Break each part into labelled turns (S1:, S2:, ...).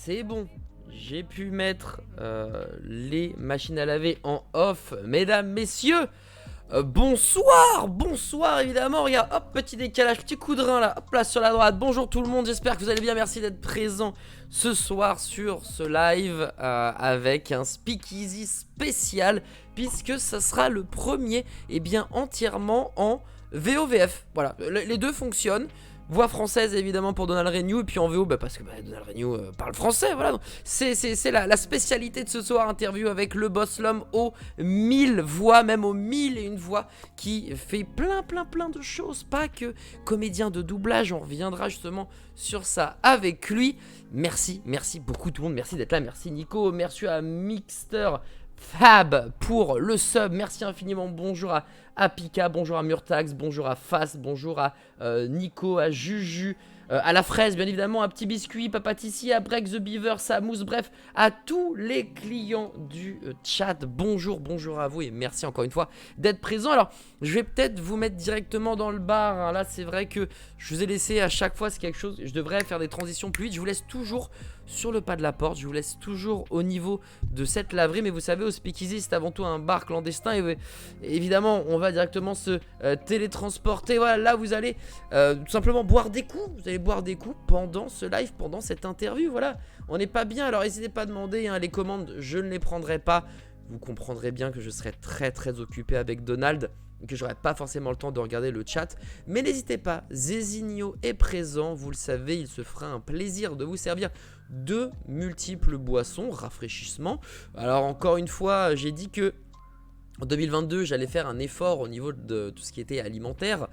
S1: c'est bon. J'ai pu mettre les machines à laver en off, mesdames, messieurs. Bonsoir évidemment, regarde, hop, petit décalage, petit coup de rein là, hop là sur la droite. Bonjour tout le monde, j'espère que vous allez bien, merci d'être présent ce soir sur ce live avec un speakeasy spécial, puisque ça sera le premier, et bien entièrement en VOVF. Voilà, les deux fonctionnent. Voix française évidemment pour Donald Renew, et puis en VO parce que Donald Renew parle français, voilà. C'est la spécialité de ce soir, interview avec le boss l'homme aux 1000 voix, même aux 1001 voix, qui fait plein de choses, pas que comédien de doublage. On reviendra justement sur ça avec lui. Merci beaucoup tout le monde, merci d'être là, merci Nico, merci à Mixter Fab pour le sub, merci infiniment, bonjour à Pika, bonjour à Murtax, bonjour à Fas, bonjour à Nico, à Juju, à la fraise bien évidemment, à Petit Biscuit, Papa Tissi, à Break the Beaver, Samous, bref, à tous les clients du chat, bonjour à vous et merci encore une fois d'être présents. Alors je vais peut-être vous mettre directement dans le bar, hein. Là c'est vrai que je vous ai laissé à chaque fois, c'est quelque chose, je devrais faire des transitions plus vite, je vous laisse toujours sur le pas de la porte, je vous laisse toujours au niveau de cette laverie, mais vous savez au Speakeasy c'est avant tout un bar clandestin et évidemment on va directement se télétransporter. Voilà, là vous allez tout simplement boire des coups, vous allez boire des coups pendant ce live, pendant cette interview. Voilà, on n'est pas bien, alors n'hésitez pas à demander, hein, les commandes je ne les prendrai pas, vous comprendrez bien que je serai très occupé avec Donald, que j'aurai pas forcément le temps de regarder le chat, mais n'hésitez pas, Zézinho est présent, vous le savez, il se fera un plaisir de vous servir de multiples boissons, rafraîchissements. Alors encore une fois, j'ai dit que en 2022 j'allais faire un effort au niveau de tout ce qui était alimentaire.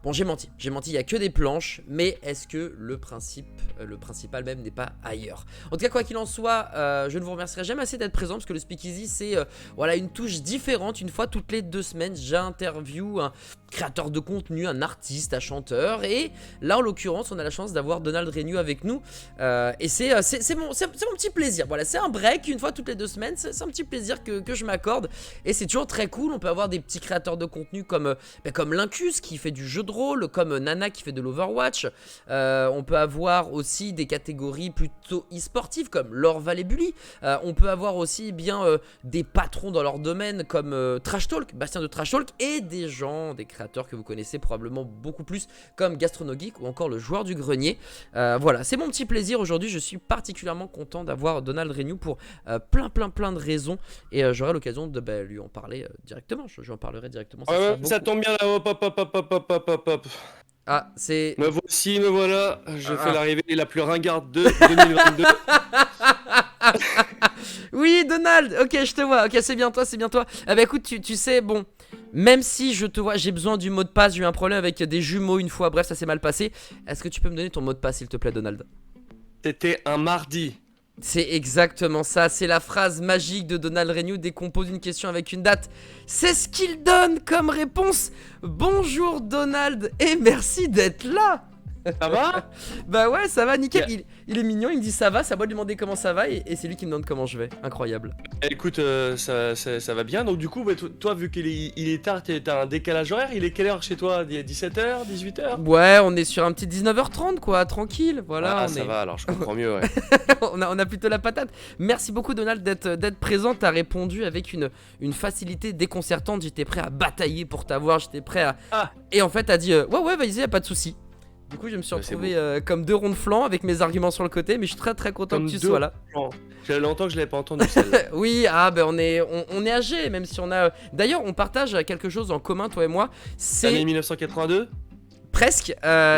S1: Bon, j'ai menti, il n'y a que des planches, mais est-ce que le principal même n'est pas ailleurs? En tout cas, quoi qu'il en soit, je ne vous remercierai jamais assez d'être présent, parce que le Speakeasy, c'est voilà, une touche différente. Une fois toutes les 2 semaines, j'interviewe un créateur de contenu, un artiste, un chanteur, et là, en l'occurrence, on a la chance d'avoir Donald Renew avec nous, et c'est mon petit plaisir. Voilà, c'est un break, une fois toutes les 2 semaines, c'est un petit plaisir que je m'accorde, et c'est toujours très cool. On peut avoir des petits créateurs de contenu comme Lincus, qui fait du jeu de rôle, comme Nana qui fait de l'Overwatch. On peut avoir aussi des catégories plutôt e-sportives comme Laure Valébuli. On peut avoir aussi des patrons dans leur domaine comme Trash Talk, Bastien de Trash Talk, et des créateurs que vous connaissez probablement beaucoup plus comme Gastronogeek ou encore le joueur du grenier. Voilà, c'est mon petit plaisir aujourd'hui. Je suis particulièrement content d'avoir Donald Renew pour plein de raisons, et j'aurai l'occasion de lui en parler directement. Je lui en parlerai directement.
S2: Ça tombe bien là, hop.
S1: Ah, c'est...
S2: Me voici, me voilà, je fais l'arrivée la plus ringarde de 2022.
S1: Oui, Donald, ok, je te vois, ok, c'est bien toi. Bah écoute, tu sais, bon, même si je te vois, j'ai besoin du mot de passe, j'ai eu un problème avec des jumeaux une fois, bref, ça s'est mal passé. Est-ce que tu peux me donner ton mot de passe, s'il te plaît, Donald?
S2: C'était un mardi.
S1: C'est exactement ça, c'est la phrase magique de Donald Renew dès qu'on pose une question avec une date. C'est ce qu'il donne comme réponse. Bonjour Donald, et merci d'être là.
S2: Ça va?
S1: Bah ouais, ça va, nickel. Il est mignon, il me dit ça va, ça va lui demander comment ça va, et c'est lui qui me demande comment je vais. Incroyable.
S2: Écoute, ça va bien. Donc du coup, bah, toi, vu qu'il est tard, t'as un décalage horaire. Il est quelle heure chez toi? 17h, 18h?
S1: Ouais, on est sur un petit 19h30 quoi, tranquille. Voilà,
S2: ça va, alors je comprends mieux, ouais.
S1: on a plutôt la patate. Merci beaucoup Donald d'être présent. T'as répondu avec une facilité déconcertante. J'étais prêt à batailler pour t'avoir, j'étais prêt à... Et en fait t'as dit ouais vas-y, y'a pas de souci. Du coup je me suis retrouvé comme 2 ronds de flanc avec mes arguments sur le côté, mais je suis très content que tu sois là.
S2: J'avais longtemps que je l'avais pas entendu celle-là.
S1: Oui, on est âgés, même si on a... D'ailleurs on partage quelque chose en commun, toi et moi. C'est...
S2: Année 1982?
S1: Presque,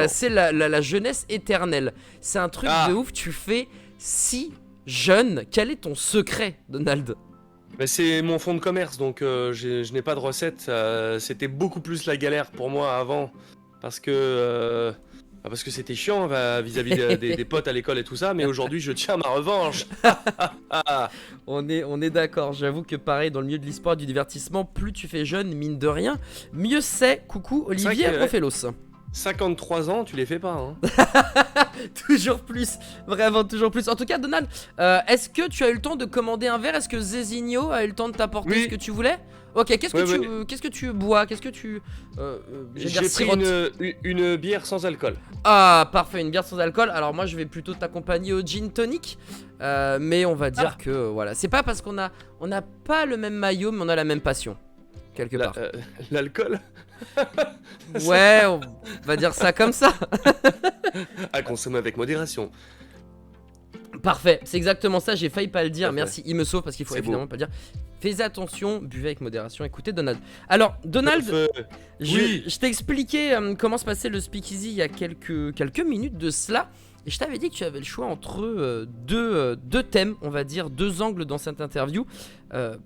S1: c'est la jeunesse éternelle. C'est un truc de ouf, tu fais si jeune. Quel est ton secret, Donald?
S2: Bah, c'est mon fonds de commerce, donc je n'ai pas de recette. C'était beaucoup plus la galère pour moi avant, parce que c'était chiant vis-à-vis des potes à l'école et tout ça, mais aujourd'hui je tiens ma revanche.
S1: On est d'accord, j'avoue que pareil, dans le milieu de l'e-sport et du divertissement, plus tu fais jeune, mine de rien, mieux c'est. Coucou Olivier Rofelos.
S2: 53 ans, tu les fais pas, hein.
S1: Toujours plus, vraiment toujours plus. En tout cas, Donald, est-ce que tu as eu le temps de commander un verre? Est-ce que Zézinho a eu le temps de t'apporter
S2: Oui.
S1: ce que tu voulais? Ok, qu'est-ce que tu bois? Qu'est-ce que tu... j'allais dire
S2: J'ai pris
S1: sirotes.
S2: une bière sans alcool.
S1: Ah, parfait, une bière sans alcool. Alors moi, je vais plutôt t'accompagner au gin tonic. Mais on va dire que, voilà, c'est pas parce on a pas le même maillot, mais on a la même passion. Quelque part.
S2: L'alcool
S1: Ouais, on va dire ça comme ça.
S2: à consommer avec modération.
S1: Parfait, c'est exactement ça, j'ai failli pas le dire,
S2: Parfait.
S1: merci, il me sauve parce qu'il faut
S2: C'est
S1: évidemment
S2: beau.
S1: pas le dire. Fais attention, buvez avec modération, écoutez Donald. Alors, Donald,
S2: Oui.
S1: je t'ai expliqué comment se passait le speakeasy il y a quelques minutes de cela. Et je t'avais dit que tu avais le choix entre deux thèmes, on va dire, deux angles dans cette interview.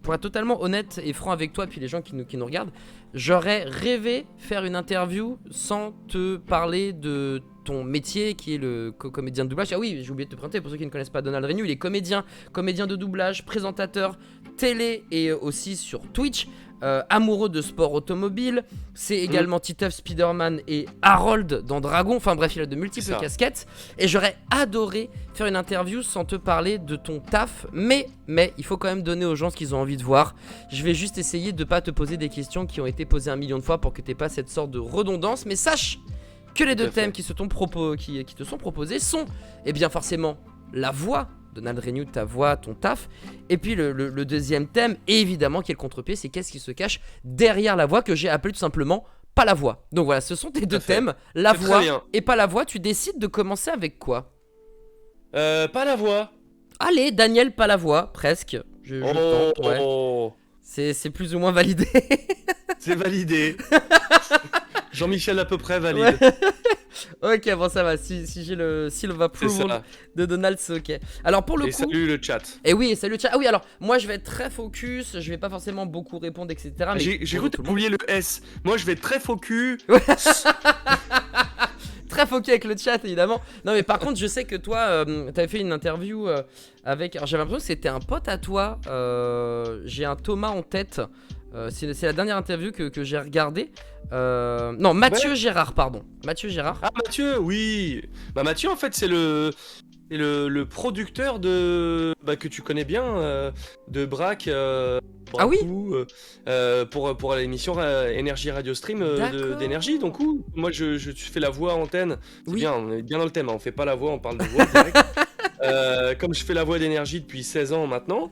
S1: Pour être totalement honnête et franc avec toi, puis les gens qui nous regardent, j'aurais rêvé faire une interview sans te parler de ton métier qui est le comédien de doublage. Ah oui, j'ai oublié de te présenter pour ceux qui ne connaissent pas Donald Renew, il est comédien de doublage, présentateur télé et aussi sur Twitch. Amoureux de sport automobile, c'est également Titeuf, Spider-Man et Harold dans Dragon. Enfin bref, il a de multiples casquettes. Et j'aurais adoré faire une interview sans te parler de ton taf. Mais il faut quand même donner aux gens ce qu'ils ont envie de voir. Je vais juste essayer de pas te poser des questions qui ont été posées 1 million de fois pour que t'aies pas cette sorte de redondance. Mais sache que les deux thèmes qui te sont proposés sont, eh bien forcément, la voix. Donald Renew, ta voix, ton taf. Et puis le deuxième thème, évidemment, qui est le contre-pied, c'est qu'est-ce qui se cache derrière la voix que j'ai appelé tout simplement pas la voix. Donc voilà, ce sont tes deux thèmes, la voix et pas la voix. Tu décides de commencer avec quoi?
S2: Pas la voix.
S1: Allez, Daniel, pas la voix, presque. Je tente, ouais. C'est plus ou moins validé.
S2: C'est validé. Jean-Michel à peu près valide.
S1: Ouais. Ok, bon ça va, si j'ai le seal of approval de Donald, c'est ok. Alors pour le coup...
S2: salut le chat.
S1: Et oui, salut le chat. Ah oui, alors moi je vais être très focus, je vais pas forcément beaucoup répondre, etc. Mais
S2: j'ai cru que tu oublié le S. Moi je vais être très focus.
S1: Très focus avec le chat évidemment. Non mais par contre je sais que toi t'avais fait une interview avec... Alors j'avais l'impression que c'était un pote à toi. J'ai un Thomas en tête. C'est la dernière interview que j'ai regardée. Non, Mathieu Gérard, pardon. Mathieu Gérard.
S2: Ah, Mathieu, oui. Bah, Mathieu, en fait, c'est le producteur de. Bah, que tu connais bien, de Braque.
S1: Ah oui
S2: pour l'émission Énergie Radio Stream d'énergie. Donc, moi, je fais la voix antenne. C'est bien, on est bien dans le thème. Hein, on fait pas la voix, on parle de voix direct. Comme je fais la voix d'énergie depuis 16 ans maintenant.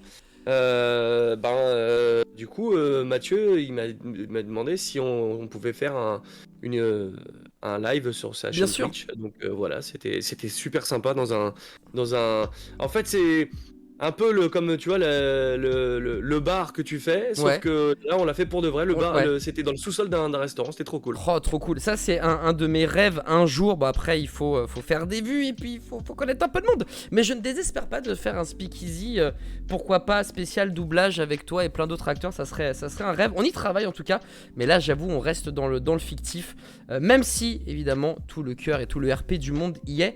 S2: Du coup, Mathieu, il m'a demandé si on pouvait faire un live sur sa chaîne Twitch. Donc voilà, c'était super sympa dans un. En fait, c'est un peu comme tu vois le bar que tu fais, sauf que là on l'a fait pour de vrai. Le bar, c'était dans le sous-sol d'un restaurant, c'était trop cool.
S1: Oh, trop cool. Ça c'est un de mes rêves un jour. Bon après il faut faire des vues et puis il faut connaître un peu de monde. Mais je ne désespère pas de faire un speakeasy. Pourquoi pas spécial doublage avec toi et plein d'autres acteurs. Ça serait un rêve. On y travaille en tout cas. Mais là j'avoue on reste dans le fictif. Même si évidemment tout le cœur et tout le RP du monde y est.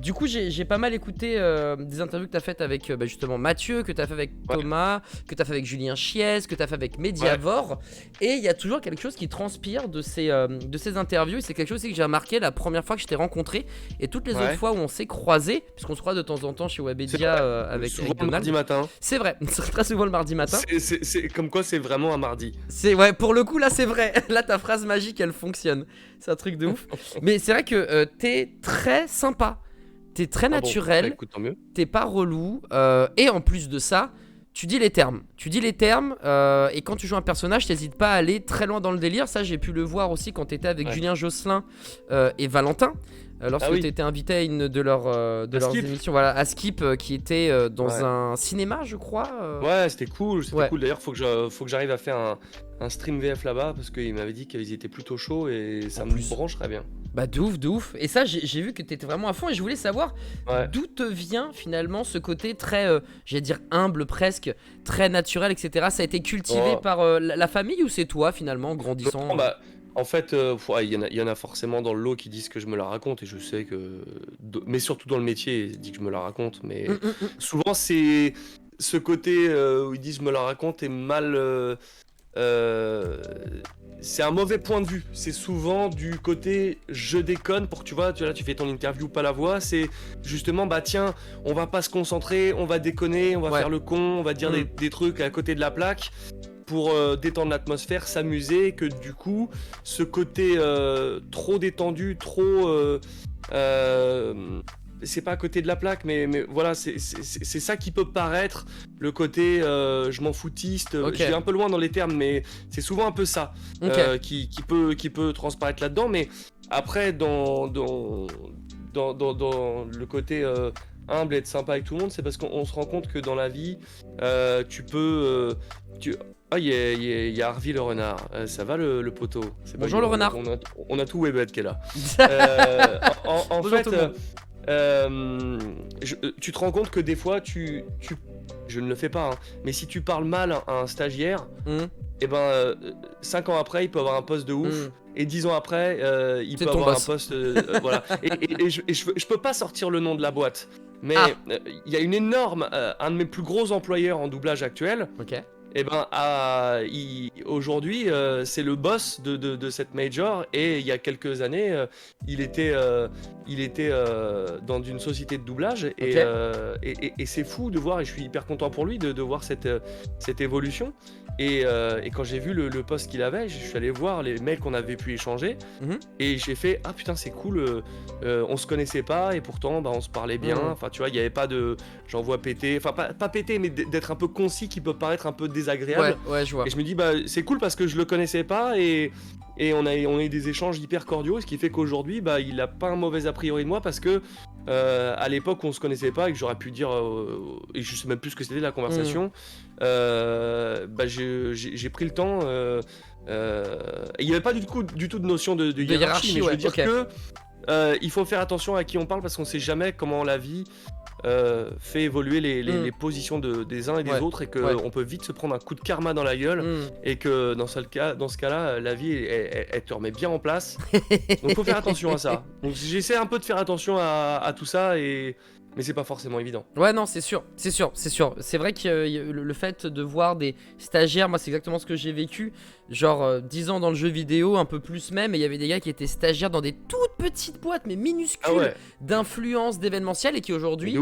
S1: Du coup j'ai pas mal écouté des interviews que t'as faites avec justement Mathieu, que t'as fait avec Thomas, que t'as fait avec Julien Chiez, que t'as fait avec Mediavore. Et il y a toujours quelque chose qui transpire de ces interviews. Et c'est quelque chose aussi que j'ai remarqué la première fois que je t'ai rencontré et toutes les autres fois où on s'est croisés, puisqu'on se croise de temps en temps chez Webedia avec
S2: Donald.
S1: Le mardi
S2: matin.
S1: C'est vrai, très souvent le mardi matin.
S2: C'est comme quoi c'est vraiment un mardi.
S1: Ouais, pour le coup là c'est vrai. Là ta phrase magique elle fonctionne. C'est un truc de ouf. Mais c'est vrai que t'es très sympa. T'es très naturel.
S2: Écoute, tant mieux.
S1: T'es pas relou. Et en plus de ça, tu dis les termes. Et quand tu joues un personnage, t'hésites pas à aller très loin dans le délire. Ça, j'ai pu le voir aussi quand t'étais avec Julien Josselin et Valentin. Lorsque t'étais invité à une de leurs émissions, voilà, à Skip, qui était dans un cinéma, je crois.
S2: Ouais, c'était cool. D'ailleurs, faut que j'arrive à faire un stream VF là-bas parce qu'il m'avait dit qu'ils étaient plutôt chauds et ça me brancherait bien.
S1: Bah de ouf. Et ça j'ai vu que t'étais vraiment à fond et je voulais savoir d'où te vient finalement ce côté très, j'allais dire humble presque, très naturel, etc. Ça a été cultivé par la famille ou c'est toi finalement en grandissant
S2: En fait, il y en a forcément dans le lot qui disent que je me la raconte et je sais que... Mais surtout dans le métier, ils disent que je me la raconte. Mais souvent c'est ce côté où ils disent je me la raconte est mal... c'est un mauvais point de vue. C'est souvent du côté je déconne pour que tu fais ton interview pas la voix. C'est justement bah tiens, on va pas se concentrer, on va déconner, on va faire le con, on va dire des trucs à côté de la plaque pour détendre l'atmosphère, s'amuser. Que du coup, ce côté trop détendu, trop c'est pas à côté de la plaque, mais voilà, c'est ça qui peut paraître le côté je m'en foutiste. Je vais un peu loin dans les termes, mais c'est souvent un peu ça qui peut transparaître là-dedans. Mais après, dans le côté humble et être sympa avec tout le monde, c'est parce qu'on se rend compte que dans la vie, tu peux... Ah, il y a Harvey le renard. Ça va le poteau?
S1: Bonjour le renard.
S2: On a tout Webet qui est là. En fait... tu te rends compte que des fois, je ne le fais pas, hein, mais si tu parles mal à un stagiaire, et ben 5 ans après, il peut avoir un poste de ouf, et 10 ans après, il peut avoir un poste... voilà. Et je peux pas sortir le nom de la boîte, mais il y a une énorme... un de mes plus gros employeurs en doublage actuel, et ben aujourd'hui c'est le boss de cette major, et il y a quelques années il était dans une société de doublage, et c'est fou de voir, et je suis hyper content pour lui de voir cette évolution. Et quand j'ai vu le poste qu'il avait, je suis allé voir les mails qu'on avait pu échanger, et j'ai fait ah putain c'est cool, on se connaissait pas et pourtant bah, on se parlait bien. Enfin tu vois, il y avait pas de j'envoie péter, enfin pas péter, mais d'être un peu concis qui peut paraître un peu désagréable.
S1: Ouais, je vois.
S2: Et je me dis bah c'est cool parce que je le connaissais pas, et on a eu des échanges hyper cordiaux, ce qui fait qu'aujourd'hui bah il a pas un mauvais a priori de moi, parce que à l'époque on se connaissait pas et que j'aurais pu dire et je sais même plus ce que c'était la conversation. Bah j'ai pris le temps, il n'y avait pas du tout de notion de hiérarchie, mais je veux dire que il faut faire attention à qui on parle, parce qu'on sait jamais comment la vie fait évoluer les positions des uns et des autres, et qu'on peut vite se prendre un coup de karma dans la gueule, et que dans ce cas-là, la vie elle te remet bien en place. Donc il faut faire attention à ça. Donc j'essaie un peu de faire attention à tout ça, mais c'est pas forcément évident.
S1: Ouais, non, c'est sûr. C'est vrai que le fait de voir des stagiaires, moi c'est exactement ce que j'ai vécu. Genre 10 ans dans le jeu vidéo, un peu plus même, et il y avait des gars qui étaient stagiaires dans des toutes petites boîtes, mais minuscules, d'influence, d'événementiel, et qui aujourd'hui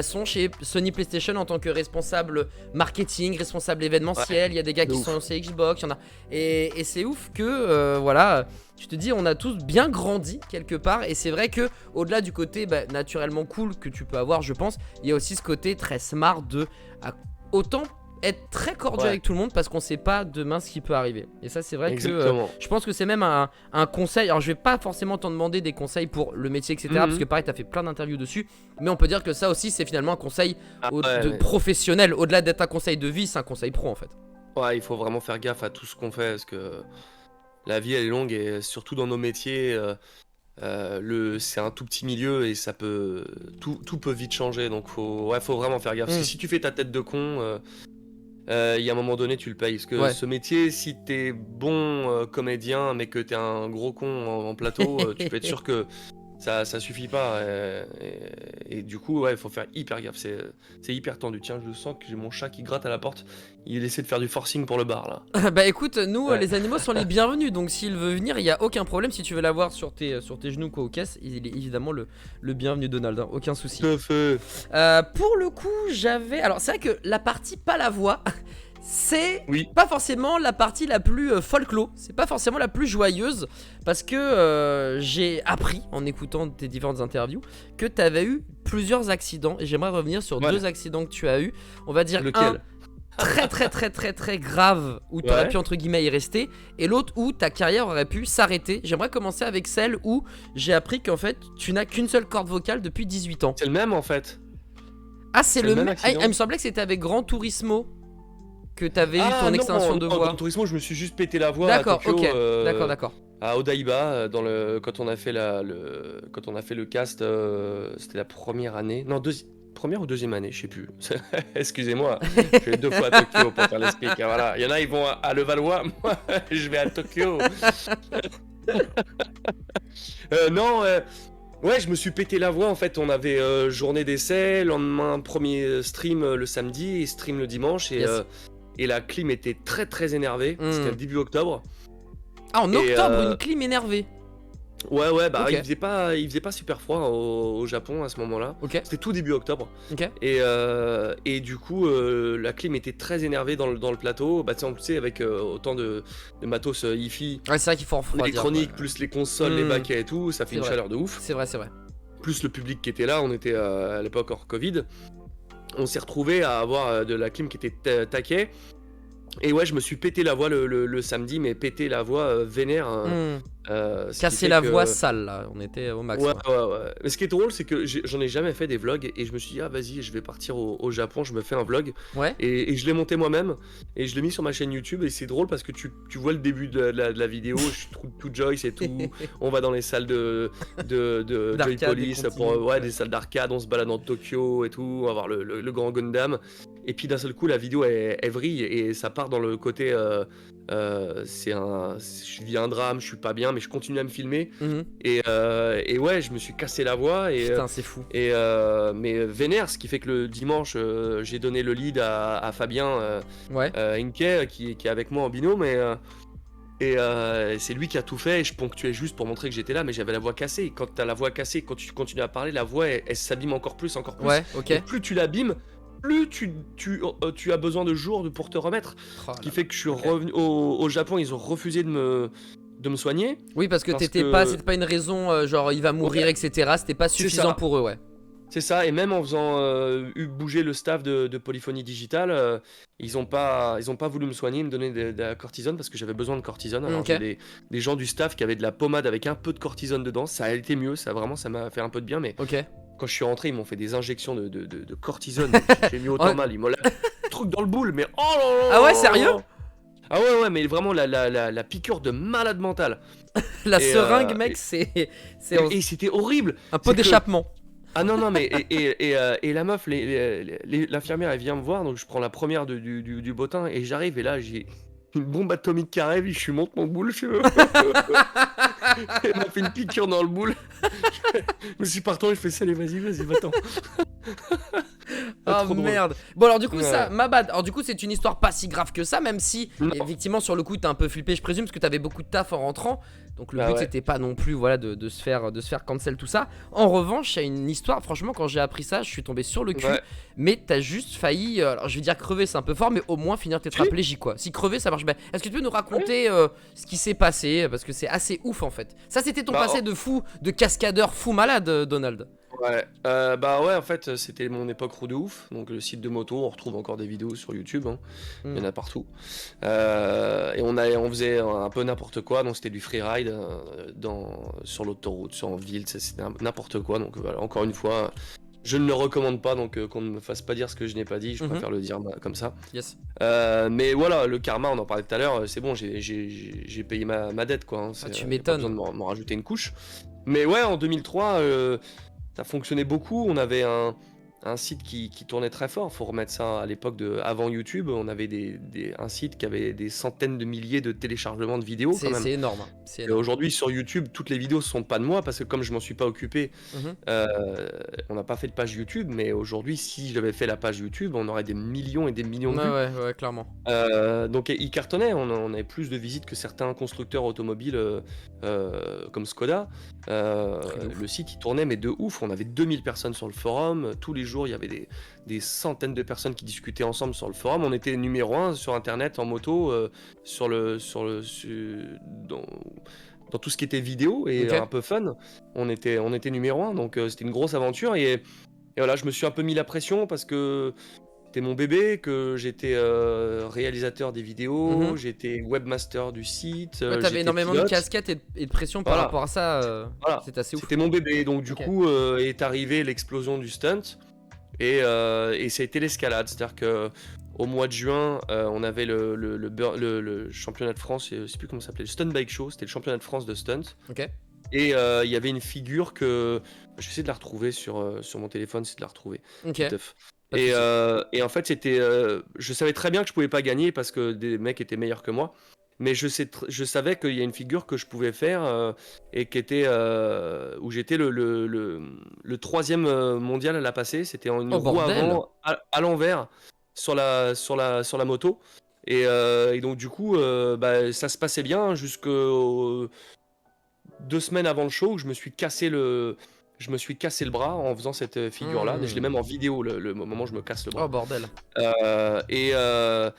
S1: sont chez Sony PlayStation en tant que responsable marketing, responsable événementiel. Il y a des gars qui sont chez Xbox, il y en a. Et c'est ouf que, voilà, tu te dis, on a tous bien grandi quelque part, et c'est vrai que au-delà du côté naturellement cool que tu peux avoir, je pense, il y a aussi ce côté très smart de autant être très cordial avec tout le monde, parce qu'on sait pas demain ce qui peut arriver. Et ça c'est vrai que je pense que c'est même un conseil. Alors je vais pas forcément t'en demander des conseils pour le métier etc, parce que pareil t'as fait plein d'interviews dessus, mais on peut dire que ça aussi c'est finalement un conseil professionnel. Au-delà d'être un conseil de vie, c'est un conseil pro en fait.
S2: Ouais, il faut vraiment faire gaffe à tout ce qu'on fait, parce que la vie elle est longue, et surtout dans nos métiers, c'est un tout petit milieu, et ça peut tout peut vite changer. Donc faut vraiment faire gaffe, parce que si tu fais ta tête de con, il y a un moment donné tu le payes, parce que ce métier, si t'es bon comédien mais que t'es un gros con en plateau, tu peux être sûr que ça suffit pas, et du coup il faut faire hyper gaffe, c'est hyper tendu. Tiens, je sens que j'ai mon chat qui gratte à la porte, il essaie de faire du forcing pour le bar là.
S1: Bah écoute, nous les animaux sont les bienvenus, donc s'il veut venir, il y a aucun problème. Si tu veux l'avoir sur tes genoux quoi, aux caisses, il est évidemment le bienvenu, Donald, hein, aucun souci. Pour le coup, alors c'est vrai que la partie pas la voix c'est pas forcément la partie la plus folklore, c'est pas forcément la plus joyeuse, parce que j'ai appris en écoutant tes différentes interviews que tu avais eu plusieurs accidents, et j'aimerais revenir sur 2 accidents que tu as eu. On va dire
S2: lequel?
S1: Un très grave, où tu aurais pu entre guillemets y rester, et l'autre où ta carrière aurait pu s'arrêter. J'aimerais commencer avec celle où j'ai appris qu'en fait tu n'as qu'une seule corde vocale depuis 18 ans.
S2: C'est le même en fait.
S1: Ah c'est le même. Il me semblait que c'était avec Gran Turismo que t'avais eu ton extension de voix.
S2: Gran Turismo, je me suis juste pété la voix à Tokyo,
S1: d'accord.
S2: À Odaiba, quand on a fait le cast, c'était la première année, non, première ou deuxième année, je sais plus. Excusez-moi, je suis 2 fois à Tokyo pour faire le speak. Voilà, il y en a, ils vont à Levallois, moi, je vais à Tokyo. Ouais, je me suis pété la voix en fait. On avait journée d'essai, lendemain premier stream le samedi et stream le dimanche, et et la clim était très très énervée. C'était le début octobre.
S1: Ah, en octobre, une clim énervée.
S2: Ouais, bah
S1: Ok.
S2: il faisait pas super froid au Japon à ce moment-là.
S1: Ok.
S2: C'était tout début octobre.
S1: Ok.
S2: Et du coup, la clim était très énervée dans le plateau. Bah, tu sais, avec autant de matos hi-fi
S1: Ouais, c'est vrai qu'il faut refroidir.
S2: électronique,
S1: Ouais.
S2: plus les consoles, les baquets et tout, ça fait
S1: C'est
S2: une
S1: vrai.
S2: chaleur de ouf.
S1: C'est vrai, c'est vrai.
S2: Plus le public qui était là, on était à l'époque hors Covid. On s'est retrouvé à avoir de la clim qui était taquet. Et ouais, je me suis pété la voix le samedi, mais pété la voix vénère. Ce qui
S1: Casser
S2: fait
S1: la
S2: que-
S1: voix sale, là. On était au max.
S2: Ouais,
S1: Ouais.
S2: ouais. Mais ce qui est drôle, c'est que j'en ai jamais fait des vlogs et je me suis dit, ah vas-y, je vais partir au Japon, je me fais un vlog.
S1: Ouais.
S2: Et je l'ai monté moi-même et je l'ai mis sur ma chaîne YouTube. Et c'est drôle parce que tu vois le début de la vidéo, je suis tout Joyce et tout. On va dans les salles de Joy
S1: D'arcade,
S2: Police,
S1: des
S2: pour,
S1: continues,
S2: ouais, des salles d'arcade, on se balade dans Tokyo et tout, on va voir le grand Gundam. Et puis d'un seul coup, la vidéo elle vrille et ça part dans le côté. Je vis un drame, je suis pas bien, mais je continue à me filmer. Et ouais, je me suis cassé la voix.
S1: Putain, c'est fou.
S2: Mais vénère, ce qui fait que le dimanche, j'ai donné le lead à Fabien
S1: Ouais.
S2: Inke, qui est avec moi en binôme. Et c'est lui qui a tout fait. Et je ponctuais juste pour montrer que j'étais là, mais j'avais la voix cassée. Et quand t'as la voix cassée, quand tu continues à parler, la voix elle s'abîme encore plus.
S1: Ouais, ok.
S2: Et plus tu l'abîmes, plus tu as besoin de jours pour te remettre.
S1: Oh
S2: Ce qui
S1: là
S2: fait
S1: là.
S2: que je suis
S1: Ok.
S2: revenu au Japon, ils ont refusé de me soigner.
S1: Oui, parce que
S2: Parce
S1: c'était
S2: que-
S1: pas, c'était pas une raison genre il va mourir,
S2: Ouais.
S1: etc. C'était pas
S2: C'est
S1: suffisant
S2: ça.
S1: pour eux, ouais.
S2: C'est ça, et même en faisant bouger le staff de Polyphonie Digitale, ils ont pas voulu me soigner, me donner de la cortisone parce que j'avais besoin de cortisone. Alors
S1: Ok.
S2: j'ai des gens du staff qui avaient de la pommade avec un peu de cortisone dedans, ça a été mieux, ça m'a fait un peu de bien, mais
S1: Ok.
S2: quand je suis rentré, ils m'ont fait des injections de cortisone, j'ai mis autant
S1: Ouais.
S2: mal, ils m'ont lâché le truc dans le boule, mais oh là là.
S1: Ah ouais, sérieux?
S2: Ah ouais, mais vraiment la piqûre de malade mental.
S1: La
S2: Et,
S1: seringue, mec, c'est
S2: Et c'était horrible.
S1: un pot
S2: c'est que-
S1: d'échappement.
S2: Ah non, mais et la meuf, l'infirmière, elle vient me voir, donc je prends la première du bottin et j'arrive et là j'ai une bombe atomique qui arrive, je suis monte mon boule, elle m'a fait une piqûre dans le boule. Je me suis partant, je fais ça, allez, vas-y, va-t'en.
S1: Oh
S2: Trop drôle.
S1: merde. Bon alors du coup
S2: Ouais.
S1: ça, ma bad. Alors du coup c'est une histoire pas si grave que ça, même si
S2: Non.
S1: effectivement sur le coup t'as un peu flippé je présume parce que t'avais beaucoup de taf en rentrant. Donc le
S2: Bah
S1: but
S2: ouais.
S1: c'était pas non plus voilà de se faire cancel tout ça. En revanche il y a une histoire, franchement quand j'ai appris ça je suis tombé sur le cul.
S2: Ouais.
S1: Mais t'as juste failli, alors je vais dire crever c'est un peu fort mais au moins finir tétraplégique quoi. Si crever ça marche bien. Est-ce que tu peux nous raconter ce qui s'est passé parce que c'est assez ouf en fait. Ça c'était ton
S2: Bah,
S1: passé de fou, de cascadeur fou malade Donald.
S2: Ouais, bah ouais, en fait, c'était mon époque roue de ouf. Donc, le site de moto, on retrouve encore des vidéos sur YouTube, hein. Il y en a partout. Et on faisait un peu n'importe quoi. Donc, c'était du freeride sur l'autoroute, en ville, c'était n'importe quoi. Donc, voilà, encore une fois, je ne le recommande pas. Donc, qu'on ne me fasse pas dire ce que je n'ai pas dit. Je préfère le dire comme ça.
S1: Yes.
S2: Mais voilà, le karma, on en parlait tout à l'heure. C'est bon, j'ai payé ma dette, quoi, hein.
S1: Tu
S2: y a
S1: m'étonnes.
S2: pas besoin de m'en rajouter une couche. Mais ouais, en 2003. Ça fonctionnait beaucoup, on avait un site qui tournait très fort, faut remettre ça à l'époque avant YouTube, on avait un site qui avait des centaines de milliers de téléchargements de vidéos quand même.
S1: C'est énorme. Hein. C'est
S2: Et
S1: énorme.
S2: aujourd'hui sur YouTube, toutes les vidéos ne sont pas de moi parce que comme je m'en suis pas occupé, on n'a pas fait de page YouTube, mais aujourd'hui si j'avais fait la page YouTube, on aurait des millions et des millions de vues.
S1: Ouais, clairement.
S2: Donc il cartonnait, on avait plus de visites que certains constructeurs automobiles comme Skoda. Le site il tournait mais de ouf, on avait 2000 personnes sur le forum, tous les jours il y avait des centaines de personnes qui discutaient ensemble sur le forum, on était numéro 1 sur internet en moto, dans tout ce qui était vidéo et
S1: Ok.
S2: un peu fun, on était numéro 1, donc c'était une grosse aventure et voilà, je me suis un peu mis la pression parce que c'était mon bébé, que j'étais réalisateur des vidéos, j'étais webmaster du site,
S1: Ouais, t'avais
S2: j'étais
S1: énormément
S2: pilote.
S1: de casquettes et de pression par
S2: Voilà.
S1: rapport à ça.
S2: Voilà.
S1: C'est assez ouf.
S2: C'était mon bébé, donc du
S1: Ok.
S2: coup est arrivée l'explosion du stunt et ça a été l'escalade, c'est-à-dire que au mois de juin, on avait le championnat de France, je sais plus comment ça s'appelait, le Stunt Bike Show, c'était le championnat de France de stunt.
S1: Ok.
S2: Et il y avait une figure que je vais essayer de la retrouver sur mon téléphone, c'est de la retrouver.
S1: Ok.
S2: Teuf.
S1: Pas de
S2: Et,
S1: soucis.
S2: et en fait, c'était, je savais très bien que je pouvais pas gagner parce que des mecs étaient meilleurs que moi. Mais je savais qu'il y a une figure que je pouvais faire et qui était où j'étais le troisième mondial à la passer. C'était en une
S1: Oh,
S2: roue
S1: bordel.
S2: avant à l'envers sur la moto. Et donc du coup, bah, ça se passait bien jusqu'aux 2 semaines avant le show où je me suis cassé le bras en faisant cette figure-là. Je l'ai même en vidéo le moment où je me casse le
S1: Oh
S2: bras.
S1: bordel.
S2: Euh, et, euh,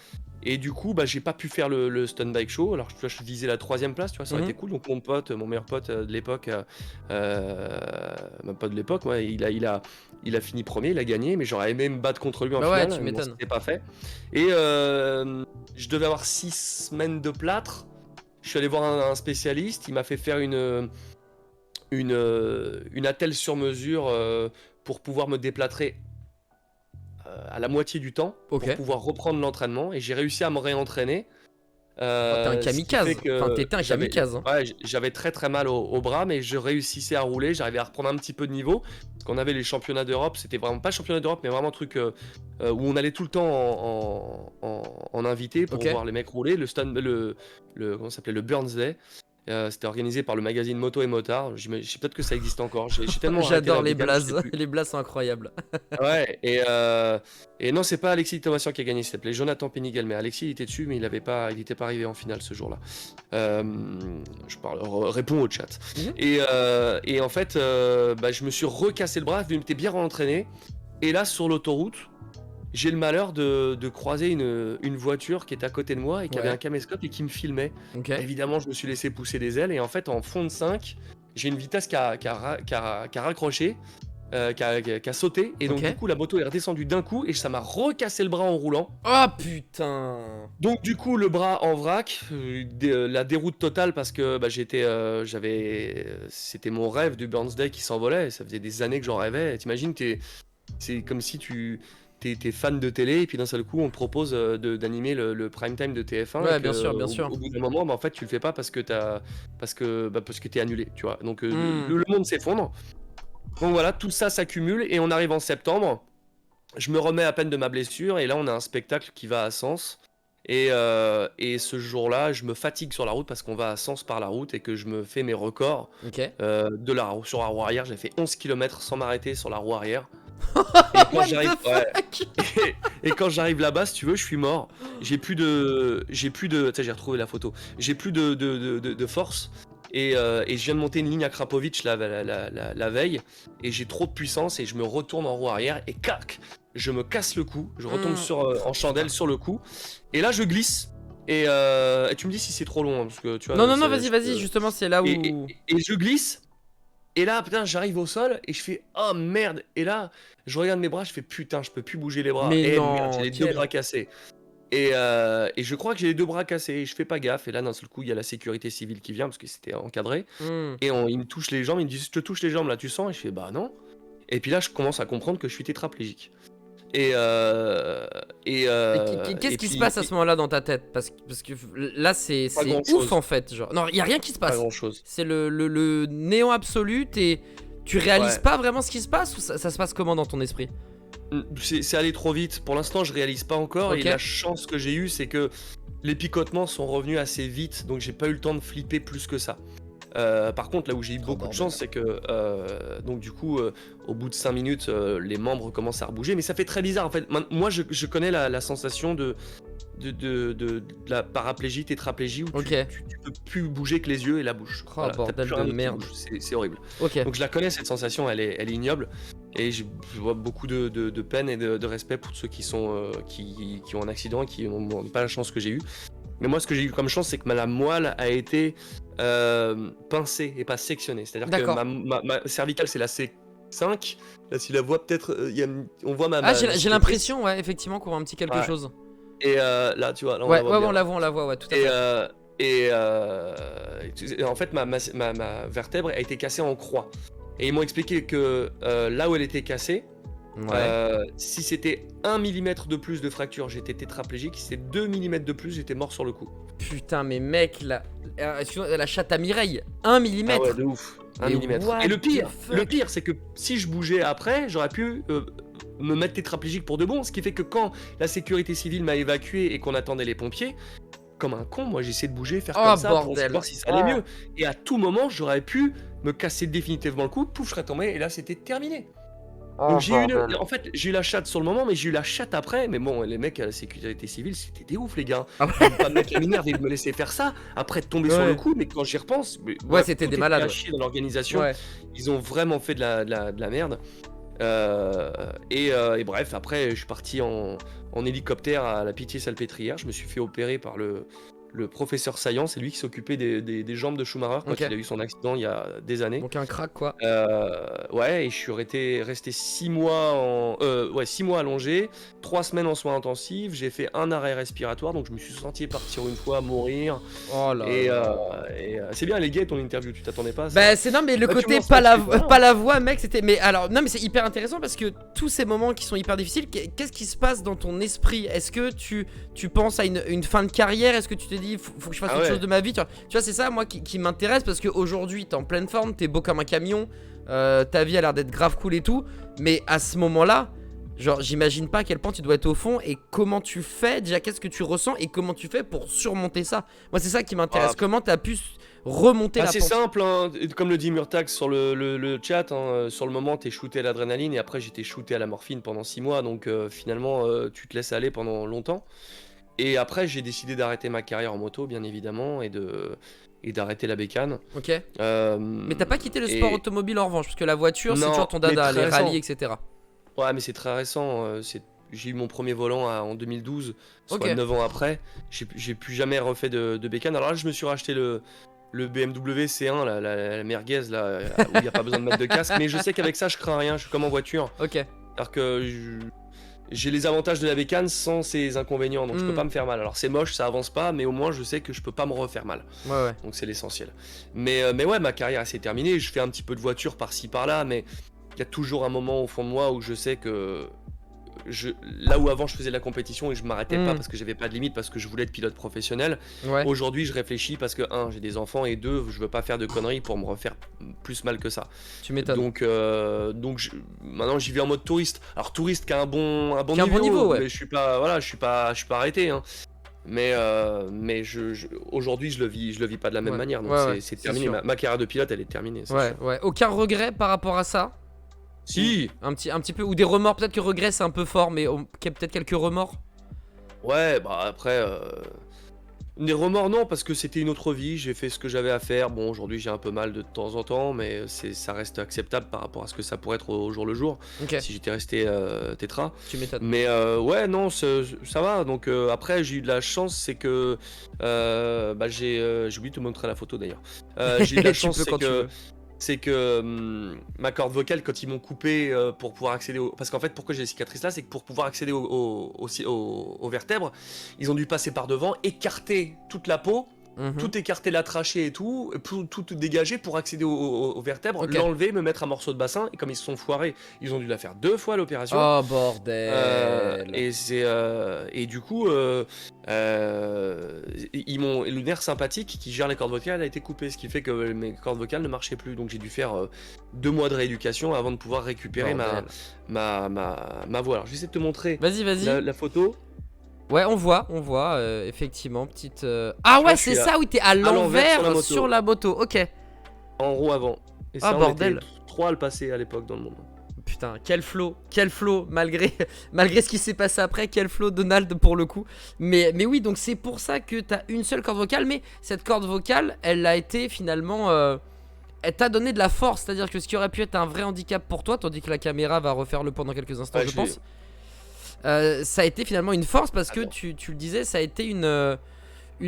S2: et du coup, bah, j'ai pas pu faire le Stunt Bike Show. Alors, tu vois, je visais la 3e place, tu vois, ça aurait été cool. Donc, mon meilleur pote de l'époque, même pas de l'époque, ouais, il a fini premier, il a gagné, mais j'aurais aimé me battre contre lui en
S1: Bah ouais,
S2: finale.
S1: tu
S2: Mais bon,
S1: m'étonnes.
S2: c'était pas fait. Et je devais avoir 6 semaines de plâtre. Je suis allé voir un spécialiste. Il m'a fait faire une attelle sur mesure pour pouvoir me déplâtrer à la moitié du temps
S1: Ok.
S2: pour pouvoir reprendre l'entraînement et j'ai réussi à me réentraîner.
S1: Oh, t'es un
S2: Ce qui fait
S1: kamikaze. Enfin,
S2: que
S1: t'étais un kamikaze. Hein.
S2: j'avais très très mal au bras, mais je réussissais à rouler, j'arrivais à reprendre un petit peu de niveau. Parce qu'on avait les championnats d'Europe, c'était vraiment pas championnat d'Europe, mais vraiment un truc où on allait tout le temps en invité pour
S1: Ok.
S2: voir les mecs rouler. Comment ça s'appelait, le Burns Day. C'était organisé par le magazine Moto et Motard. Je sais peut-être que ça existe encore. J'ai tellement arrêté
S1: J'adore
S2: la
S1: les
S2: bécane, je sais
S1: blazes.
S2: plus.
S1: Les blazes sont incroyables.
S2: Ouais, et non, c'est pas Alexis Thomasian qui a gagné, il s'appelait Jonathan Penigel, mais Alexis il était dessus, mais il était pas arrivé en finale ce jour-là. Réponds au chat.
S1: Mhm.
S2: Et en fait, bah, je me suis recassé le bras, je m'étais bien entraîné, et là sur l'autoroute, j'ai le malheur de croiser une voiture qui était à côté de moi et qui avait
S1: Ouais.
S2: un caméscope et qui me filmait.
S1: Ok.
S2: Évidemment, je me suis laissé pousser des ailes, et en fait, en fond de 5, j'ai une vitesse qui a raccroché. Qui a sauté et donc
S1: Ok.
S2: du coup la moto est redescendue d'un coup et ça m'a recassé le bras en roulant.
S1: Oh putain.
S2: Donc du coup le bras en vrac, la déroute totale parce que bah, c'était mon rêve du Burns Day qui s'envolait. Ça faisait des années que j'en rêvais. T'imagines, c'est comme si t'es fan de télé et puis d'un seul coup on te propose d'animer le prime time de TF1
S1: Ouais,
S2: et
S1: bien
S2: que
S1: sûr, bien sûr.
S2: au bout d'un moment bah, en fait tu le fais pas parce que t'es annulé, tu vois. Donc
S1: Hmm.
S2: le monde s'effondre. Donc voilà, tout ça s'accumule et on arrive en septembre. Je me remets à peine de ma blessure et là on a un spectacle qui va à Sens. Et ce jour-là, je me fatigue sur la route parce qu'on va à Sens par la route et que je me fais mes records
S1: Ok.
S2: sur la roue arrière. J'ai fait 11 km sans m'arrêter sur la roue arrière.
S1: What the fuck.
S2: Et quand j'arrive là-bas, si tu veux, je suis mort. J'ai plus de, tu sais, j'ai retrouvé la photo. J'ai plus de force. Et je viens de monter une ligne à Krapovic la veille. Et j'ai trop de puissance et je me retourne en roue arrière et clac, je me casse le cou. Je retombe en chandelle sur le cou. Et là, je glisse. Et tu me dis si c'est trop long, hein, parce que tu vois.
S1: Non, vas-y, justement, c'est là où.
S2: Et je glisse. Et là, putain, j'arrive au sol et je fais oh merde. Et là, je regarde mes bras, je fais putain, je peux plus bouger les bras.
S1: Mais
S2: Et merde,
S1: non,
S2: j'ai les deux bras cassés. Et je crois que j'ai les deux bras cassés. Et je fais pas gaffe. Et là, d'un seul coup, il y a la sécurité civile qui vient parce que c'était encadré.
S1: Hmm.
S2: Et il me touche les jambes. Il me dit je te touche les jambes là, tu sens? Et je fais bah non. Et puis là, je commence à comprendre que je suis tétraplégique. Et
S1: Qu'est-ce qui se passe à ce moment-là dans ta tête? Parce que là, c'est ouf en fait. Genre, non, il y a rien qui se
S2: Pas
S1: passe.
S2: grand chose.
S1: C'est le néant absolu. Tu réalises
S2: Ouais.
S1: pas vraiment ce qui se passe ou ça se passe comment dans ton esprit?
S2: C'est allé trop vite. Pour l'instant, je réalise pas encore.
S1: Ok.
S2: Et la chance que j'ai eue, c'est que les picotements sont revenus assez vite. Donc, j'ai pas eu le temps de flipper plus que ça. Par contre, là où j'ai eu beaucoup de chance, c'est que donc du coup, au bout de 5 minutes, les membres commencent à rebouger. Mais ça fait très bizarre en fait. Moi, je connais la sensation de la paraplégie, tétraplégie où
S1: Ok.
S2: tu peux plus bouger que les yeux et la bouche.
S1: Oh,
S2: Voilà, t'as
S1: bordel
S2: plus rien
S1: de
S2: qui
S1: merde.
S2: bouge. C'est horrible.
S1: Ok.
S2: Donc je la connais cette sensation, elle est ignoble. Et je vois beaucoup de peine et de respect pour ceux qui ont un accident et qui n'ont pas la chance que j'ai eue. Mais moi, ce que j'ai eu comme chance, c'est que la moelle a été pincée et pas sectionnée. C'est-à-dire que ma cervicale, c'est la C5. Là, si la voit peut-être, on voit ma.
S1: Ah, j'ai l'impression, ouais, effectivement, qu'on voit un petit quelque chose.
S2: Et là, tu vois, là,
S1: Ouais,
S2: on la
S1: voit, ouais, tout à fait.
S2: Et en fait, ma vertèbre a été cassée en croix. Et ils m'ont expliqué que là où elle était cassée, si c'était 1 mm de plus de fracture, j'étais tétraplégique. Si c'est 2 mm de plus, j'étais mort sur le coup.
S1: Putain, mais mec, excuse-moi, la chatte à Mireille, 1 mm.
S2: Ah ouais, de ouf. 1 mm. Et le pire, c'est que si je bougeais après, j'aurais pu me mettre tétraplégique pour de bon. Ce qui fait que quand la sécurité civile m'a évacué et qu'on attendait les pompiers, comme un con, moi j'essayais de bouger, faire comme ça pour savoir si ça allait mieux. Et à tout moment, j'aurais pu me casser définitivement le cou, pouf, je serais tombé et là c'était terminé.
S1: Oh
S2: Donc
S1: bordel.
S2: en fait, j'ai eu la chatte sur le moment, mais j'ai eu la chatte après. Mais bon, les mecs à la sécurité civile, c'était des ouf, les gars.
S1: Ah
S2: De pas me mettre la minerve et de me laisser faire ça, après de tomber
S1: ouais.
S2: sur le
S1: Ouais.
S2: coup. Mais quand j'y repense,
S1: Ouais,
S2: bref,
S1: c'était des
S2: tout était
S1: malades,
S2: à
S1: ouais.
S2: chier dans l'organisation.
S1: Ouais.
S2: Ils ont vraiment fait de la merde. Et bref, après, je suis parti en hélicoptère à la Pitié-Salpêtrière. Je me suis fait opérer par le professeur Saillant. C'est lui qui s'occupait des jambes de Schumacher quand il
S1: Ok.
S2: a eu son accident il y a des années.
S1: Donc un crack, quoi.
S2: Ouais, et je suis resté 6 mois allongé, 3 semaines en soins intensifs. J'ai fait un arrêt respiratoire, donc je me suis senti partir une fois, mourir.
S1: Oh là
S2: Et,
S1: là.
S2: c'est bien, les gars, ton interview, tu t'attendais pas à ça?
S1: Bah c'est non mais le
S2: Bah, tu me
S1: côté
S2: lances là-dessus, voilà.
S1: pas la voix mec c'était mais alors non mais c'est hyper intéressant parce que tous ces moments qui sont hyper difficiles qu'est-ce qui se passe dans ton esprit? Est-ce que tu penses à une fin de carrière? Est-ce que tu te dis faut que je fasse
S2: Ah
S1: autre
S2: ouais.
S1: chose de ma vie? Tu vois c'est ça moi qui m'intéresse parce qu'aujourd'hui t'es en pleine forme, t'es beau comme un camion, ta vie a l'air d'être grave cool et tout, mais à ce moment-là genre j'imagine pas à quel point tu dois être au fond et comment tu fais déjà, qu'est-ce que tu ressens et comment tu fais pour surmonter ça? Moi c'est ça qui m'intéresse,
S2: Ah,
S1: comment t'as pu remonter la
S2: c'est
S1: pente?
S2: simple, hein, comme le dit Murtax sur le chat, hein, sur le moment t'es shooté à l'adrénaline et après j'étais shooté à la morphine pendant 6 mois, donc finalement tu te laisses aller pendant longtemps. Et après j'ai décidé d'arrêter ma carrière en moto bien évidemment et d'arrêter la bécane.
S1: Ok.
S2: Euh,
S1: Mais t'as pas quitté le sport
S2: et
S1: automobile en revanche, parce que la voiture c'est toujours
S2: non,
S1: ton
S2: mais
S1: dada,
S2: très
S1: les rallyes,
S2: récent.
S1: etc.
S2: Ouais, mais c'est très récent. J'ai eu mon premier volant en 2012,
S1: Ok.
S2: soit 9 ans après. J'ai plus jamais refait de bécane. Alors là, je me suis racheté le BMW C1, la merguez, là, où il n'y a pas besoin de mettre de casque. Mais je sais qu'avec ça, je crains rien. Je suis comme en voiture.
S1: Ok.
S2: Alors que j'ai les avantages de la bécane sans ses inconvénients. Donc je peux
S1: Hmm.
S2: pas me faire mal. Alors c'est moche, ça avance pas, mais au moins je sais que je peux pas me refaire mal.
S1: Ouais, ouais.
S2: Donc c'est l'essentiel. Mais ouais, ma carrière s'est terminée. Je fais un petit peu de voiture par-ci par-là, mais il y a toujours un moment au fond de moi où je sais que là où avant je faisais de la compétition et je m'arrêtais pas
S1: Hmm.
S2: parce que j'avais pas de limite, parce que je voulais être pilote professionnel,
S1: Ouais.
S2: aujourd'hui je réfléchis parce que un, j'ai des enfants et deux, je veux pas faire de conneries pour me refaire plus mal que ça.
S1: Tu m'étonnes.
S2: Donc maintenant j'y vais en mode touriste. Alors touriste qui a un bon
S1: Qui a un bon niveau, ouais.
S2: mais je suis pas voilà, je suis pas arrêté, hein. Mais aujourd'hui je le vis pas de la même
S1: Ouais.
S2: manière, donc
S1: Ouais, ouais.
S2: c'est
S1: C'est
S2: terminé.
S1: sûr.
S2: Ma carrière de pilote elle est terminée, c'est
S1: Ouais,
S2: sûr.
S1: ouais. Aucun regret par rapport à ça?
S2: Si.
S1: Un petit peu. Ou des remords, peut-être que regret c'est un peu fort, mais peut-être quelques remords?
S2: Ouais, bah après, des remords non, parce que c'était une autre vie, j'ai fait ce que j'avais à faire. Bon, aujourd'hui j'ai un peu mal de temps en temps, mais ça reste acceptable par rapport à ce que ça pourrait être au jour le jour,
S1: Ok.
S2: si j'étais resté tétra.
S1: Tu m'étonnes.
S2: Mais ouais, non, ça va. Donc après, j'ai eu de la chance, c'est que bah, j'ai oublié de te montrer la photo d'ailleurs. J'ai eu de la
S1: Tu
S2: chance,
S1: peux quand tu veux.
S2: c'est que ma corde vocale, quand ils m'ont coupé pour pouvoir accéder au... Parce qu'en fait, pourquoi j'ai les cicatrices là, c'est que pour pouvoir accéder aux vertèbres, ils ont dû passer par devant, écarter toute la peau,
S1: Mhm.
S2: tout écarter la trachée et tout dégager pour accéder aux vertèbres,
S1: Ok.
S2: l'enlever, me mettre un morceau de bassin, et comme ils se sont foirés, ils ont dû la faire 2 fois l'opération.
S1: Oh bordel.
S2: Et du coup, le nerf sympathique qui gère les cordes vocales a été coupé, ce qui fait que mes cordes vocales ne marchaient plus. Donc j'ai dû faire 2 mois de rééducation avant de pouvoir récupérer
S1: Bordel.
S2: ma voix. Alors je vais essayer de te montrer
S1: Vas-y, vas-y.
S2: la photo.
S1: Ouais, on voit, effectivement, petite... Ah ouais,
S2: je
S1: c'est
S2: suis
S1: ça, oui, t'es à
S2: l'envers
S1: l'envers
S2: sur
S1: sur la moto, ok.
S2: En roue avant. Et
S1: Ah,
S2: ça, on
S1: bordel.
S2: était 3 à le passer à l'époque dans le monde.
S1: Putain, quel flow, malgré ce qui s'est passé après, quel flow Donald pour le coup. Mais oui, donc c'est pour ça que t'as une seule corde vocale, mais cette corde vocale, elle a été finalement... elle t'a donné de la force, c'est-à-dire que ce qui aurait pu être un vrai handicap pour toi, tandis que la caméra va refaire le point dans quelques instants,
S2: Ouais,
S1: je pense. Ça a été finalement une force parce que tu le disais, ça a été une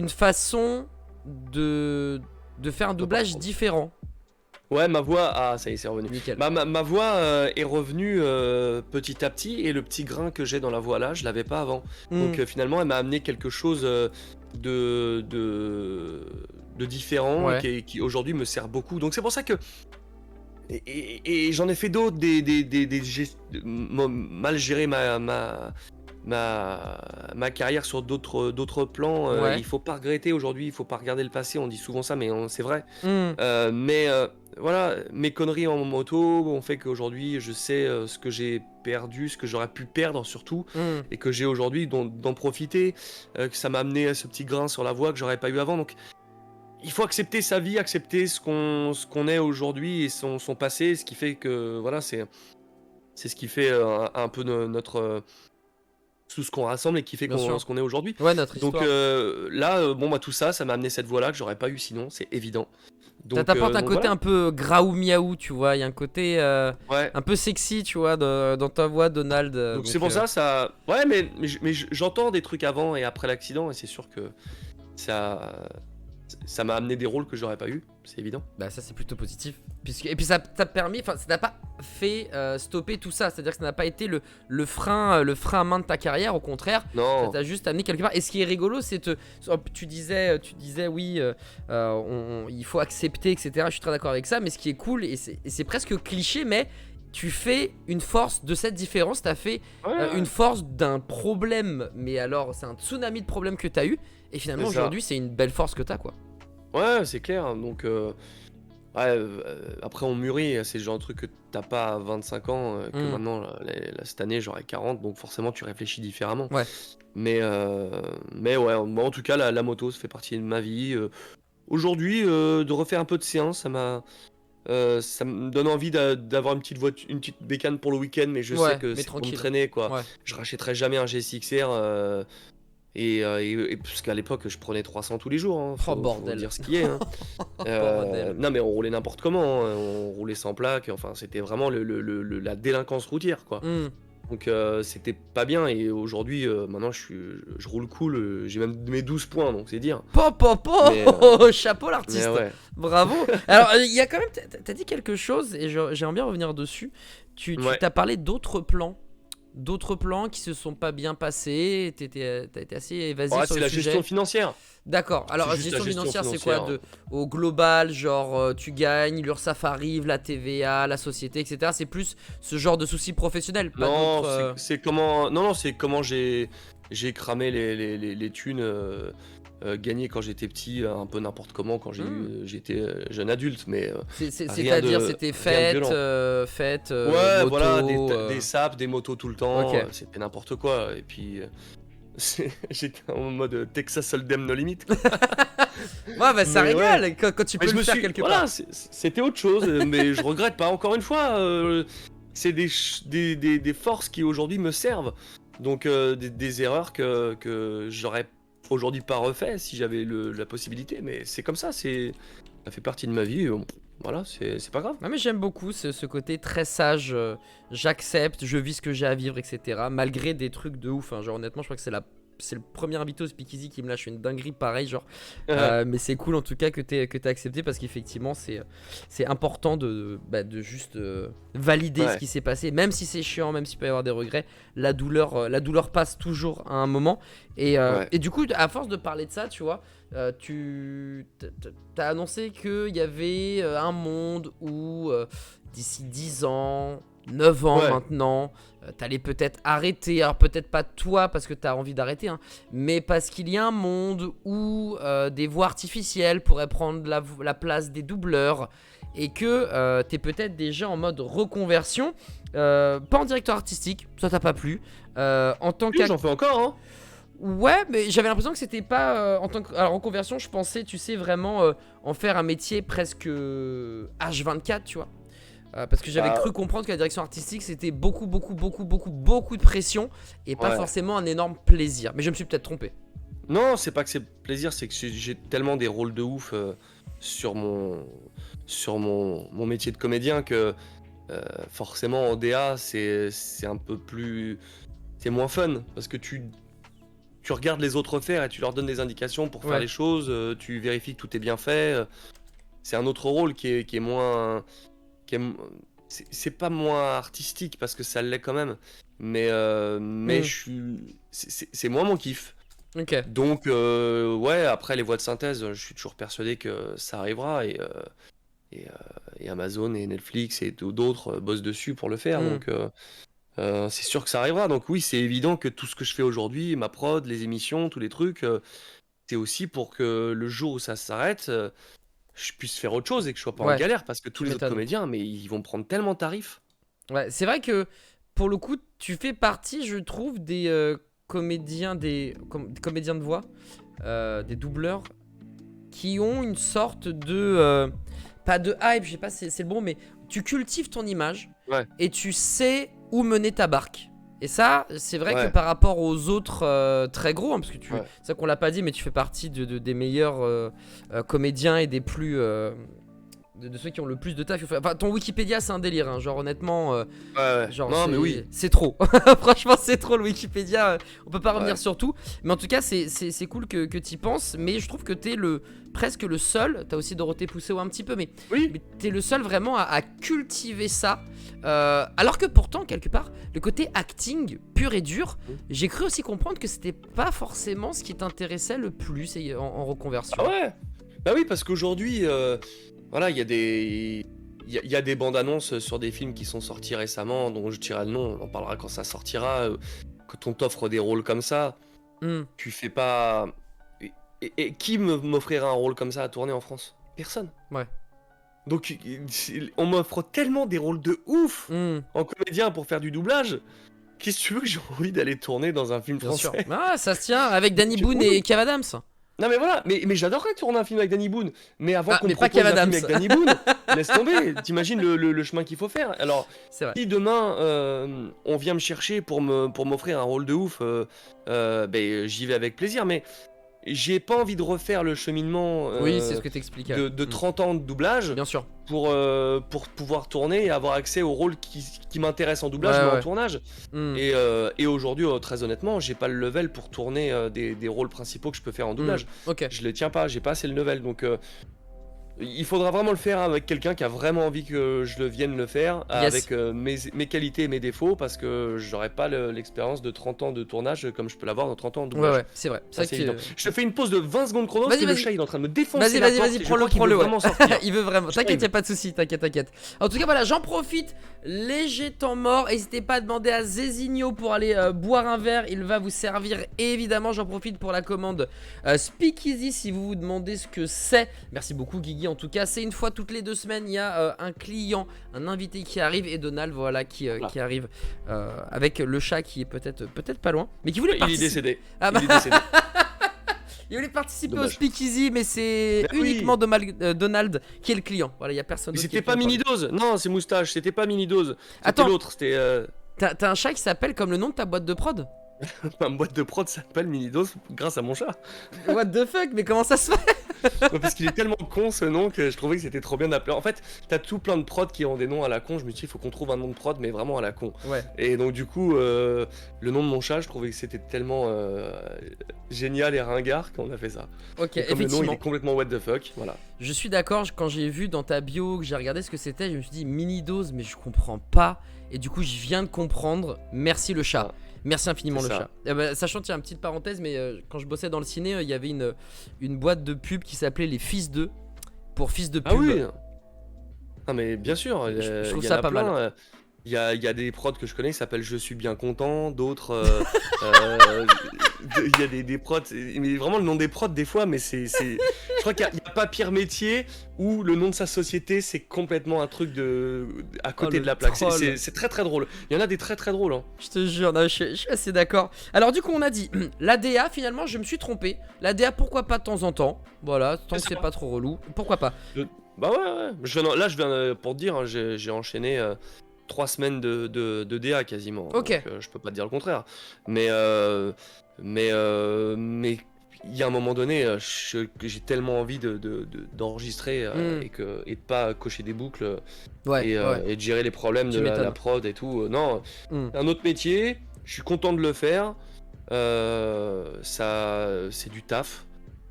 S1: façon de faire un doublage différent.
S2: Ouais, ma voix, ah ça y est, c'est revenu.
S1: Nickel.
S2: Ma voix est revenue petit à petit, et le petit grain que j'ai dans la voix là, je l'avais pas avant. Donc finalement, elle m'a amené quelque chose de différent,
S1: Ouais.
S2: et qui aujourd'hui me sert beaucoup. Donc c'est pour ça que et j'en ai fait d'autres, mal géré ma carrière sur d'autres plans.
S1: Ouais.
S2: Il faut pas regretter aujourd'hui, il faut pas regarder le passé. On dit souvent ça, mais c'est vrai.
S1: Hmm.
S2: Voilà, mes conneries en moto ont fait qu'aujourd'hui je sais ce que j'ai perdu, ce que j'aurais pu perdre surtout,
S1: Hmm.
S2: et que j'ai aujourd'hui d'en profiter, que ça m'a amené à ce petit grain sur la voie que j'aurais pas eu avant. Donc il faut accepter sa vie, accepter ce qu'on est aujourd'hui et son passé, ce qui fait que voilà, c'est C'est ce qui fait un peu notre tout ce qu'on rassemble et qui fait
S1: Bien sûr.
S2: ce qu'on est aujourd'hui.
S1: Ouais, notre
S2: Donc
S1: histoire.
S2: là, bon bah tout ça, ça m'a amené cette voie-là que j'aurais pas eu sinon, c'est évident.
S1: Ça
S2: Donc,
S1: t'apporte un
S2: donc
S1: côté
S2: voilà.
S1: un peu graou miaou, tu vois. Il y a un côté
S2: Ouais.
S1: un peu sexy, tu vois, dans ta voix, Donald.
S2: Donc c'est pour ça. Ouais, mais j'entends des trucs avant et après l'accident et c'est sûr que ça m'a amené des rôles que j'aurais pas eu, c'est évident.
S1: Bah ça c'est plutôt positif. Et puis ça t'a permis, enfin ça n'a pas fait stopper tout ça. C'est-à-dire que ça n'a pas été le frein à main de ta carrière, au contraire. Ça
S2: Non.
S1: t'a juste amené quelque part. Et ce qui est rigolo, c'est tu disais oui, il faut accepter, etc. Je suis très d'accord avec ça. Mais ce qui est cool, et c'est presque cliché, mais tu fais une force de cette différence. T'as fait
S2: Ouais,
S1: une force d'un problème. Mais alors, c'est un tsunami de problèmes que t'as eu. Et finalement,
S2: c'est ça.
S1: aujourd'hui, c'est une belle force que t'as, quoi.
S2: Ouais, c'est clair. Donc après on mûrit, c'est le genre de truc que t'as pas à 25 ans, que
S1: Mm.
S2: maintenant cette année j'aurai 40, donc forcément tu réfléchis différemment.
S1: Ouais.
S2: Mais ouais, moi en tout cas la moto ça fait partie de ma vie. Aujourd'hui, de refaire un peu de séance, ça me donne envie d'avoir une petite bécane pour le week-end, mais je sais
S1: Ouais,
S2: que
S1: mais
S2: c'est pour me
S1: tranquille.
S2: traîner quoi.
S1: Ouais.
S2: Je rachèterai jamais un GSX-R. Et parce qu'à l'époque, je prenais 300 tous les jours, hein,
S1: Oh
S2: faut
S1: bordel.
S2: dire ce qui est. Hein.
S1: Bordel.
S2: Non, mais on roulait n'importe comment, hein, on roulait sans plaque, enfin, c'était vraiment la délinquance routière, quoi.
S1: Hmm.
S2: Donc, c'était pas bien, et aujourd'hui, maintenant, je roule cool, j'ai même mes 12 points, donc c'est dire.
S1: Po, po, po.
S2: Mais,
S1: Chapeau
S2: mais
S1: l'artiste.
S2: ouais.
S1: Bravo. Alors, il y a quand même. T'as dit quelque chose et j'aimerais bien revenir dessus. Tu
S2: Ouais.
S1: t'as parlé d'autres plans. D'autres plans qui se sont pas bien passés. T'as été assez évasif
S2: Ouais,
S1: sur
S2: c'est
S1: le
S2: la
S1: sujet.
S2: gestion financière.
S1: D'accord. Alors,
S2: C'est juste la
S1: gestion
S2: gestion
S1: financière, c'est quoi
S2: financière.
S1: au global, genre tu gagnes, l'URSSAF arrive, la TVA, la société, etc. C'est plus ce genre de soucis professionnels, pas
S2: Non,
S1: d'autres.
S2: c'est comment. Non, c'est comment j'ai cramé les thunes gagnées quand j'étais petit, un peu n'importe comment quand j'étais jeune adulte, mais
S1: C'est-à-dire, c'était
S2: rien de violent.
S1: fête,
S2: Ouais,
S1: moto.
S2: voilà, des sapes, des motos tout le temps,
S1: Ok.
S2: c'était n'importe quoi. Et puis j'étais en mode Texas Hold'em no limit, quoi.
S1: Ouais, bah ça
S2: Mais ouais.
S1: régale quand tu peux
S2: Mais
S1: le faire quelque
S2: voilà,
S1: part.
S2: c'était autre chose, mais je regrette pas. Encore une fois, c'est des forces qui aujourd'hui me servent. Donc des erreurs que j'aurais aujourd'hui pas refait si j'avais la possibilité. Mais c'est comme ça, ça fait partie de ma vie. Bon, voilà, c'est pas grave.
S1: Non mais j'aime beaucoup ce côté très sage, j'accepte, je vis ce que j'ai à vivre, etc. Malgré des trucs de ouf, hein. Genre honnêtement je crois que c'est le premier invité au Speakeasy qui me lâche une dinguerie pareille, genre. Mais c'est cool en tout cas que t'aies accepté parce qu'effectivement c'est important de juste valider ce
S2: Ouais.
S1: qui s'est passé, même si c'est chiant, même s'il peut y avoir des regrets, la douleur passe toujours à un moment.
S2: Ouais.
S1: Et du coup, à force de parler de ça, tu vois, t'as annoncé qu'il y avait un monde où d'ici 10 ans, 9 ans
S2: Ouais.
S1: maintenant, t'allais peut-être arrêter. Alors peut-être pas toi parce que t'as envie d'arrêter, hein, mais parce qu'il y a un monde où des voix artificielles pourraient prendre la place des doubleurs et que t'es peut-être déjà en mode reconversion, pas en directeur artistique, ça t'a pas plu, en tant
S2: Oui,
S1: qu'acteur.
S2: j'en fais encore, hein.
S1: Ouais, mais j'avais l'impression que c'était pas en tant que. Alors en conversion, je pensais, tu sais, vraiment en faire un métier presque H24, tu vois. Parce que j'avais
S2: Bah,
S1: cru comprendre que la direction artistique c'était beaucoup de pression et pas
S2: ouais.
S1: forcément un énorme plaisir. Mais je me suis peut-être trompé.
S2: Non, c'est pas que c'est plaisir, c'est que j'ai tellement des rôles de ouf sur mon métier de comédien que forcément en DA c'est un peu plus. C'est moins fun parce que tu regardes les autres faire et tu leur donnes des indications pour faire
S1: Ouais.
S2: les choses, tu vérifies que tout est bien fait. C'est un autre rôle qui est moins. C'est pas moins artistique parce que ça l'est quand même, mais c'est moins mon kiff.
S1: Ok.
S2: Donc ouais, après les voix de synthèse, je suis toujours persuadé que ça arrivera et Amazon et Netflix et d'autres bossent dessus pour le faire.
S1: Mm.
S2: Donc c'est sûr que ça arrivera. Donc oui, c'est évident que tout ce que je fais aujourd'hui, ma prod, les émissions, tous les trucs, c'est aussi pour que le jour où ça s'arrête, je puisse faire autre chose et que je sois pas en
S1: Ouais,
S2: galère parce que
S1: tu
S2: tous les autres
S1: m'étonnes.
S2: comédiens, mais ils vont prendre tellement de tarifs.
S1: Ouais, c'est vrai que pour le coup, tu fais partie, je trouve, des comédiens, des comédiens de voix, des doubleurs, qui ont une sorte pas de hype, je sais pas si c'est le bon, mais tu cultives ton image
S2: Ouais.
S1: et tu sais où mener ta barque. Et ça, c'est vrai que
S2: Ouais.
S1: par rapport aux autres très gros, hein, parce que
S2: Ouais.
S1: c'est ça qu'on l'a pas dit, mais tu fais partie des meilleurs comédiens et des plus de ceux qui ont le plus de taf. Enfin, ton Wikipédia, c'est un délire, hein, genre honnêtement,
S2: Ouais, ouais.
S1: genre
S2: Non, mais oui.
S1: c'est trop. Franchement, c'est trop le Wikipédia. On peut pas revenir
S2: Ouais.
S1: sur tout, mais en tout cas, c'est cool que tu y penses. Mais je trouve que t'es presque le seul. T'as aussi Dorothée Pousseau un petit peu, mais
S2: Oui.
S1: t'es le seul vraiment à cultiver ça. Alors que pourtant, quelque part, le côté acting pur et dur, j'ai cru aussi comprendre que c'était pas forcément ce qui t'intéressait le plus en reconversion.
S2: Ah ouais. Bah oui, parce qu'aujourd'hui, voilà, il y a des. Il y a des bandes annonces sur des films qui sont sortis récemment, dont je dirai le nom, on en parlera quand ça sortira. Quand on t'offre des rôles comme ça,
S1: Hmm.
S2: tu fais pas. Et qui m'offrira un rôle comme ça à tourner en France? Personne.
S1: Ouais.
S2: Donc on m'offre tellement des rôles de ouf
S1: Hmm.
S2: en comédien pour faire du doublage. Qu'est-ce que tu veux que j'ai envie d'aller tourner dans un film
S1: Bien sûr.
S2: français?
S1: Ah, ça se tient avec Danny
S2: Tu-
S1: Boone
S2: oui.
S1: et Kev Adams.
S2: Non mais voilà, mais j'adorerais tourner un film avec Danny Boone. Mais avant
S1: Ah,
S2: qu'on
S1: mais
S2: me
S1: pas
S2: propose
S1: Kev
S2: un film
S1: Adams.
S2: avec Danny Boone, laisse tomber. T'imagines le chemin qu'il faut faire. Alors,
S1: C'est vrai.
S2: si demain on vient me chercher pour m'offrir un rôle de ouf, ben, j'y vais avec plaisir. Mais j'ai pas envie de refaire le cheminement
S1: Oui, c'est ce que t'expliquais.
S2: de 30 ans de doublage
S1: Bien sûr.
S2: pour pouvoir tourner et avoir accès aux rôles qui m'intéressent en doublage,
S1: Ouais,
S2: mais
S1: ouais.
S2: en tournage.
S1: Hmm.
S2: Et aujourd'hui, très honnêtement, j'ai pas le level pour tourner des rôles principaux que je peux faire en doublage.
S1: Ok.
S2: Je les tiens pas, j'ai pas assez le level. Donc il faudra vraiment le faire avec quelqu'un qui a vraiment envie que je le vienne le faire,
S1: Yes.
S2: avec mes qualités et mes défauts, parce que j'aurais pas l'expérience de 30 ans de tournage comme je peux l'avoir dans 30 ans en
S1: Ouais,
S2: doublage.
S1: ouais, c'est vrai.
S2: Ça,
S1: C'est
S2: c'est
S1: vrai
S2: évident. Je te fais une pause de 20 secondes chrono, parce
S1: Vas-y,
S2: que le
S1: vas-y.
S2: chat il est en train de me défoncer
S1: Vas-y,
S2: la porte, et je crois qu'il
S1: prends-le,
S2: veut
S1: ouais.
S2: vraiment sortir.
S1: Il veut vraiment. T'inquiète,
S2: J'arrive.
S1: y'a pas de soucis, t'inquiète. En tout cas, voilà, j'en profite. Léger temps mort. N'hésitez pas à demander à Zézinho pour aller boire un verre. Il va vous servir. Et évidemment, j'en profite pour la commande Speakeasy si vous vous demandez ce que c'est. Merci beaucoup, Guigui. En tout cas, c'est une fois toutes les 2 semaines. Il y a un client, un invité qui arrive. Et Donald, voilà, qui arrive avec le chat qui est peut-être pas loin. Mais qui voulait
S2: Il est
S1: participer.
S2: décédé.
S1: Ah bah.
S2: Il est décédé.
S1: Il voulait participer
S2: Dommage.
S1: au Speakeasy, mais c'est
S2: Ben oui.
S1: uniquement Donald qui est le client. Voilà, il y a personne
S2: Mais
S1: d'autre.
S2: c'était pas Mini-Dose. Non, c'est Moustache. C'était pas Mini-Dose. C'était
S1: Attends.
S2: l'autre. C'était.
S1: T'as un chat qui s'appelle comme le nom de ta boîte de prod?
S2: Ma boîte de prod s'appelle Mini-Dose grâce à mon chat.
S1: What the fuck? Mais comment ça se fait?
S2: Ouais, parce qu'il est tellement con ce nom que je trouvais que c'était trop bien d'appeler. En fait, t'as tout plein de prods qui ont des noms à la con. Je me suis dit, il faut qu'on trouve un nom de prod, mais vraiment à la con.
S1: Ouais.
S2: Et donc, du coup, le nom de mon chat, je trouvais que c'était tellement génial et ringard qu'on a fait ça.
S1: Ok,
S2: Et comme le nom, il
S1: effectivement.
S2: est complètement what the fuck. Voilà.
S1: Je suis d'accord, quand j'ai vu dans ta bio, que j'ai regardé ce que c'était, je me suis dit mini-dose, mais je comprends pas. Et du coup, je viens de comprendre. Merci le chat. Merci infiniment
S2: C'est
S1: le
S2: ça.
S1: chat. Bah, sachant, tiens, une petite parenthèse, mais quand je bossais dans le ciné, il y avait une boîte de pub qui s'appelait les Fils d'eux. Pour Fils de pub.
S2: Ah oui. Ah mais bien sûr.
S1: Je trouve
S2: il y
S1: ça
S2: en a
S1: pas
S2: plein.
S1: mal.
S2: Il y a des prods que je connais qui s'appellent Je suis bien content, d'autres. Il y a des prods, mais vraiment le nom des prods des fois, mais je crois qu'il n'y a pas pire métier où le nom de sa société c'est complètement un truc à côté
S1: le
S2: de la plaque.
S1: troll.
S2: C'est très très drôle. Il y en a des très très drôles. Hein.
S1: Je te jure, non, je suis assez d'accord. Alors du coup on a dit, l'ADA finalement je me suis trompé. L'ADA pourquoi pas de temps en temps. Voilà, tant que
S2: C'est
S1: c'est
S2: ça.
S1: pas trop relou. Pourquoi pas.
S2: Bah ouais. Là je viens pour te dire, hein, j'ai enchaîné 3 semaines de DA quasiment.
S1: Ok.
S2: Donc, je peux pas te dire le contraire. Mais il y a un moment donné, j'ai tellement envie d'enregistrer et de pas cocher des boucles
S1: Ouais,
S2: et de gérer les problèmes
S1: Tu
S2: de la
S1: m'étonnes.
S2: prod et tout. Non,
S1: Mm.
S2: c'est un autre métier. Je suis content de le faire. C'est du taf.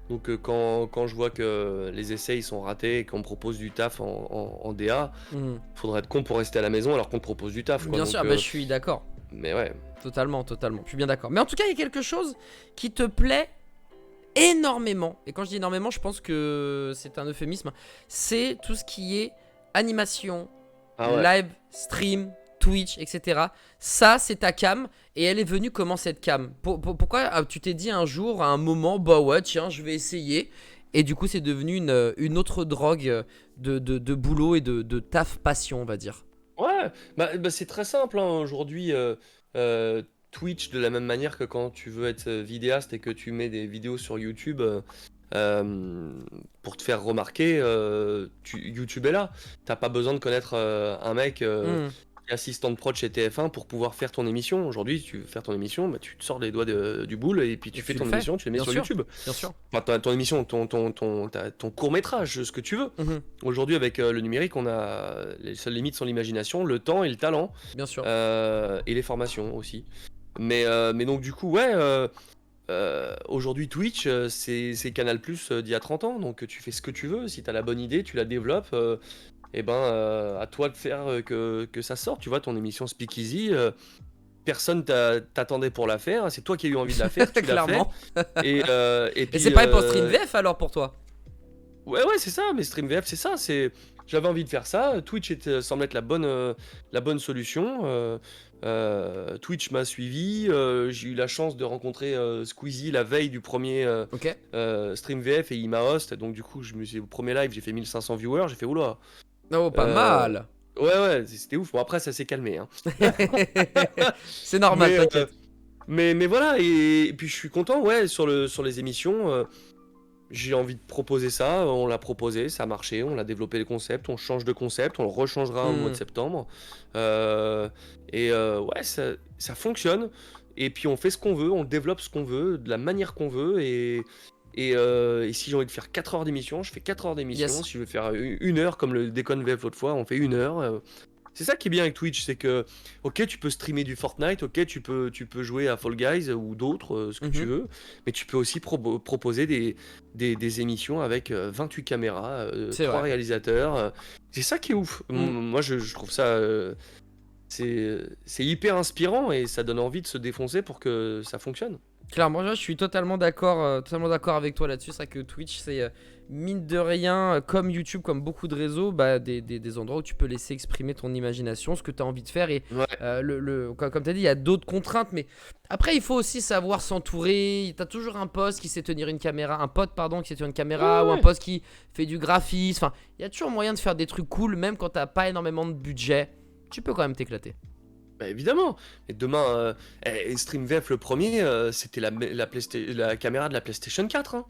S2: Donc quand je vois que les essais ils sont ratés et qu'on me propose du taf en DA,
S1: Mhm.
S2: faudrait être con pour rester à la maison alors qu'on te propose du taf. Quoi.
S1: Bien
S2: Donc,
S1: sûr, bah, je suis d'accord.
S2: mais ouais.
S1: Totalement. Je suis bien d'accord. Mais en tout cas, il y a quelque chose qui te plaît énormément. Et quand je dis énormément, je pense que c'est un euphémisme. C'est tout ce qui est animation,
S2: Ah ouais.
S1: live, stream, Twitch, etc. Ça, c'est ta cam. Et elle est venue comment cette cam? Pourquoi tu t'es dit un jour, à un moment, bah ouais, tiens, je vais essayer. Et du coup, c'est devenu une autre drogue de boulot et de taf passion, on va dire.
S2: Ouais, bah, c'est très simple hein. Aujourd'hui. Twitch, de la même manière que quand tu veux être vidéaste et que tu mets des vidéos sur YouTube pour te faire remarquer, YouTube est là. T'as pas besoin de connaître un mec
S1: Mm.
S2: t'es assistant de prod chez TF1 pour pouvoir faire ton émission. Aujourd'hui, tu veux faire ton émission, bah, tu te sors les doigts du boule et puis tu
S1: Et
S2: fais
S1: tu
S2: ton
S1: le fais,
S2: émission, tu le mets
S1: bien
S2: sur
S1: sûr,
S2: YouTube.
S1: bien sûr.
S2: Enfin, ton émission, ton court-métrage, ce que tu veux.
S1: Mhm,
S2: Aujourd'hui, avec le numérique, on a les seules limites sont l'imagination, le temps et le talent,
S1: bien sûr.
S2: et les formations aussi. Mais donc, du coup, ouais, aujourd'hui, Twitch, c'est Canal Plus d'il y a 30 ans. Donc, tu fais ce que tu veux. Si tu as la bonne idée, tu la développes. Et ben, à toi de faire que ça sorte. Tu vois, ton émission Speakeasy, personne t'attendait pour la faire. C'est toi qui as eu envie de la faire, tu l'as fait.
S1: Clairement.
S2: Et
S1: Et c'est
S2: puis,
S1: pareil pour StreamVF alors pour toi.
S2: ouais, c'est ça, mais StreamVF, c'est ça. J'avais envie de faire ça. Twitch semble être la bonne solution. Twitch m'a suivi. J'ai eu la chance de rencontrer Squeezie la veille du premier
S1: Ok.
S2: StreamVF et il m'a host. Donc, du coup, au premier live, j'ai fait 1500 viewers. J'ai fait oula.
S1: Oh, pas
S2: Euh,
S1: mal.
S2: ouais, c'était ouf. Bon, après, ça s'est calmé, hein.
S1: C'est normal,
S2: Mais,
S1: t'inquiète.
S2: mais voilà. Et puis, je suis content, ouais, sur les émissions. J'ai envie de proposer ça, on l'a proposé, ça a marché, on a développé les concepts, on change de concept, on le rechangera au mois de septembre. Ouais, ça fonctionne. Et puis on fait ce qu'on veut, on développe ce qu'on veut, de la manière qu'on veut. Et si j'ai envie de faire 4 heures d'émission, je fais 4 heures d'émission.
S1: Yes.
S2: Si je veux faire une heure comme le Déconne VF l'autre fois, on fait une heure. C'est ça qui est bien avec Twitch, c'est que, ok, tu peux streamer du Fortnite, ok, tu peux jouer à Fall Guys ou d'autres, ce que tu
S1: Mhm.
S2: veux, mais tu peux aussi proposer des émissions avec 28 caméras,
S1: C'est
S2: 3
S1: vrai.
S2: réalisateurs. C'est ça qui est ouf.
S1: Mm.
S2: Moi, je trouve ça, c'est hyper inspirant et ça donne envie de se défoncer pour que ça fonctionne.
S1: Clairement, je suis totalement d'accord avec toi là-dessus. C'est vrai que Twitch, c'est mine de rien, comme YouTube, comme beaucoup de réseaux, bah, des endroits où tu peux laisser exprimer ton imagination, ce que tu as envie de faire. Et
S2: Ouais,
S1: comme tu as dit, il y a d'autres contraintes, mais après, il faut aussi savoir s'entourer. Tu as toujours un pote qui sait tenir une caméra, qui sait tenir une caméra, ou un
S2: ouais.
S1: pote qui fait du graphisme. Enfin, il y a toujours moyen de faire des trucs cool, même quand t'as pas énormément de budget. Tu peux quand même t'éclater.
S2: Bah, évidemment. Et demain, StreamVF le premier, c'était la caméra de la PlayStation 4, hein.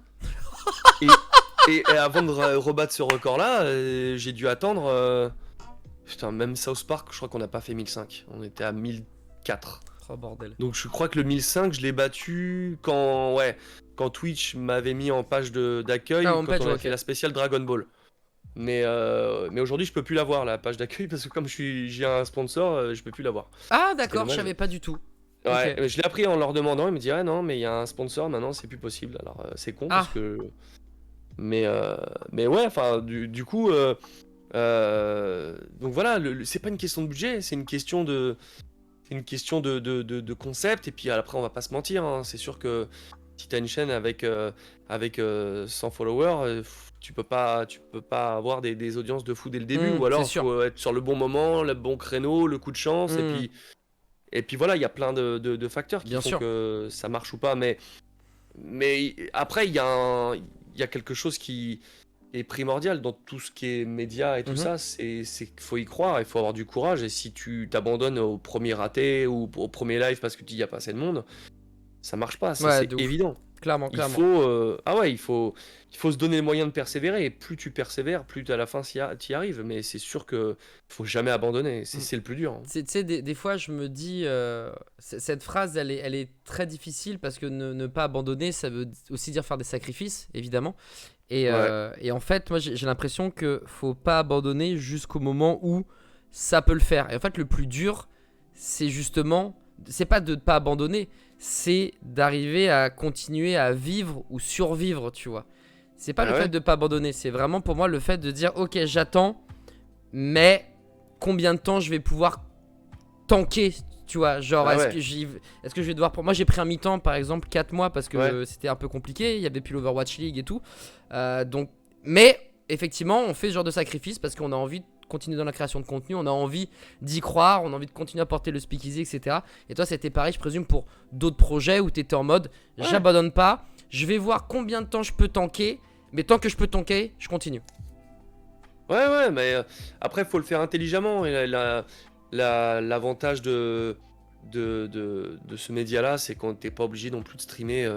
S2: Et, et avant de rebattre ce record-là, j'ai dû attendre. Putain, même South Park, je crois qu'on n'a pas fait 1005. On était à 1004.
S1: Oh bordel.
S2: Donc je crois que le 1005, je l'ai battu quand Twitch m'avait mis en page d'accueil,
S1: Ah, en
S2: quand
S1: page,
S2: on a
S1: ok.
S2: fait la spéciale Dragon Ball. Mais aujourd'hui, je peux plus l'avoir, la page d'accueil, parce que comme j'ai un sponsor, je peux plus l'avoir.
S1: Ah
S2: C'est
S1: d'accord, je
S2: dommage.
S1: savais pas du tout.
S2: Ouais,
S1: Ok.
S2: je l'ai appris en leur demandant, ils me disent ah non, mais il y a un sponsor maintenant, c'est plus possible. Alors c'est con
S1: Ah.
S2: parce que. Mais ouais, enfin, du coup. Donc voilà, c'est pas une question de budget, c'est une question de concept. Et puis après, on va pas se mentir, hein, c'est sûr que si t'as une chaîne avec 100 followers, tu peux pas avoir des audiences de fou dès le début. Ou
S1: C'est
S2: alors, il
S1: sûr.
S2: faut être sur le bon moment, le bon créneau, le coup de chance. Et puis voilà, il y a plein de facteurs qui
S1: Bien
S2: font
S1: sûr.
S2: que ça marche ou pas. Mais après, il y a quelque chose qui est primordial dans tout ce qui est média et tout
S1: Mhm.
S2: ça. C'est qu'il faut y croire, il faut avoir du courage. Et si tu t'abandonnes au premier raté ou au premier live parce que tu dis il n'y a pas assez de monde, ça marche pas. Ça,
S1: Ouais,
S2: c'est
S1: de ouf.
S2: évident.
S1: Clairement,
S2: Il
S1: clairement.
S2: faut, il faut se donner les moyens de persévérer. Et plus tu persévères, plus à la fin tu y arrives. Mais c'est sûr que faut jamais abandonner.
S1: Mm.
S2: C'est le plus dur, hein.
S1: Tu sais, des fois, je me dis, cette phrase, elle est très difficile parce que ne pas abandonner, ça veut aussi dire faire des sacrifices, évidemment.
S2: Ouais,
S1: Et en fait, moi, j'ai l'impression que faut pas abandonner jusqu'au moment où ça peut le faire. Et en fait, le plus dur, c'est justement, c'est pas de ne pas abandonner, c'est d'arriver à continuer à vivre ou survivre, tu vois. C'est pas
S2: ah
S1: le fait
S2: ouais,
S1: de pas abandonner, c'est vraiment pour moi le fait de dire, ok, j'attends, mais combien de temps je vais pouvoir tanker, tu vois, genre
S2: ah
S1: est-ce
S2: ouais,
S1: que est-ce que je vais devoir moi j'ai pris un mi-temps par exemple 4 mois parce que
S2: ouais.
S1: c'était un peu compliqué, il y avait plus l'Overwatch League et tout. Donc mais effectivement, on fait ce genre de sacrifice parce qu'on a envie de continuer dans la création de contenu, on a envie d'y croire, on a envie de continuer à porter le speakeasy, etc. Et toi, c'était pareil, je présume, pour d'autres projets où tu étais en mode
S2: Ouais.
S1: j'abandonne pas, je vais voir combien de temps je peux tanker, mais tant que je peux tanker, je continue.
S2: Ouais, mais après, il faut le faire intelligemment. Et l'avantage de ce média-là, c'est qu'on t'es pas obligé non plus de streamer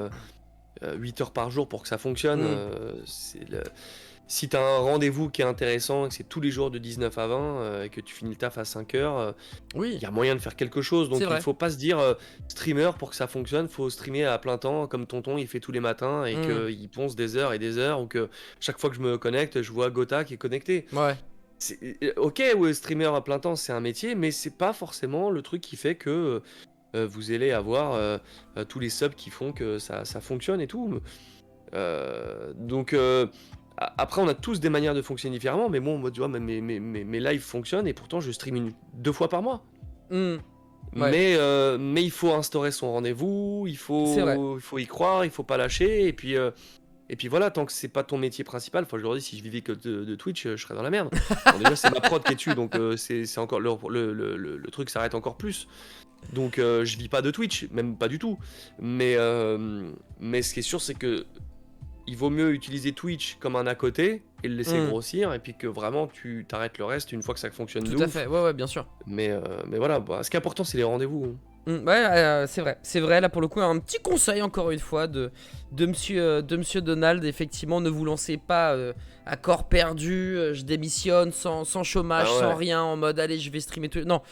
S2: 8 heures par jour pour que ça fonctionne.
S1: Mm.
S2: si t'as un rendez-vous qui est intéressant et que c'est tous les jours de 19 à 20 et que tu finis le taf à 5 heures, il
S1: Oui,
S2: y a moyen de faire quelque chose. Donc
S1: c'est
S2: il
S1: vrai.
S2: faut pas se dire streamer pour que ça fonctionne, faut streamer à plein temps comme tonton il fait tous les matins et
S1: Hmm.
S2: qu'il ponce des heures et des heures ou que chaque fois que je me connecte, je vois Gotha qui est connecté.
S1: Ouais.
S2: Ok, ouais, streamer à plein temps c'est un métier, mais c'est pas forcément le truc qui fait que vous allez avoir tous les subs qui font que ça fonctionne et tout. Donc après on a tous des manières de fonctionner différemment, mais bon moi tu vois mes lives fonctionnent et pourtant je stream 2 fois par mois.
S1: Hmm. Ouais,
S2: Mais il faut instaurer son rendez-vous,
S1: c'est vrai.
S2: il faut y croire, il faut pas lâcher et puis voilà, tant que c'est pas ton métier principal, enfin je leur dis si je vivais que de Twitch, je serais dans la merde. Bon, déjà c'est ma prod qui est dessus, donc c'est encore le truc s'arrête encore plus. Donc je vis pas de Twitch, même pas du tout. Mais ce qui est sûr c'est que il vaut mieux utiliser Twitch comme un à côté et le laisser
S1: Hmm.
S2: grossir et puis que vraiment tu t'arrêtes le reste une fois que ça fonctionne
S1: Tout
S2: de
S1: à
S2: ouf.
S1: fait, ouais, bien sûr.
S2: Mais voilà, bah, ce qui est important c'est les rendez-vous, hein.
S1: Ouais, c'est vrai, là pour le coup, un petit conseil encore une fois de monsieur Donald, effectivement, ne vous lancez pas à corps perdu, je démissionne sans chômage,
S2: Ah
S1: sans
S2: ouais.
S1: rien, en mode allez, je vais streamer tout. Non,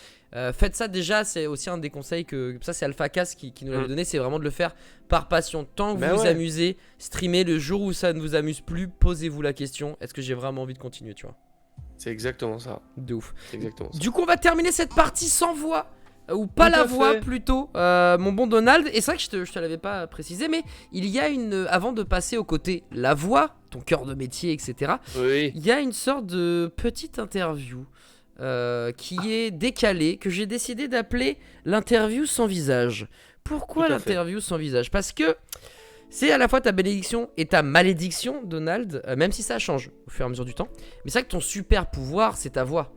S1: faites ça déjà, c'est aussi un des conseils ça c'est AlphaCast qui nous l'avait
S2: Mm.
S1: donné, c'est vraiment de le faire par passion. Tant que vous
S2: Bah
S1: vous
S2: ouais,
S1: amusez, streamez le jour où ça ne vous amuse plus, posez-vous la question, est-ce que j'ai vraiment envie de continuer, tu vois.
S2: c'est exactement ça.
S1: De ouf.
S2: C'est exactement ça.
S1: Du coup, on va terminer cette partie sans voix. Ou pas
S2: Tout
S1: la
S2: à
S1: voix
S2: fait.
S1: plutôt, mon bon Donald. Et c'est vrai que je te l'avais pas précisé, mais il y a avant de passer au côté la voix, ton cœur de métier, etc.,
S2: Oui,
S1: il y a une sorte de petite interview qui est décalée, que j'ai décidé d'appeler l'interview sans visage. Pourquoi
S2: tout à fait.
S1: l'interview sans visage? Parce que c'est à la fois ta bénédiction et ta malédiction, Donald, même si ça change au fur et à mesure du temps. Mais c'est vrai que ton super pouvoir, c'est ta voix.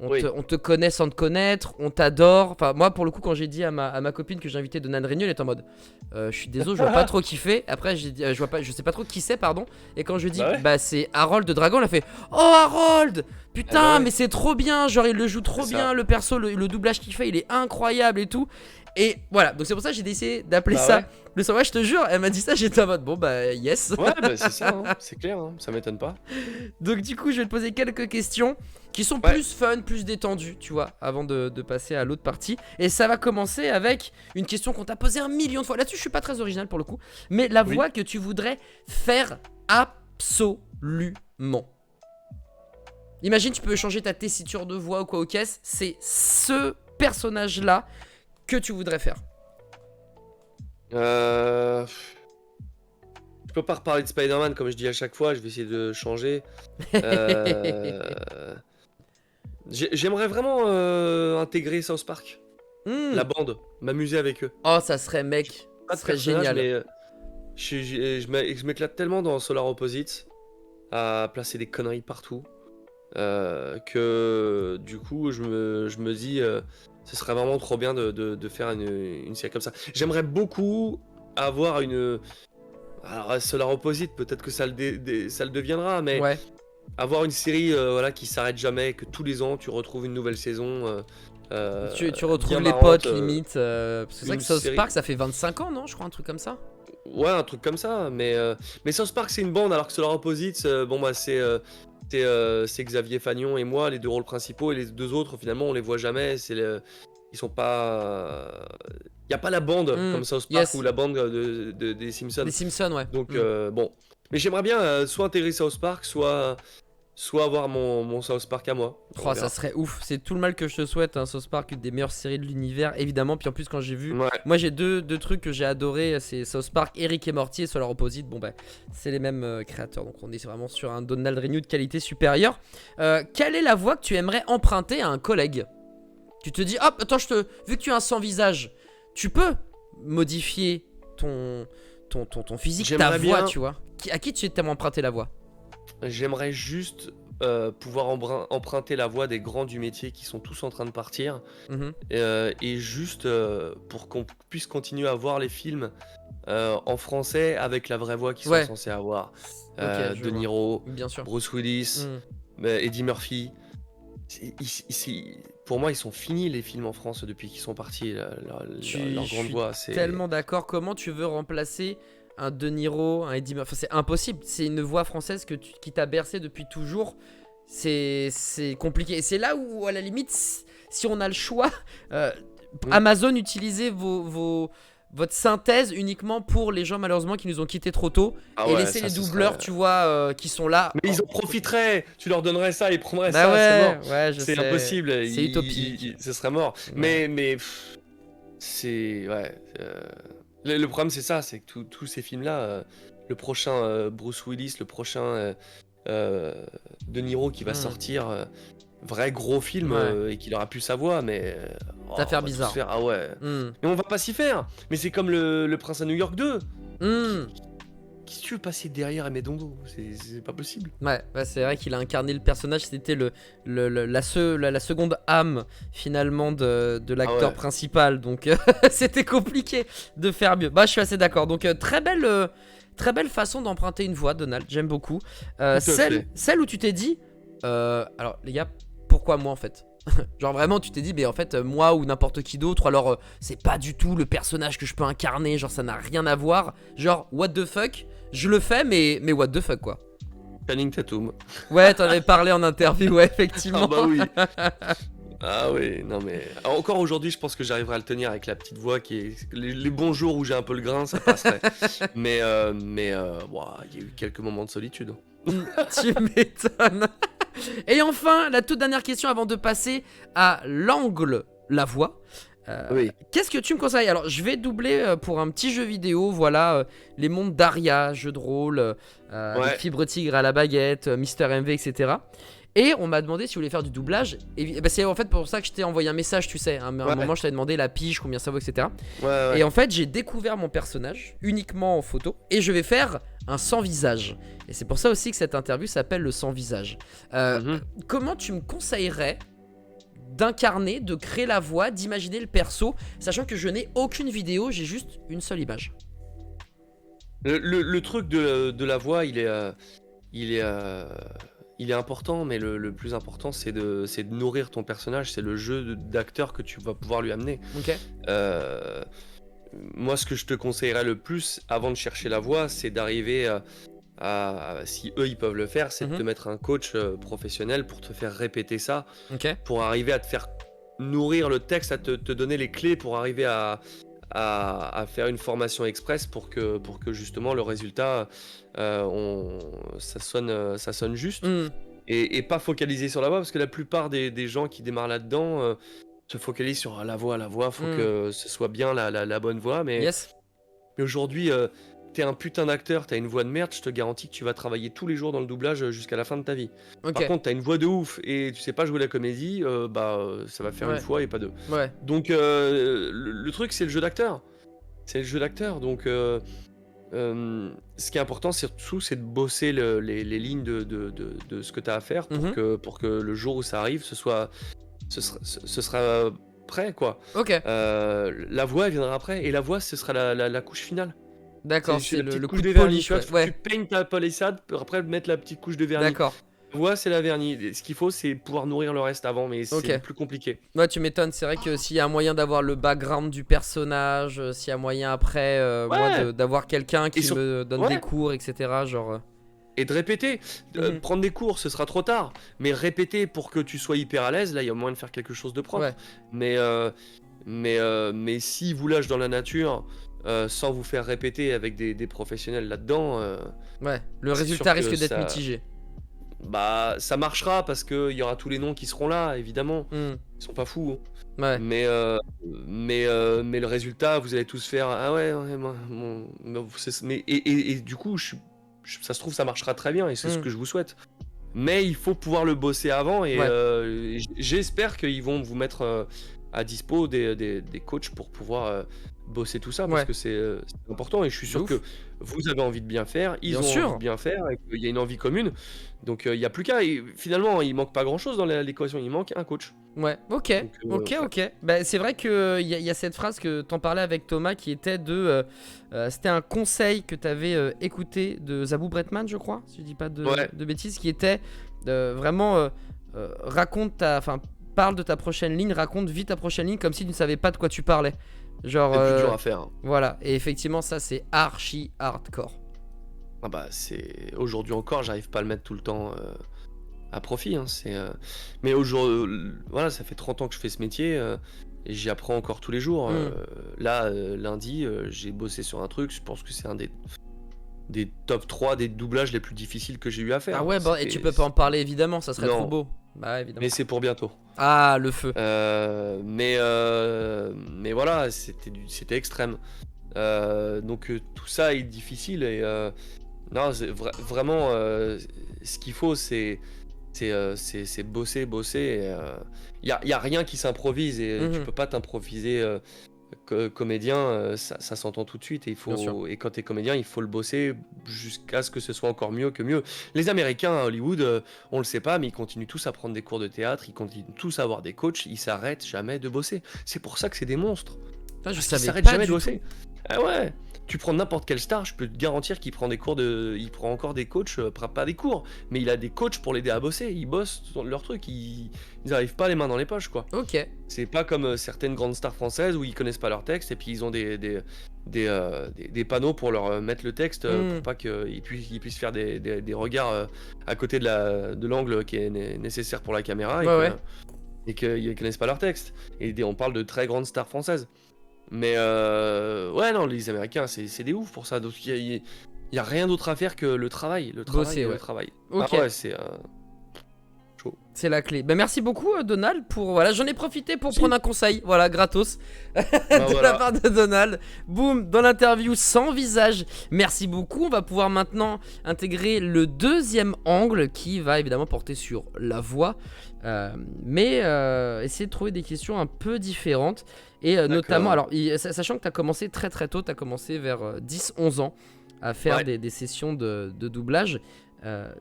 S2: Oui.
S1: On te connaît sans te connaître, on t'adore. Enfin, moi, pour le coup, quand j'ai dit à ma copine que j'invitais Donald Renew, elle était en mode je suis désolé, je vois pas trop qui fait. Après, j'ai dit je sais pas trop qui c'est, pardon. Et quand je dis
S2: Bah ouais.
S1: bah c'est Harold de Dragon, elle a fait oh Harold
S2: Ah bah
S1: putain,
S2: ouais.
S1: mais c'est trop bien. Genre, il le joue trop
S2: C'est
S1: bien,
S2: ça.
S1: le perso, le doublage qu'il fait, il est incroyable et tout. Et voilà, donc c'est pour ça que j'ai décidé d'appeler
S2: Bah
S1: ça
S2: ouais.
S1: le sauvage, je te jure. Elle m'a dit ça, j'étais en mode bon bah yes.
S2: Ouais, bah c'est ça, hein. C'est clair, hein. Ça m'étonne pas.
S1: Donc du coup, je vais te poser quelques questions qui sont
S2: Ouais.
S1: plus fun, plus détendues, tu vois, avant de passer à l'autre partie. Et ça va commencer avec une question qu'on t'a posée 1 million de fois. Là-dessus, je suis pas très original pour le coup, mais la
S2: Oui.
S1: voix que tu voudrais faire absolument. Imagine, tu peux changer ta tessiture de voix ou quoi aux caisses. C'est ce personnage-là que tu voudrais faire.
S2: Euh... Je peux pas reparler de Spider-Man comme je dis à chaque fois, je vais essayer de changer. Euh... J'aimerais vraiment intégrer South Park,
S1: Hmm.
S2: la bande, m'amuser avec eux.
S1: Oh, ça serait, mec,
S2: Pas
S1: ça
S2: de
S1: serait
S2: personnage,
S1: génial.
S2: mais je m'éclate tellement dans Solar Opposites à placer des conneries partout que du coup je me dis ce serait vraiment trop bien de faire une série comme ça. J'aimerais beaucoup avoir une... Alors Solar Opposite, peut-être que ça ça le deviendra, mais
S1: Ouais.
S2: avoir une série voilà, qui s'arrête jamais, que tous les ans tu retrouves une nouvelle saison
S1: Tu retrouves
S2: bien
S1: les
S2: marrante,
S1: potes limite. Parce que c'est vrai
S2: une
S1: que South
S2: série...
S1: Park ça fait 25 ans, non? Je crois, un truc comme ça.
S2: Ouais, un truc comme ça, mais South Park c'est une bande, alors que Solar Opposites, bon bah c'est Xavier Fagnon et moi, les deux rôles principaux, et les deux autres finalement on les voit jamais, ils sont pas... Il y a pas la bande comme South Park
S1: Yes.
S2: ou la bande des Simpsons.
S1: Des Simpsons, ouais.
S2: Donc bon, mais j'aimerais bien soit intégrer South Park, soit avoir mon South Park à moi. On
S1: Oh,
S2: verra.
S1: ça serait ouf. C'est tout le mal que je te souhaite, hein, South Park, une des meilleures séries de l'univers, évidemment. Puis en plus, quand j'ai vu,
S2: Ouais.
S1: moi j'ai deux trucs que j'ai adoré, c'est South Park, Eric et Morty et Solar Opposite. Bon, bah, c'est les mêmes créateurs, donc on est vraiment sur un Donald Renew de qualité supérieure. Quelle est la voix que tu aimerais emprunter à un collègue? Tu te dis, hop, attends, vu que tu as un sans visage, tu peux modifier ton physique, ta
S2: J'aimerais
S1: voix,
S2: bien-
S1: tu vois. À qui tu aimerais emprunter la voix?
S2: J'aimerais juste pouvoir emprunter la voix des grands du métier qui sont tous en train de partir.
S1: Mhm.
S2: Et juste pour qu'on puisse continuer à voir les films en français avec la vraie voix qu'ils
S1: Ouais.
S2: sont censés avoir.
S1: Ok, je
S2: De
S1: vois.
S2: Niro,
S1: Bien sûr.
S2: Bruce Willis,
S1: Mhm.
S2: Eddie Murphy. Pour moi, ils sont finis les films en France depuis qu'ils sont partis. Leur grande voix, c'est...
S1: Tellement d'accord. Comment tu veux remplacer un De Niro, un Eddie Murphy. Enfin, c'est impossible. C'est une voix française qui t'a bercé depuis toujours. C'est compliqué. Et c'est là où, à la limite, si on a le choix, Amazon, utilisez votre synthèse uniquement pour les gens malheureusement qui nous ont quittés trop tôt. Et laissez les doubleurs, tu vois, qui sont là.
S2: Mais ils en profiteraient. Tu leur donnerais ça, ils prendraient
S1: bah
S2: ça.
S1: Ouais,
S2: c'est mort.
S1: Ouais,
S2: c'est impossible.
S1: C'est utopique.
S2: Ce serait mort.
S1: Ouais.
S2: Mais c'est le problème c'est ça, c'est que tous ces films-là, le prochain Bruce Willis, le prochain De Niro qui va sortir, vrai gros film et qu'il aura plus sa voix, mais
S1: ça va faire bizarre.
S2: Ah ouais. Mais on va pas s'y faire. Mais c'est comme le Prince à New York 2. Qui tu veux passer derrière Aimé Dondo? C'est pas possible.
S1: Ouais, c'est vrai qu'il a incarné le personnage. C'était la seconde âme finalement de l'acteur principal. Donc c'était compliqué de faire mieux. Bah je suis assez d'accord. Donc très belle façon d'emprunter une voix, Donald. J'aime beaucoup. Celle où tu t'es dit, alors les gars, pourquoi moi en fait? Genre vraiment tu t'es dit mais en fait moi ou n'importe qui d'autre, ou alors c'est pas du tout le personnage que je peux incarner, genre ça n'a rien à voir, genre what the fuck, je le fais mais what the fuck quoi.
S2: Channing Tatum.
S1: Ouais, t'en avais parlé en interview, ouais, effectivement.
S2: Ah bah oui. Ah oui, non mais encore aujourd'hui je pense que j'arriverai à le tenir avec la petite voix qui est les bons jours où j'ai un peu le grain, ça passerait. mais il y a eu quelques moments de solitude.
S1: Tu m'étonnes. Et enfin, la toute dernière question avant de passer à l'angle, la voix. Qu'est-ce que tu me conseilles? Alors, je vais doubler pour un petit jeu vidéo, voilà, les mondes d'Aria, jeu de rôle, avec Fibre Tigre à la baguette, Mister MV, etc. Et on m'a demandé si vous voulez faire du doublage. Et bah, c'est en fait pour ça que je t'ai envoyé un message, tu sais. À un moment, je t'avais demandé la pige, combien ça vaut, etc. Et en fait, j'ai découvert mon personnage uniquement en photo. Et je vais faire un sans visage. Et c'est pour ça aussi que cette interview s'appelle le sans visage. Comment tu me conseillerais d'incarner, de créer la voix, d'imaginer le perso, sachant que je n'ai aucune vidéo, j'ai juste une seule image?
S2: Le truc de la voix, il est important, mais le plus important, c'est de nourrir ton personnage, c'est le jeu d'acteur que tu vas pouvoir lui amener. Moi, ce que je te conseillerais le plus, avant de chercher la voix, c'est d'arriver si eux, ils peuvent le faire, c'est de te mettre un coach professionnel pour te faire répéter ça, pour arriver à te faire nourrir le texte, à te donner les clés pour arriver à faire une formation express pour que justement le résultat ça sonne juste et pas focaliser sur la voix, parce que la plupart des gens qui démarrent là-dedans se focalisent sur la voix, faut que ce soit bien la bonne voix, mais aujourd'hui t'es un putain d'acteur, t'as une voix de merde, je te garantis que tu vas travailler tous les jours dans le doublage jusqu'à la fin de ta vie. Par contre, t'as une voix de ouf et tu sais pas jouer la comédie, ça va faire une fois et pas deux. Donc le truc, c'est le jeu d'acteur. Donc ce qui est important surtout, c'est de bosser les lignes de ce que t'as à faire pour que le jour où ça arrive, ce sera prêt, quoi. La voix, elle viendra après, et la voix, ce sera la couche finale.
S1: D'accord, c'est le coup de
S2: vernis.
S1: polish.
S2: Tu peignes ta palissade, après mettre la petite couche de vernis.
S1: D'accord.
S2: La voix, c'est la vernis. Ce qu'il faut, c'est pouvoir nourrir le reste avant, mais c'est plus compliqué.
S1: Ouais, tu m'étonnes. C'est vrai que s'il y a un moyen d'avoir le background du personnage, s'il y a moyen après, moi, d'avoir quelqu'un qui me donne des cours, etc. Genre.
S2: Et de répéter. Prendre des cours, ce sera trop tard. Mais répéter pour que tu sois hyper à l'aise, là, il y a moyen de faire quelque chose de propre. Mais si vous lâchez dans la nature. Sans vous faire répéter avec des professionnels là-dedans,
S1: le résultat risque d'être mitigé.
S2: Bah, ça marchera parce qu'il y aura tous les noms qui seront là, évidemment. Ils sont pas fous. Mais le résultat, vous allez tous faire et du coup, ça se trouve, ça marchera très bien et c'est ce que je vous souhaite. Mais il faut pouvoir le bosser avant et j'espère qu'ils vont vous mettre à dispo des coachs pour pouvoir bosser tout ça, parce que c'est important, et je suis sûr que vous avez envie de bien faire, ils ont envie de bien faire, et qu'il y a une envie commune, donc il n'y a plus qu'à, et finalement il manque pas grand chose dans l'équation, il manque un coach.
S1: Ok. Bah, c'est vrai qu'il y a cette phrase que t'en parlais avec Thomas qui était c'était un conseil que t'avais écouté de Zabou Bretman, je crois, si je dis pas de bêtises, qui était vraiment parle de ta prochaine ligne, raconte vite ta prochaine ligne comme si tu ne savais pas de quoi tu parlais. Genre,
S2: C'est le plus dur à faire. Hein.
S1: voilà. Et effectivement, ça, c'est archi hardcore.
S2: Ah bah, aujourd'hui encore, j'arrive pas à le mettre tout le temps à profit. Hein. Mais aujourd'hui, voilà, ça fait 30 ans que je fais ce métier et j'y apprends encore tous les jours. Là, lundi, j'ai bossé sur un truc. Je pense que c'est un des top 3 des doublages les plus difficiles que j'ai eu à faire.
S1: Ah ouais, bah, et tu peux pas en parler évidemment, ça serait trop beau. Bah, évidemment.
S2: Mais c'est pour bientôt.
S1: Ah, le feu.
S2: Mais voilà, c'était extrême. Donc tout ça est difficile et non, vraiment, ce qu'il faut, c'est bosser. Il y a rien qui s'improvise et tu peux pas t'improviser comédien, ça s'entend tout de suite et quand t'es comédien, il faut le bosser jusqu'à ce que ce soit encore mieux que mieux. Les Américains à Hollywood, on le sait pas, mais ils continuent tous à prendre des cours de théâtre, ils continuent tous à avoir des coachs, ils s'arrêtent jamais de bosser. C'est pour ça que c'est des monstres.
S1: Ah,
S2: Ils s'arrêtent jamais de bosser. Ah ouais. Tu prends n'importe quelle star, je peux te garantir qu'il prend il prend encore des coachs, pas des cours, mais il a des coachs pour l'aider à bosser. Ils bossent sur leur truc, ils arrivent pas les mains dans les poches, quoi.
S1: Ok.
S2: C'est pas comme certaines grandes stars françaises où ils connaissent pas leur texte et puis ils ont des panneaux pour leur mettre le texte pour pas qu'ils puissent faire des regards à côté de l'angle qui est nécessaire pour la caméra et qu'ils connaissent pas leur texte. Et on parle de très grandes stars françaises. Mais ouais, non, les Américains, c'est des oufs pour ça. Donc il y a rien d'autre à faire que le travail.
S1: Bosser,
S2: le travail.
S1: Ok.
S2: Ah ouais, c'est chaud.
S1: C'est la clé. Ben merci beaucoup Donald pour voilà, j'en ai profité pour prendre un conseil, voilà, gratos de la part de Donald. Boum, dans l'interview sans visage. Merci beaucoup. On va pouvoir maintenant intégrer le deuxième angle qui va évidemment porter sur la voix, mais essayer de trouver des questions un peu différentes et notamment alors sachant que tu as commencé très très tôt, tu as commencé vers 10-11 ans à faire des sessions de doublage.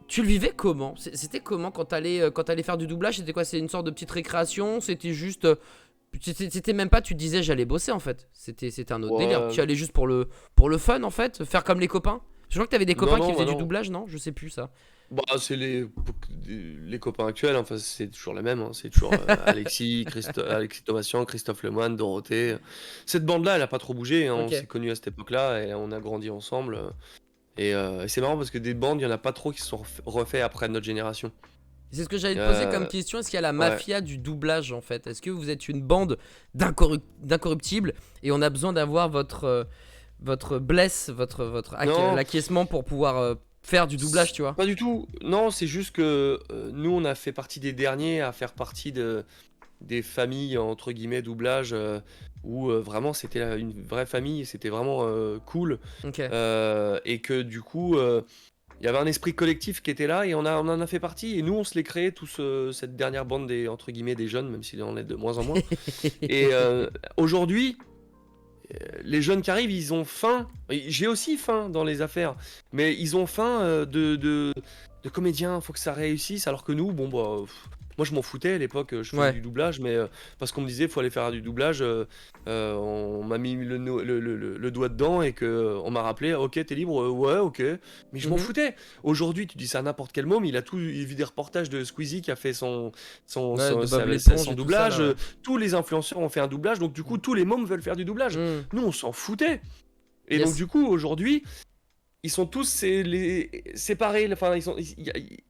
S1: Tu le vivais comment? C'était comment quand t'allais faire du doublage? C'était quoi? C'est une sorte de petite récréation? C'était juste... C'était même pas tu te disais j'allais bosser en fait. C'était un autre délire. Tu allais juste pour le fun en fait? Faire comme les copains? Je crois que t'avais des copains qui faisaient du doublage, non? Je sais plus ça.
S2: Bah c'est les copains actuels, enfin c'est toujours les mêmes, hein. C'est toujours Alexis Thomasian, Christophe Lemoine, Dorothée. Cette bande-là, elle a pas trop bougé, hein. On s'est connus à cette époque-là et on a grandi ensemble. Et c'est marrant parce que des bandes, il n'y en a pas trop qui se sont refaits après notre génération.
S1: C'est ce que j'allais te poser comme question. Est-ce qu'il y a la mafia du doublage en fait? Est-ce que vous êtes une bande d'incorruptibles et on a besoin d'avoir votre bless, votre l'acquiescement pour pouvoir faire du doublage, tu vois?
S2: Pas du tout. Non, c'est juste que nous, on a fait partie des derniers à faire partie des familles entre guillemets doublage où vraiment c'était une vraie famille, c'était vraiment cool. Et que du coup il y avait un esprit collectif qui était là et on en a fait partie et nous on se l'est créé tous cette dernière bande des entre guillemets des jeunes, même s'il en est de moins en moins. Et aujourd'hui les jeunes qui arrivent, ils ont faim. J'ai aussi faim dans les affaires, mais ils ont faim de comédiens. Faut que ça réussisse. Alors que nous, bon bah, moi je m'en foutais à l'époque. Je faisais du doublage, mais parce qu'on me disait faut aller faire du doublage. On m'a mis le doigt dedans et que on m'a rappelé. Ok, t'es libre. Ouais, ok. Mais je m'en foutais. Aujourd'hui, tu dis ça à n'importe quel môme. Il a vu des reportages de Squeezie qui a fait son doublage. Ça, là, tous les influenceurs ont fait un doublage. Donc du coup, tous les mômes veulent faire du doublage. Nous, on s'en foutait. Et donc du coup, aujourd'hui, ils sont tous séparés. Enfin,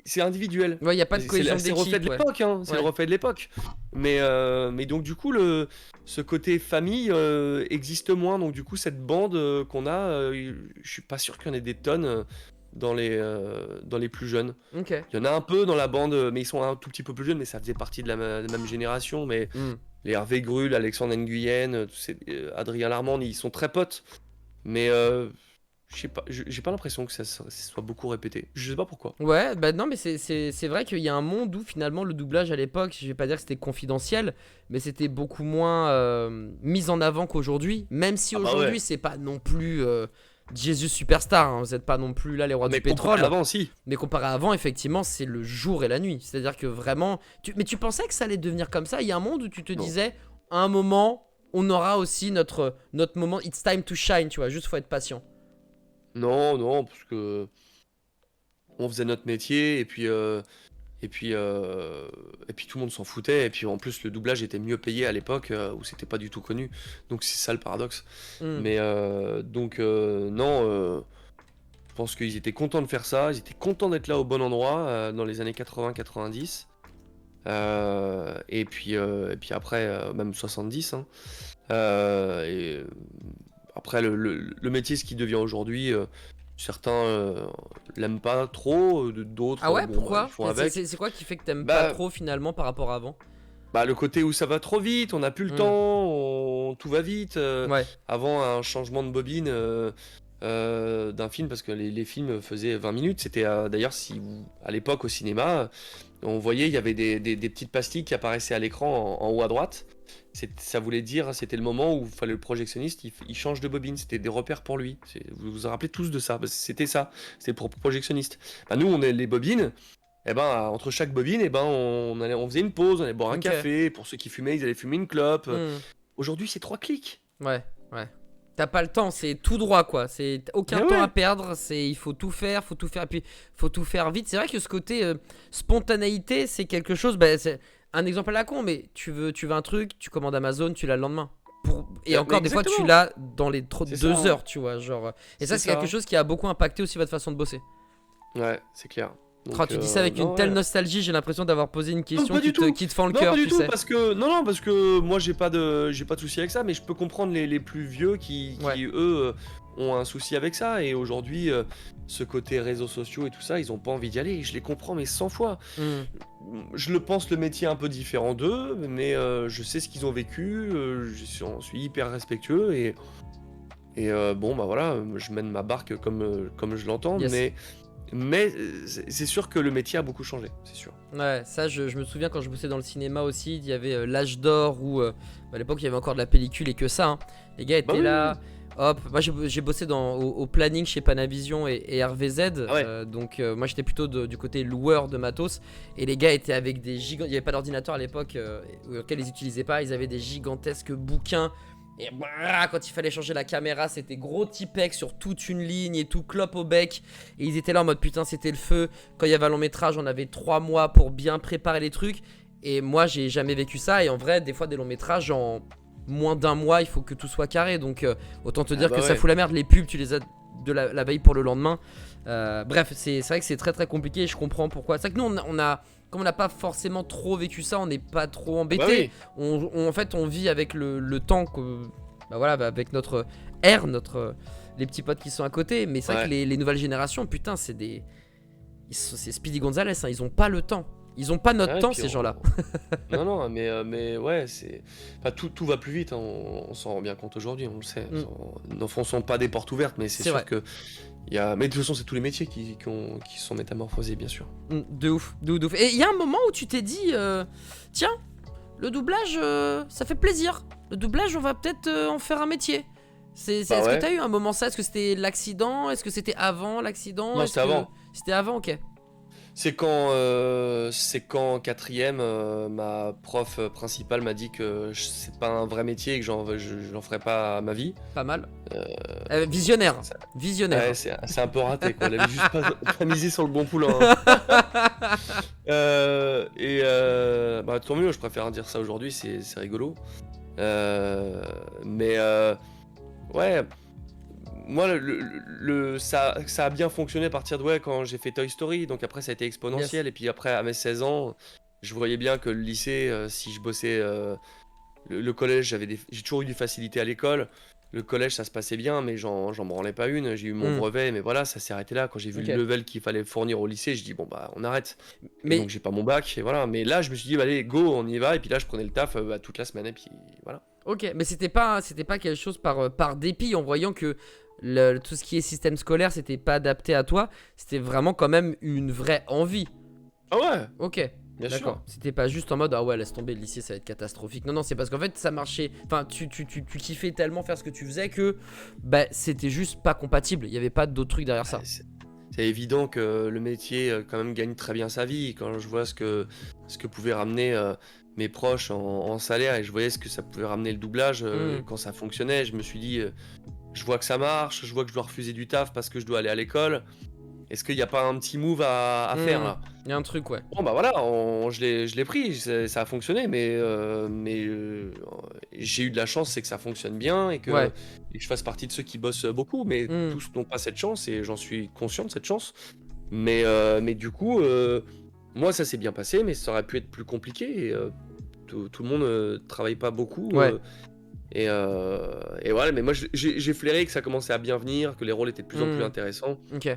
S2: c'est individuel.
S1: Ouais, il y a pas de cohésion d'équipe.
S2: C'est le reflet de l'époque. Hein, c'est le reflet de l'époque. Mais donc du coup, ce côté famille existe moins. Donc du coup, cette bande qu'on a, je suis pas sûr qu'il y en ait des tonnes dans les plus jeunes. Il y en a un peu dans la bande, mais ils sont un tout petit peu plus jeunes. Mais ça faisait partie de la même génération. Mais les Hervé Grul, Alexandre Nguyen, Adrien Larmande, ils sont très potes. Mais je sais pas, j'ai pas l'impression que ça soit beaucoup répété. Je sais pas pourquoi.
S1: Ouais, bah non, mais c'est vrai qu'il y a un monde où finalement le doublage à l'époque, je vais pas dire que c'était confidentiel, mais c'était beaucoup moins mis en avant qu'aujourd'hui. Même si aujourd'hui c'est pas non plus Jesus Superstar, hein. Vous êtes pas non plus là les rois du pétrole.
S2: Mais avant, si.
S1: Mais comparé à avant, effectivement, c'est le jour et la nuit. C'est-à-dire que vraiment. Mais tu pensais que ça allait devenir comme ça? Il y a un monde où tu te disais, à un moment, on aura aussi notre moment, it's time to shine, tu vois, juste faut être patient.
S2: Non, parce que on faisait notre métier et puis Et puis tout le monde s'en foutait. Et puis en plus, le doublage était mieux payé à l'époque où c'était pas du tout connu. Donc c'est ça le paradoxe.
S1: Hmm.
S2: Mais non, je pense qu'ils étaient contents de faire ça. Ils étaient contents d'être là au bon endroit dans les années 80-90. Et puis après, même 70. Hein. Et après, le métier, ce qui devient aujourd'hui, certains l'aiment pas trop, d'autres,
S1: Ah ouais,
S2: bon, bah, ils
S1: pourquoi?
S2: font avec.
S1: C'est quoi qui fait que t'aimes pas
S2: Bah,
S1: trop finalement par rapport à avant?
S2: bah, le côté où ça va trop vite, on n'a plus le
S1: Hmm.
S2: temps, tout va vite.
S1: Ouais.
S2: Avant, un changement de bobine d'un film, parce que les films faisaient 20 minutes, c'était d'ailleurs, à l'époque au cinéma, on voyait, il y avait des petites pastilles qui apparaissaient à l'écran en haut à droite. Ça voulait dire, c'était le moment où fallait le projectionniste, il change de bobine, c'était des repères pour lui. Vous vous rappelez tous de ça, parce que c'était ça, c'était pour le projectionniste. Bah, nous, on est les bobines, et ben entre chaque bobine, et ben on faisait une pause, on allait boire un
S1: Ok.
S2: café. Pour ceux qui fumaient, ils allaient fumer une clope.
S1: Hmm.
S2: Aujourd'hui, c'est 3 clics.
S1: Ouais, ouais. T'as pas le temps, c'est tout droit quoi. C'est aucun
S2: Mais
S1: temps
S2: ouais.
S1: à perdre. Il faut tout faire, et puis faut tout faire vite. C'est vrai que ce côté spontanéité, c'est quelque chose. Bah, c'est un exemple à la con, mais tu veux un truc, tu commandes Amazon, tu l'as le lendemain. Et
S2: Mais
S1: encore des fois, tu
S2: exactement.
S1: l'as dans les
S2: C'est
S1: 2
S2: ça.
S1: heures, tu vois, genre. Et ça,
S2: C'est
S1: c'est quelque
S2: ça.
S1: chose qui a beaucoup impacté aussi votre façon de bosser.
S2: Ouais, c'est clair.
S1: Oh, tu dis ça avec une
S2: non,
S1: telle
S2: ouais.
S1: nostalgie, j'ai l'impression d'avoir posé une
S2: Non,
S1: question
S2: pas du tout.
S1: qui te fend le
S2: Non,
S1: cœur,
S2: pas du
S1: tu
S2: tout,
S1: sais.
S2: parce que moi j'ai pas de souci avec ça, mais je peux comprendre les plus vieux qui
S1: Ouais.
S2: eux ont un souci avec ça. Et aujourd'hui, ce côté réseaux sociaux et tout ça, ils ont pas envie d'y aller. Et je les comprends, mais 100 fois.
S1: Hmm.
S2: Je le pense le métier un peu différent d'eux, mais je sais ce qu'ils ont vécu. J'en suis hyper respectueux et bon bah voilà, je mène ma barque comme je l'entends,
S1: Yes.
S2: mais c'est sûr que le métier a beaucoup changé, c'est sûr.
S1: Ouais, ça je me souviens quand je bossais dans le cinéma aussi, il y avait l'âge d'or où à l'époque il y avait encore de la pellicule et que ça. Hein. Les gars
S2: Bah
S1: étaient
S2: oui,
S1: là,
S2: oui.
S1: hop. Moi j'ai bossé au planning chez Panavision et RVZ,
S2: Ah ouais.
S1: donc moi j'étais plutôt du côté loueur de matos. Et les gars étaient avec des gigantesques. Il n'y avait pas d'ordinateur à l'époque auquel ils utilisaient pas, ils avaient des gigantesques bouquins. Et quand il fallait changer la caméra, c'était gros Tipex sur toute une ligne et tout clope au bec. Et ils étaient là en mode putain, c'était le feu. Quand il y avait un long métrage, on avait 3 mois pour bien préparer les trucs. Et moi, j'ai jamais vécu ça. Et en vrai, des fois, des longs métrages, en moins d'un mois, il faut que tout soit carré. Donc, autant te
S2: Ah
S1: dire
S2: bah
S1: que ça
S2: ouais.
S1: fout la merde. Les pubs, tu les as de la veille pour le lendemain. Bref, c'est vrai que c'est très très compliqué. Et je comprends pourquoi. C'est vrai que nous, comme on n'a pas forcément trop vécu ça, on n'est pas trop
S2: Ah
S1: embêté.
S2: bah oui.
S1: En fait, on vit avec le temps bah voilà, bah avec notre air, les petits potes qui sont à côté. Mais c'est vrai
S2: Ouais.
S1: que les nouvelles générations, putain, c'est Speedy Gonzalez, hein, ils ont pas le temps. Ils ont pas notre
S2: Ouais,
S1: temps,
S2: puis
S1: ces gens-là.
S2: non, mais ouais, enfin, tout va plus vite, hein, on s'en rend bien compte aujourd'hui, on le sait.
S1: Mm.
S2: N'enfonçons pas des portes ouvertes, mais c'est
S1: C'est
S2: sûr
S1: vrai.
S2: que mais de toute façon, c'est tous les métiers qui sont métamorphosés, bien sûr.
S1: De ouf, de ouf. Et il y a un moment où tu t'es dit, tiens, le doublage, ça fait plaisir. Le doublage, on va peut-être en faire un métier.
S2: Bah
S1: Est-ce
S2: ouais.
S1: que t'as eu un moment ça? Est-ce que c'était l'accident? Est-ce que c'était avant l'accident?
S2: Non,
S1: Est-ce
S2: c'était
S1: que...
S2: avant.
S1: C'était avant, ok.
S2: C'est quand en quatrième, ma prof principale m'a dit que c'est pas un vrai métier et que je n'en ferais pas ma vie.
S1: Pas mal. Visionnaire.
S2: Ça-
S1: Visionnaire.
S2: Ouais, c'est un peu raté, quoi. Elle avait juste pas misé sur le bon poulain. Hein. Bah, tant mieux, je préfère dire ça aujourd'hui, c'est rigolo. Mais ouais, moi, ça a bien fonctionné à partir de quand j'ai fait Toy Story. Donc après, ça a été exponentiel.
S1: Yes.
S2: Et puis après, à mes 16 ans, je voyais bien que le lycée, si je bossais, le collège, j'ai toujours eu des facilités à l'école. Le collège, ça se passait bien, mais j'en branlais pas une. J'ai eu mon
S1: Mm.
S2: brevet, mais voilà, ça s'est arrêté là. Quand j'ai vu
S1: Ok.
S2: le level qu'il fallait fournir au lycée, je dis bon bah on arrête. Et
S1: Mais
S2: donc j'ai pas mon bac, et voilà. Mais là, je me suis dit bah, allez, go, on y va. Et puis là, je prenais le taf toute la semaine, et puis voilà.
S1: ok, mais c'était pas quelque chose par dépit en voyant que tout ce qui est système scolaire, c'était pas adapté à toi. C'était vraiment quand même une vraie envie.
S2: Ah ouais,
S1: Ok.
S2: bien
S1: D'accord.
S2: sûr.
S1: C'était pas juste en mode ah ouais, laisse tomber, le lycée ça va être catastrophique. Non, non, c'est parce qu'en fait ça marchait. Enfin, tu kiffais tellement faire ce que tu faisais que bah c'était juste pas compatible. Il y avait pas d'autres trucs derrière ça.
S2: Ouais, c'est évident que le métier quand même gagne très bien sa vie. Quand je vois ce que pouvaient ramener mes proches en salaire et je voyais ce que ça pouvait ramener le doublage quand ça fonctionnait, je me suis dit je vois que ça marche, je vois que je dois refuser du taf parce que je dois aller à l'école. Est-ce qu'il n'y a pas un petit move à faire là?
S1: Il y a un truc, ouais.
S2: Bon bah voilà, je l'ai pris, ça a fonctionné, mais j'ai eu de la chance, c'est que ça fonctionne bien et
S1: Ouais.
S2: et que je fasse partie de ceux qui bossent beaucoup, mais
S1: Hmm.
S2: tous n'ont pas cette chance et j'en suis conscient de cette chance. Mais du coup, moi ça s'est bien passé, mais ça aurait pu être plus compliqué et tout le monde travaille pas beaucoup.
S1: Ouais.
S2: Et voilà, mais moi j'ai flairé que ça commençait à bien venir, que les rôles étaient de plus en plus
S1: Hmm.
S2: intéressants.
S1: Ok.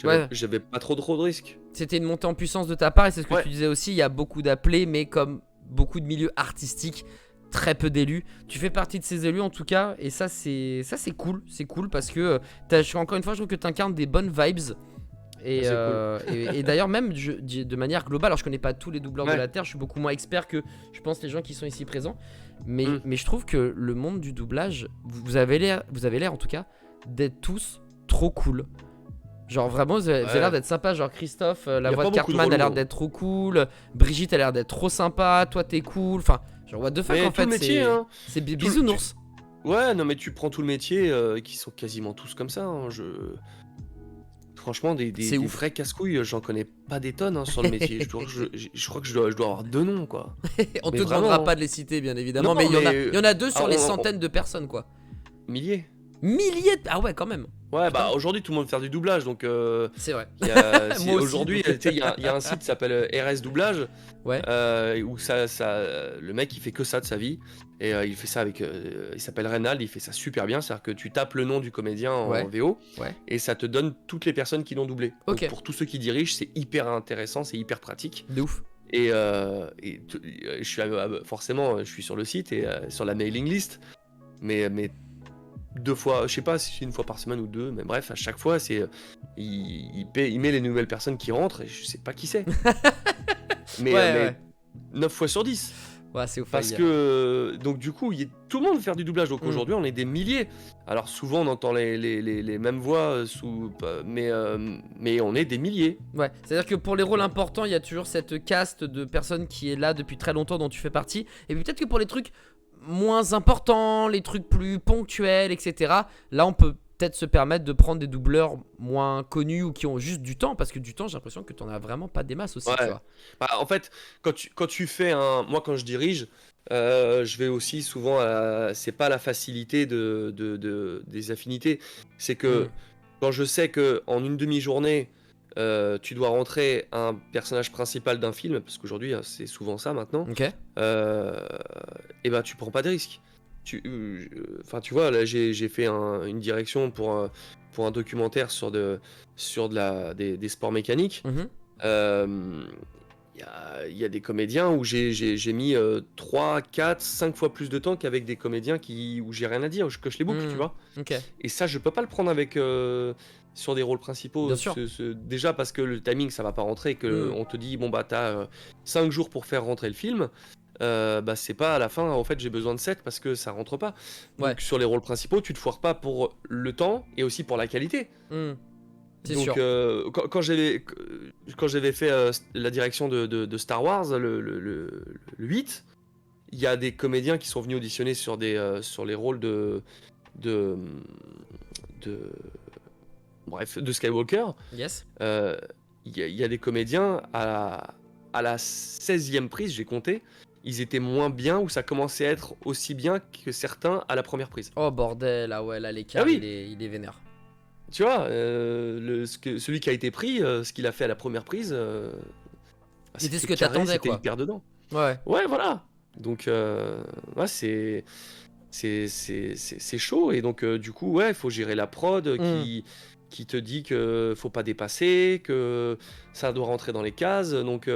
S1: Ouais.
S2: J'avais pas trop de risques.
S1: C'était une montée en puissance de ta part et c'est ce que
S2: Ouais.
S1: tu disais aussi. Il y a beaucoup d'appelés, mais comme beaucoup de milieux artistiques, très peu d'élus. Tu fais partie de ces élus en tout cas, et ça c'est cool. C'est cool parce que encore une fois, je trouve que tu incarnes des bonnes vibes. Et,
S2: C'est cool.
S1: et d'ailleurs, même de manière globale, alors je connais pas tous les doubleurs de
S2: Ouais.
S1: la Terre, je suis beaucoup moins expert que je pense les gens qui sont ici présents. Mais
S2: Mm.
S1: je trouve que le monde du doublage, vous avez l'air en tout cas d'être tous trop cool. Genre vraiment, vous avez
S2: Ouais.
S1: l'air d'être sympa. Genre Christophe, la
S2: Y a
S1: voix
S2: pas
S1: de
S2: beaucoup de
S1: Cartman a l'air
S2: relous, hein.
S1: d'être trop cool. Brigitte a l'air d'être trop sympa. Toi t'es cool. Enfin, genre what the fuck
S2: Mais
S1: en
S2: tout le
S1: fait.
S2: métier, hein.
S1: C'est
S2: Tout le-
S1: bisounours.
S2: Ouais, non, mais tu prends tout le métier, qui sont quasiment tous comme ça, hein. Franchement,
S1: C'est
S2: des
S1: ouf.
S2: vrais casse-couilles, j'en connais pas des tonnes hein, sur le métier. Je crois que je dois avoir 2 noms, quoi.
S1: On
S2: Mais
S1: te
S2: vraiment,
S1: demandera
S2: hein.
S1: pas de les citer, bien évidemment.
S2: Non,
S1: mais
S2: mais
S1: il y en a 2 sur
S2: ah,
S1: les centaines de personnes, quoi.
S2: milliers.
S1: Milliers Ah ouais, quand même.
S2: Ouais,
S1: Putain.
S2: bah aujourd'hui tout le monde fait du doublage, donc
S1: C'est vrai.
S2: si
S1: Moi aussi,
S2: aujourd'hui,
S1: donc.
S2: tu sais, il y a un site qui s'appelle RS Doublage,
S1: Ouais.
S2: où le mec il fait que ça de sa vie, et il fait ça avec, il s'appelle Reynald, il fait ça super bien, c'est-à-dire que tu tapes le nom du comédien en
S1: Ouais.
S2: VO,
S1: Ouais.
S2: et ça te donne toutes les personnes qui l'ont doublé.
S1: Ok.
S2: Donc pour tous ceux qui dirigent, c'est hyper intéressant, c'est hyper pratique.
S1: De ouf.
S2: Je suis forcément, je suis sur le site et sur la mailing list, mais 2 fois, je sais pas si c'est 1 fois par semaine ou 2, mais bref, à chaque fois, il met les nouvelles personnes qui rentrent et je sais pas qui c'est. mais,
S1: Ouais,
S2: mais
S1: ouais.
S2: 9 fois sur 10.
S1: Ouais, c'est ouf.
S2: Parce
S1: il y a-
S2: que, donc du coup, tout le monde veut faire du doublage, donc
S1: Mm.
S2: aujourd'hui, on est des milliers. Alors souvent, on entend les mêmes voix, mais on est des milliers.
S1: Ouais, c'est-à-dire que pour les rôles importants, il y a toujours cette caste de personnes qui est là depuis très longtemps dont tu fais partie. Et puis peut-être que pour les trucs moins importants, les trucs plus ponctuels, etc., là on peut peut-être se permettre de prendre des doubleurs moins connus ou qui ont juste du temps. Parce que du temps, j'ai l'impression que t'en as vraiment pas des masses aussi, tu
S2: Ouais.
S1: vois.
S2: Bah, en fait, quand tu fais moi quand je dirige, je vais aussi souvent c'est pas la facilité des affinités, c'est que
S1: Mm.
S2: quand je sais que en une demi-journée, tu dois rentrer un personnage principal d'un film, parce qu'aujourd'hui c'est souvent ça maintenant,
S1: Ok.
S2: et ben tu prends pas de risque. Enfin tu vois, là j'ai fait une direction pour un documentaire sur des sports mécaniques.
S1: Mhm.
S2: Il y a des comédiens où j'ai mis 3, 4, 5 fois plus de temps qu'avec des comédiens où j'ai rien à dire, où je coche les boucles,
S1: Mm.
S2: tu vois.
S1: Ok.
S2: Et ça, je peux pas le prendre avec sur des rôles principaux.
S1: Bien sûr.
S2: Déjà parce que le timing, ça va pas rentrer, que
S1: Mm.
S2: on te dit, bon bah t'as 5 jours pour faire rentrer le film. Bah c'est pas à la fin, en fait j'ai besoin de 7 parce que ça rentre pas. Donc
S1: Ouais.
S2: sur les rôles principaux, tu te foires pas pour le temps et aussi pour la qualité.
S1: Mm. C'est
S2: Donc,
S1: sûr.
S2: quand j'avais fait la direction de Star Wars, le 8, il y a des comédiens qui sont venus auditionner sur les rôles de Skywalker.
S1: Yes.
S2: Il y a des comédiens à la 16e prise, j'ai compté, ils étaient moins bien ou ça commençait à être aussi bien que certains à la première prise.
S1: Oh bordel, ah ouais, là l'écart,
S2: Ah oui.
S1: il est vénère.
S2: Tu vois, celui qui a été pris, ce qu'il a fait à la première prise,
S1: C'était ce
S2: c'était
S1: que
S2: carré,
S1: t'attendais,
S2: c'était
S1: quoi.
S2: hyper dedans.
S1: Ouais.
S2: Ouais, voilà. Donc, ouais, c'est chaud. Et donc, du coup, ouais, il faut gérer la prod qui te dit que faut pas dépasser, que ça doit rentrer dans les cases. Donc,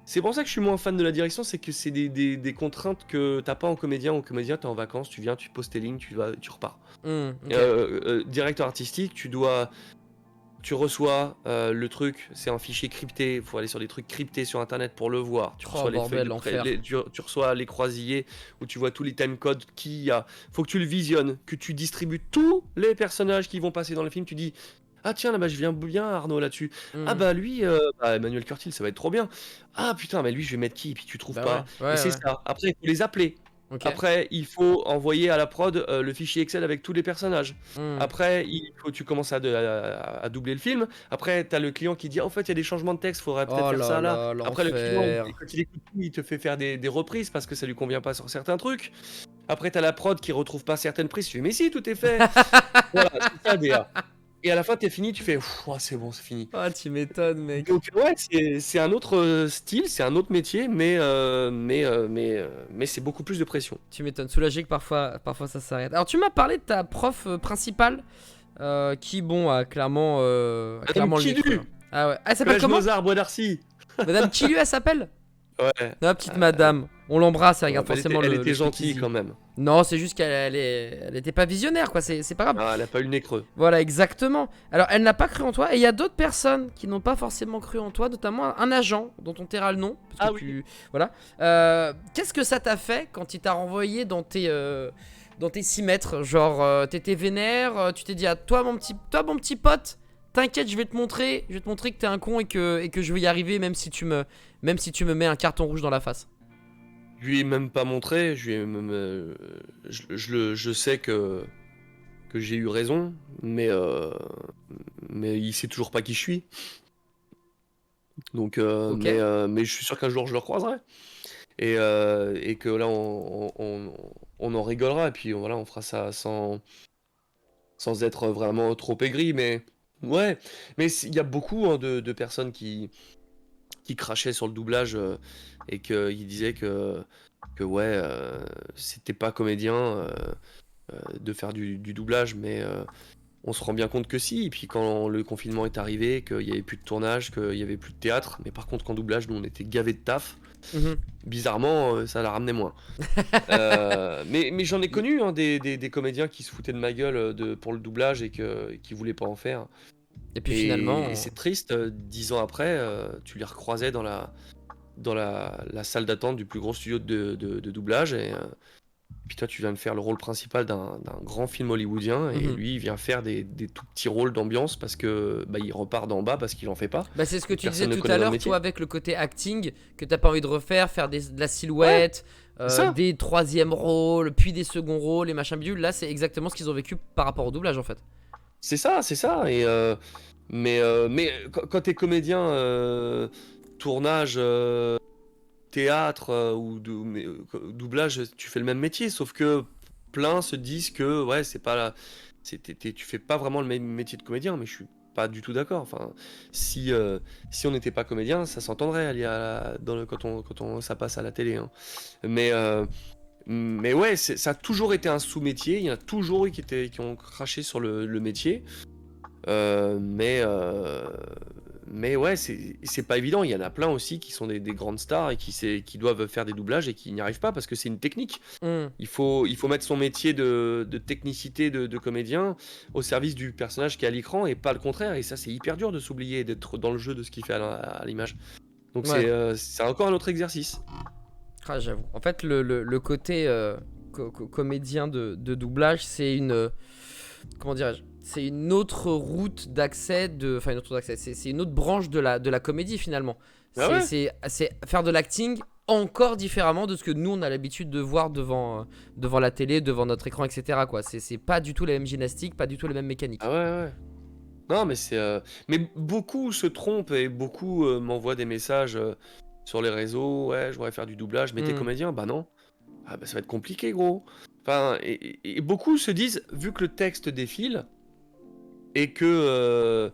S2: c'est pour ça que je suis moins fan de la direction, c'est que c'est des contraintes que t'as pas en comédien. En comédien, t'es en vacances, tu viens, tu poses tes lignes, tu repars.
S1: Ok.
S2: Directeur artistique, tu reçois le truc, c'est un fichier crypté, il faut aller sur des trucs cryptés sur internet pour le voir. Tu
S1: Oh,
S2: reçois
S1: bordel,
S2: les feuilles
S1: l'enfer.
S2: tu reçois les croisillers où tu vois tous les timecodes qu'il y a. Faut que tu le visionnes, que tu distribues tous les personnages qui vont passer dans le film. Tu dis, ah tiens, là, bah, je viens bien Arnaud là-dessus.
S1: Mm.
S2: Ah bah lui, Emmanuel Curtil, ça va être trop bien. Ah putain, mais lui, je vais mettre qui? Et puis tu trouves
S1: Bah
S2: pas.
S1: ouais,
S2: Et c'est
S1: ouais.
S2: ça. Après, il faut les appeler.
S1: Ok.
S2: Après, il faut envoyer à la prod le fichier Excel avec tous les personnages.
S1: Hmm.
S2: Après, tu commences à doubler le film. Après, tu as le client qui dit en fait, il y a des changements de texte, faudrait peut-être
S1: Oh
S2: faire
S1: là
S2: ça là.
S1: là,
S2: Après, le client,
S1: l'enfer.
S2: quand il écoute tout, il te fait faire des reprises parce que ça lui convient pas sur certains trucs. Après, tu as la prod qui retrouve pas certaines prises. Tu fais mais si, tout est fait. Voilà, c'est ça, DA. Et à la fin, t'es fini, tu fais Pff, oh, c'est bon, c'est fini.
S1: Ah, tu m'étonnes, mec.
S2: Donc, ouais, c'est un autre style, c'est un autre métier, mais c'est beaucoup plus de pression.
S1: Tu m'étonnes. Soulagé que parfois ça s'arrête. Alors, tu m'as parlé de ta prof principale qui, bon, a
S2: Madame
S1: clairement le nez creux,
S2: Kidu,
S1: hein. Ah ouais. Elle s'appelle
S2: Collège
S1: comment?
S2: Mozart, Bois d'Arcy.
S1: Madame Chilu, elle s'appelle?
S2: Ouais.
S1: La petite madame. On l'embrasse, elle regarde
S2: Elle
S1: forcément
S2: elle
S1: le
S2: était gentille
S1: speakeasy.
S2: quand même.
S1: Non, c'est juste elle était pas visionnaire, quoi. C'est pas grave.
S2: Ah, elle a pas eu le nez creux.
S1: Voilà, exactement. Alors, elle n'a pas cru en toi, et il y a d'autres personnes qui n'ont pas forcément cru en toi, notamment un agent dont on taira le nom. Parce que voilà. Qu'est-ce que ça t'a fait quand il t'a renvoyé dans tes 6 mètres? Genre, t'étais vénère, tu t'es dit à toi, mon petit pote, t'inquiète, je vais te montrer que t'es un con et que je vais y arriver, même si tu me mets un carton rouge dans la face.
S2: Je lui ai même pas montré, je lui ai même, je sais que j'ai eu raison, mais il sait toujours pas qui je suis. Donc,
S1: Ok.
S2: mais je suis sûr qu'un jour je le recroiserai. Et que là, on en rigolera, et puis voilà, on fera ça sans être vraiment trop aigri, mais ouais. Mais il y a beaucoup hein, de personnes qui crachaient sur le doublage et qui disaient que ouais, c'était pas comédien de faire du doublage, mais on se rend bien compte que si. Et puis quand le confinement est arrivé, qu'il y avait plus de tournage, qu'il y avait plus de théâtre, mais par contre qu'en doublage, nous on était gavés de taf.
S1: Mhm.
S2: Bizarrement, ça la ramenait moins. Mais j'en ai connu hein, des comédiens qui se foutaient de ma gueule pour le doublage et qui voulaient pas en faire.
S1: Et puis finalement.
S2: Et c'est triste, 10 ans après, tu les recroisais dans la salle d'attente du plus gros studio de doublage. Et puis toi, tu viens de faire le rôle principal d'un grand film hollywoodien. Et
S1: Mhm.
S2: lui, il vient faire des tout petits rôles d'ambiance parce que il repart d'en bas parce qu'il en fait pas.
S1: Bah c'est ce que tu disais
S2: Personne ne
S1: tout
S2: connaît
S1: à
S2: dans le
S1: l'heure,
S2: métier.
S1: toi, avec le côté acting, que t'as pas envie de refaire, faire de la silhouette,
S2: c'est ça.
S1: des troisièmes rôles, puis des seconds rôles, et machin bidule. Là, c'est exactement ce qu'ils ont vécu par rapport au doublage, en fait.
S2: C'est ça, c'est ça. Mais quand t'es comédien, tournage, théâtre doublage, tu fais le même métier, sauf que plein se disent que ouais, c'est pas tu fais pas vraiment le même métier de comédien, mais je suis pas du tout d'accord. Enfin, si on n'était pas comédien, ça s'entendrait quand ça passe à la télé, hein. Mais ouais, ça a toujours été un sous-métier. Il y en a toujours eu qui ont craché sur le métier. Euh, mais, euh, mais ouais, c'est pas évident. Il y en a plein aussi qui sont des grandes stars et qui doivent faire des doublages et qui n'y arrivent pas parce que c'est une technique.
S1: Hmm.
S2: Il faut mettre son métier de technicité de comédien au service du personnage qui est à l'écran et pas le contraire. Et ça, c'est hyper dur de s'oublier et d'être dans le jeu de ce qu'il fait à l'image. Donc
S1: Ouais.
S2: c'est encore un autre exercice.
S1: Ah, j'avoue. En fait, le côté comédien de doublage, c'est une. Comment dirais-je? C'est une autre route d'accès Enfin, une autre route d'accès. C'est une autre branche de la comédie, finalement.
S2: Ah ouais?
S1: C'est faire de l'acting encore différemment de ce que nous, on a l'habitude de voir devant la télé, devant notre écran, etc., quoi. C'est pas du tout la même gymnastique, pas du tout les mêmes mécaniques.
S2: Ah ouais, ouais. Non, mais beaucoup se trompent et beaucoup m'envoient des messages sur les réseaux. Ouais, je voudrais faire du doublage, mais t'es
S1: Hmm.
S2: comédien? Bah non. Ah bah ça va être compliqué, gros. Enfin, et beaucoup se disent, vu que le texte défile et que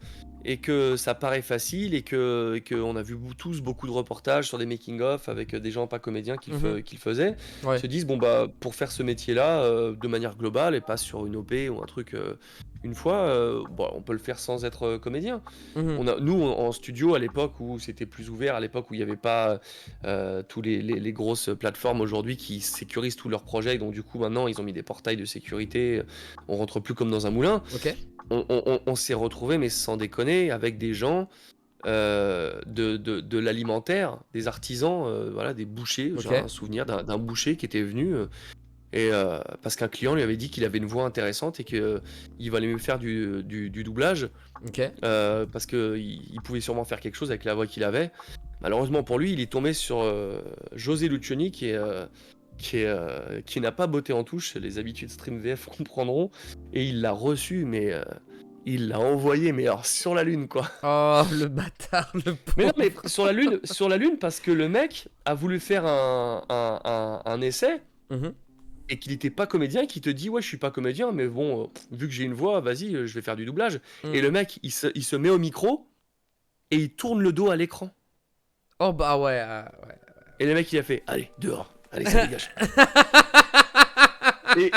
S2: ça paraît facile et que on a vu tous beaucoup de reportages sur des making-of avec des gens pas comédiens
S1: Mhm.
S2: qui le faisaient,
S1: Ouais.
S2: se disent bon bah pour faire ce métier-là de manière globale et pas sur une OP ou un truc une fois, bon, on peut le faire sans être comédien.
S1: Mhm.
S2: Nous en studio à l'époque où c'était plus ouvert, à l'époque où il n'y avait pas tous les grosses plateformes aujourd'hui qui sécurisent tous leurs projets, donc du coup maintenant ils ont mis des portails de sécurité, on rentre plus comme dans un moulin.
S1: Ok.
S2: On s'est retrouvé, mais sans déconner, avec des gens de l'alimentaire, des artisans, voilà, des bouchers. J'ai
S1: Ok.
S2: un souvenir d'un boucher qui était venu parce qu'un client lui avait dit qu'il avait une voix intéressante et qu'il valait mieux faire du doublage
S1: Ok.
S2: parce qu'il pouvait sûrement faire quelque chose avec la voix qu'il avait. Malheureusement pour lui, il est tombé sur José Lucioni qui qui n'a pas botté en touche, les habitués de StreamVF comprendront, et il l'a reçu, mais il l'a envoyé, mais alors sur la lune, quoi.
S1: Oh, le bâtard, le
S2: Mais non,
S1: pauvre.
S2: mais sur la lune, parce que le mec a voulu faire un essai,
S1: Mhm.
S2: et qu'il n'était pas comédien, et qui te dit, ouais, je suis pas comédien, mais bon, vu que j'ai une voix, vas-y, je vais faire du doublage.
S1: Mm.
S2: Et le mec, il se met au micro, et il tourne le dos à l'écran.
S1: Oh, bah ouais, ouais.
S2: Et le mec, il a fait, allez, dehors, allez, ça dégage. Et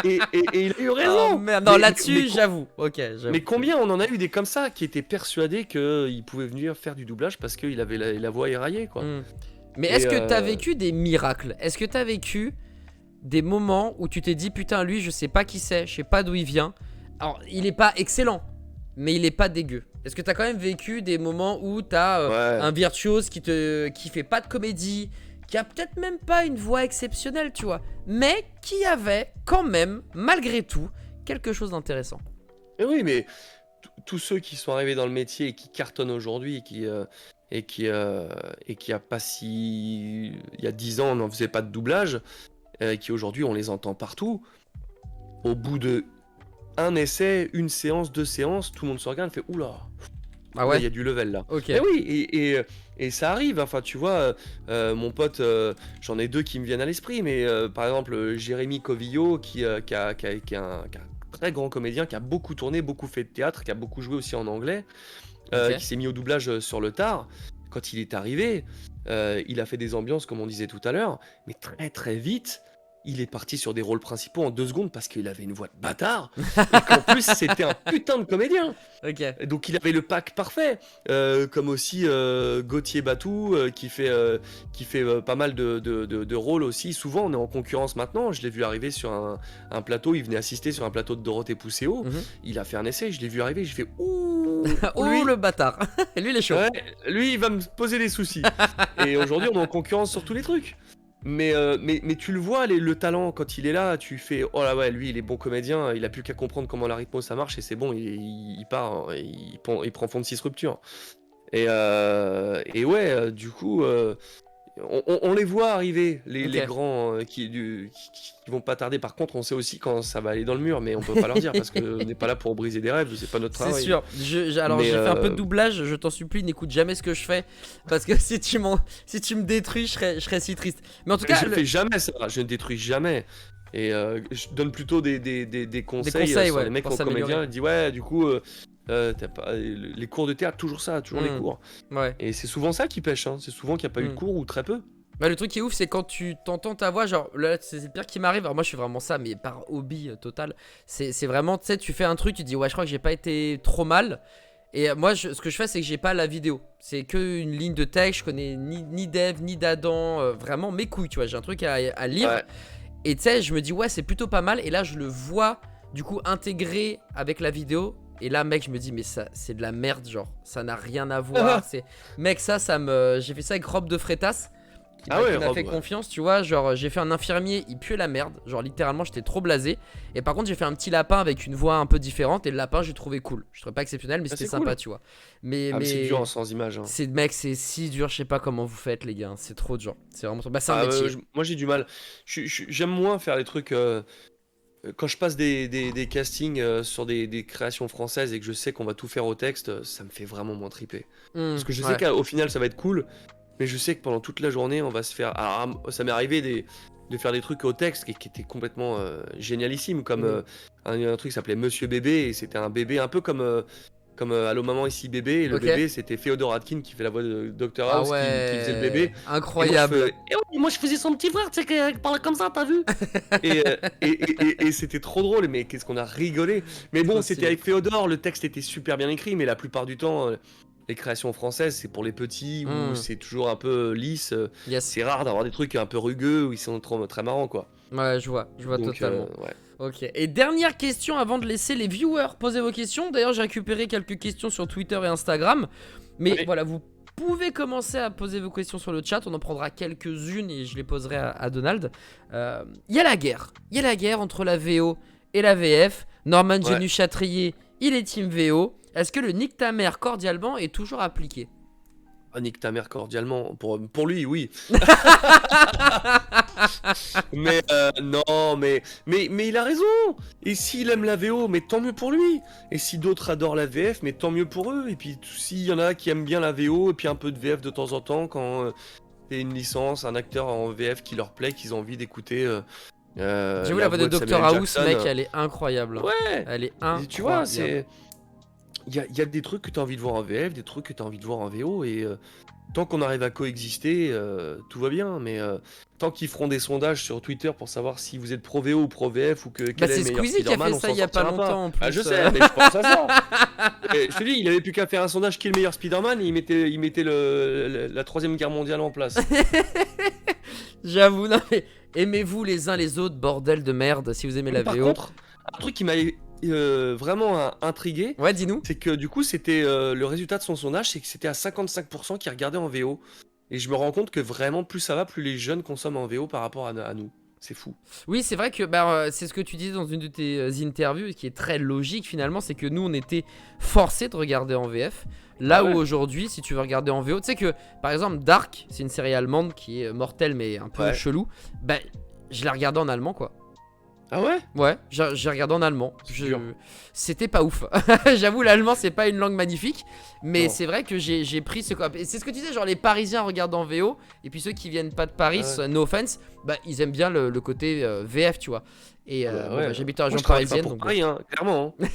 S2: il a eu
S1: Oh
S2: raison.
S1: merde, non,
S2: Mais-
S1: là-dessus,
S2: mais-
S1: j'avoue. Ok, j'avoue.
S2: Mais combien on en a eu des comme ça qui étaient persuadés qu'il pouvait venir faire du doublage parce qu'il avait la voix éraillée, quoi.
S1: Mm. Mais
S2: Et,
S1: est-ce que t'as vécu des miracles? Est-ce que t'as vécu des moments où tu t'es dit, putain, lui, je sais pas qui c'est, je sais pas d'où il vient. Alors, il est pas excellent, mais il est pas dégueu. Est-ce que t'as quand même vécu des moments où t'as
S2: Ouais.
S1: un virtuose qui fait pas de comédie, qui a peut-être même pas une voix exceptionnelle, tu vois, mais qui avait quand même, malgré tout, quelque chose d'intéressant?
S2: Et oui, mais tous ceux qui sont arrivés dans le métier et qui cartonnent aujourd'hui et qui a pas si il y a 10 ans on n'en faisait pas de doublage, et qui aujourd'hui on les entend partout. Au bout de un essai, une séance, deux séances, tout le monde se regarde et fait oula.
S1: Ah
S2: Là, il y
S1: ouais.
S2: a du level là.
S1: Ok.
S2: Mais oui, et ça arrive. Enfin, tu vois, mon pote, j'en ai deux qui me viennent à l'esprit, mais par exemple, Jérémy Covillo, qui est un très grand comédien, qui a beaucoup tourné, beaucoup fait de théâtre, qui a beaucoup joué aussi en anglais,
S1: Ok.
S2: qui s'est mis au doublage sur le tard. Quand il est arrivé, il a fait des ambiances, comme on disait tout à l'heure, mais très très vite. Il est parti sur des rôles principaux en 2 secondes parce qu'il avait une voix de bâtard et qu'en plus c'était un putain de comédien.
S1: Ok.
S2: Et donc il avait le pack parfait, comme aussi Gauthier Batou qui fait pas mal de rôles aussi. Souvent on est en concurrence maintenant. Je l'ai vu arriver sur un plateau, il venait assister sur un plateau de Dorothée Pousséo.
S1: Mhm.
S2: Il a fait un essai, je l'ai vu arriver, j'ai fait ouh,
S1: Oh,
S2: lui,
S1: le bâtard. Lui, il est chaud.
S2: ouais, lui il va me poser des soucis. Et aujourd'hui on est en concurrence sur tous les trucs. Mais tu le vois, le talent, quand il est là, tu fais oh là ouais, lui il est bon comédien, il a plus qu'à comprendre comment la rythmo ça marche et c'est bon, il part, hein, il prend fond de 6 ruptures. Et ouais, du coup, on les voit arriver, les
S1: Ok.
S2: grands qui vont pas tarder. Par contre, on sait aussi quand ça va aller dans le mur, mais on peut pas leur dire parce qu'on n'est pas là pour briser des rêves, c'est pas notre
S1: C'est
S2: travail.
S1: sûr. Alors,
S2: Mais,
S1: j'ai fait un peu de doublage. Je t'en supplie, n'écoute jamais ce que je fais. Parce que si tu me détruis, je serais si triste. Mais en tout
S2: Mais
S1: cas,
S2: je fais jamais ça, je ne détruis jamais. Et je donne plutôt des conseils,
S1: conseils,
S2: sur
S1: ouais,
S2: les mecs
S1: pour
S2: qui sont
S1: s'améliorer.
S2: comédiens. Je dis ouais, du coup, t'as pas les cours de théâtre, toujours ça, toujours les
S1: Mm.
S2: cours.
S1: ouais.
S2: Et c'est souvent ça qui pêche, hein. C'est souvent qu'il n'y a pas eu de
S1: Mm.
S2: cours ou très peu.
S1: Bah, le truc qui est ouf, c'est quand tu t'entends ta voix. Genre, là, c'est le pire qui m'arrive. Alors, moi, je suis vraiment ça, mais par hobby total. C'est vraiment, tu sais, tu fais un truc, tu te dis, ouais, je crois que j'ai pas été trop mal. Et moi, ce que je fais, c'est que j'ai pas la vidéo. C'est que une ligne de texte. Je connais ni Dev, ni d'Adam. Vraiment mes couilles, tu vois. J'ai un truc à lire.
S2: Ouais.
S1: Et tu sais, je me dis, ouais, c'est plutôt pas mal. Et là, je le vois, du coup, intégré avec la vidéo. Et là, mec, je me dis, mais ça, c'est de la merde, genre. Ça n'a rien à voir. Mec, j'ai fait ça avec Rob de Freitas. Qui
S2: Ah ouais,
S1: qui m'a
S2: Rob,
S1: fait
S2: ouais.
S1: confiance, tu vois. Genre, j'ai fait un infirmier, il puait la merde. Genre, littéralement, j'étais trop blasé. Et par contre, j'ai fait un petit lapin avec une voix un peu différente. Et le lapin, j'ai trouvé cool. Je trouvais pas exceptionnel, mais
S2: Ah,
S1: c'était
S2: c'est
S1: sympa,
S2: cool.
S1: tu vois. Mais,
S2: Ah, mais c'est dur sans image, hein.
S1: Mec, c'est si dur. Je sais pas comment vous faites, les gars. C'est trop dur. C'est vraiment trop. Bah, c'est un
S2: Ah,
S1: métier.
S2: moi j'ai du mal. J'aime moins faire les trucs. Quand je passe des castings sur des créations françaises et que je sais qu'on va tout faire au texte, ça me fait vraiment moins triper. Parce que je sais
S1: Ouais.
S2: qu'au final ça va être cool, mais je sais que pendant toute la journée on va se faire. Alors, ça m'est arrivé de faire des trucs au texte qui étaient complètement génialissimes, comme un truc qui s'appelait Monsieur Bébé, et c'était un bébé un peu comme Allô maman ici bébé, et le
S1: Ok.
S2: bébé c'était Féodor Atkin qui fait la voix de Dr
S1: Ah
S2: House qui faisait le bébé.
S1: ouais. Incroyable.
S2: Et moi je faisais son petit frère, tu sais, qui parlait comme ça, t'as vu? Et c'était trop drôle, mais qu'est-ce qu'on a rigolé. Mais bon,
S1: Trop
S2: c'était
S1: stylé.
S2: avec Féodor, le texte était super bien écrit, mais la plupart du temps, les créations françaises, c'est pour les petits, où c'est toujours un peu lisse.
S1: Yes.
S2: C'est rare d'avoir des trucs un peu rugueux, où ils sont très marrants, quoi.
S1: Ouais, je vois
S2: Donc,
S1: totalement.
S2: ouais.
S1: Ok. Et dernière question avant de laisser les viewers poser vos questions. D'ailleurs, j'ai récupéré quelques questions sur Twitter et Instagram. Mais
S2: Ouais.
S1: voilà, vous pouvez commencer à poser vos questions sur le chat. On en prendra quelques-unes et je les poserai à Donald. Il y a la guerre. Il y a la guerre entre la VO et la VF. Norman
S2: Ouais.
S1: Genu Châtrier, il est team VO. Est-ce que le nique ta mère cordialement est toujours appliqué?
S2: Ah, nique ta mère cordialement. Pour lui, oui. Mais non, mais il a raison. Et s'il aime la VO, mais tant mieux pour lui. Et si d'autres adorent la VF, mais tant mieux pour eux. Et puis s'il y en a qui aiment bien la VO et puis un peu de VF de temps en temps quand c'est une licence, un acteur en VF qui leur plaît, qu'ils ont envie d'écouter.
S1: J'avoue, la voix de Dr House, mec, elle est incroyable.
S2: Ouais.
S1: Elle est
S2: Et
S1: incroyable.
S2: tu vois, c'est il y a des trucs que tu as envie de voir en VF, des trucs que tu as envie de voir en VO et tant qu'on arrive à coexister, tout va bien. Mais tant qu'ils feront des sondages sur Twitter pour savoir si vous êtes pro VO ou pro VF ou que quel est
S1: c'est
S2: le meilleur
S1: Squeezie qui a
S2: Spider-Man,
S1: fait
S2: on
S1: ça
S2: s'en
S1: il y a pas
S2: sortira
S1: longtemps en plus.
S2: Ah, je sais, mais je pense à ça. Et je te dis, il avait plus qu'à faire un sondage qui est le meilleur Spider-Man et il mettait la troisième guerre mondiale en place.
S1: J'avoue, non mais aimez-vous les uns les autres, bordel de merde, si vous aimez la
S2: Par
S1: VO.
S2: contre, un truc qui m'a vraiment intrigué,
S1: Ouais, dis-nous.
S2: c'est que du coup, c'était le résultat de son sondage, c'est que c'était à 55% qui regardaient en VO. Et je me rends compte que vraiment, plus ça va, plus les jeunes consomment en VO par rapport à nous. C'est fou.
S1: Oui, c'est vrai que c'est ce que tu disais dans une de tes interviews, qui est très logique finalement, c'est que nous on était forcés de regarder en VF. Là
S2: Ah ouais.
S1: où aujourd'hui, si tu veux regarder en VO, tu sais que par exemple Dark, c'est une série allemande qui est mortelle mais un peu
S2: Ouais.
S1: chelou. Bah, je la regardais en allemand quoi.
S2: Ah ouais?
S1: Ouais, j'ai regardé en allemand.
S2: C'est dur.
S1: C'était pas ouf. J'avoue, l'allemand c'est pas une langue magnifique, mais
S2: Non.
S1: c'est vrai que j'ai pris ce quoi. C'est ce que tu disais, genre les Parisiens regardent en VO, et puis ceux qui viennent pas de Paris,
S2: Ah ouais.
S1: no offense, bah ils aiment bien le côté VF, tu vois. Et
S2: Bah
S1: bon,
S2: ouais.
S1: bah, j'habite en
S2: Moi,
S1: région
S2: je travaille pas
S1: parisienne,
S2: pour
S1: donc
S2: Paris, hein, clairement. Hein.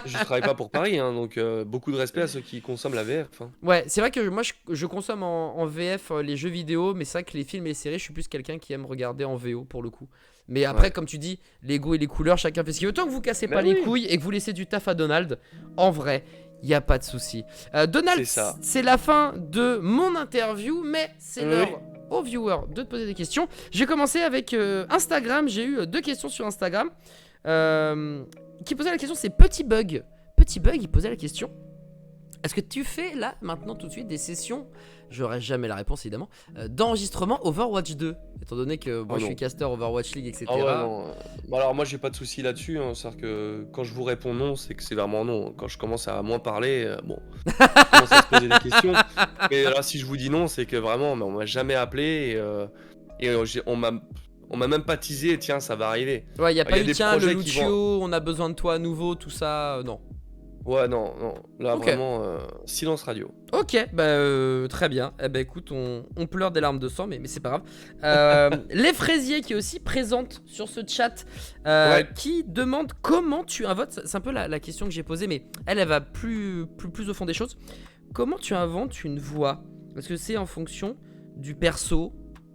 S2: Je travaille pas pour Paris, hein, donc beaucoup de respect à ceux qui consomment la VF. Hein.
S1: ouais, c'est vrai que moi je consomme en VF les jeux vidéo, mais c'est vrai que les films et les séries, je suis plus quelqu'un qui aime regarder en VO pour le coup. Mais après,
S2: Ouais.
S1: comme tu dis, les goûts et les couleurs, chacun fait ce qu'il veut. Tant que vous cassez
S2: Bah
S1: pas les
S2: oui.
S1: couilles et que vous laissez du taf à Donald, en vrai, y a pas de souci. Donald,
S2: C'est ça.
S1: c'est la fin de mon interview, mais c'est
S2: Oui.
S1: l'heure aux viewers de te poser des questions. J'ai commencé avec Instagram, j'ai eu 2 questions sur Instagram. Qui posait la question, c'est Petit Bug. Petit Bug, il posait la question: est-ce que tu fais là, maintenant, tout de suite, des sessions, j'aurai jamais la réponse évidemment, d'enregistrement Overwatch 2, étant donné que moi
S2: Oh
S1: je
S2: non.
S1: suis caster Overwatch League, etc.
S2: Ah ouais, non. Bah alors moi j'ai pas de souci là-dessus, hein. C'est-à-dire que quand je vous réponds non, c'est que c'est vraiment non. Quand je commence à moins parler, bon, je commence à se poser des questions. Mais là si je vous dis non, c'est que vraiment on m'a jamais appelé et on m'a même pas teasé, tiens ça va arriver.
S1: Ouais, y a
S2: Il
S1: pas
S2: y a
S1: eu
S2: des
S1: tiens le
S2: projets qui
S1: Lucio, on a besoin de toi à nouveau, tout ça, non.
S2: Ouais non, là
S1: Ok.
S2: vraiment silence radio.
S1: Ok, bah très bien. Eh ben écoute, on pleure des larmes de sang, mais c'est pas grave. Les Fraisiers qui est aussi présente sur ce chat,
S2: Ouais.
S1: qui demande comment tu inventes. C'est un peu la question que j'ai posée, mais elle va plus au fond des choses. Comment tu inventes une voix? Est-ce que c'est en fonction du perso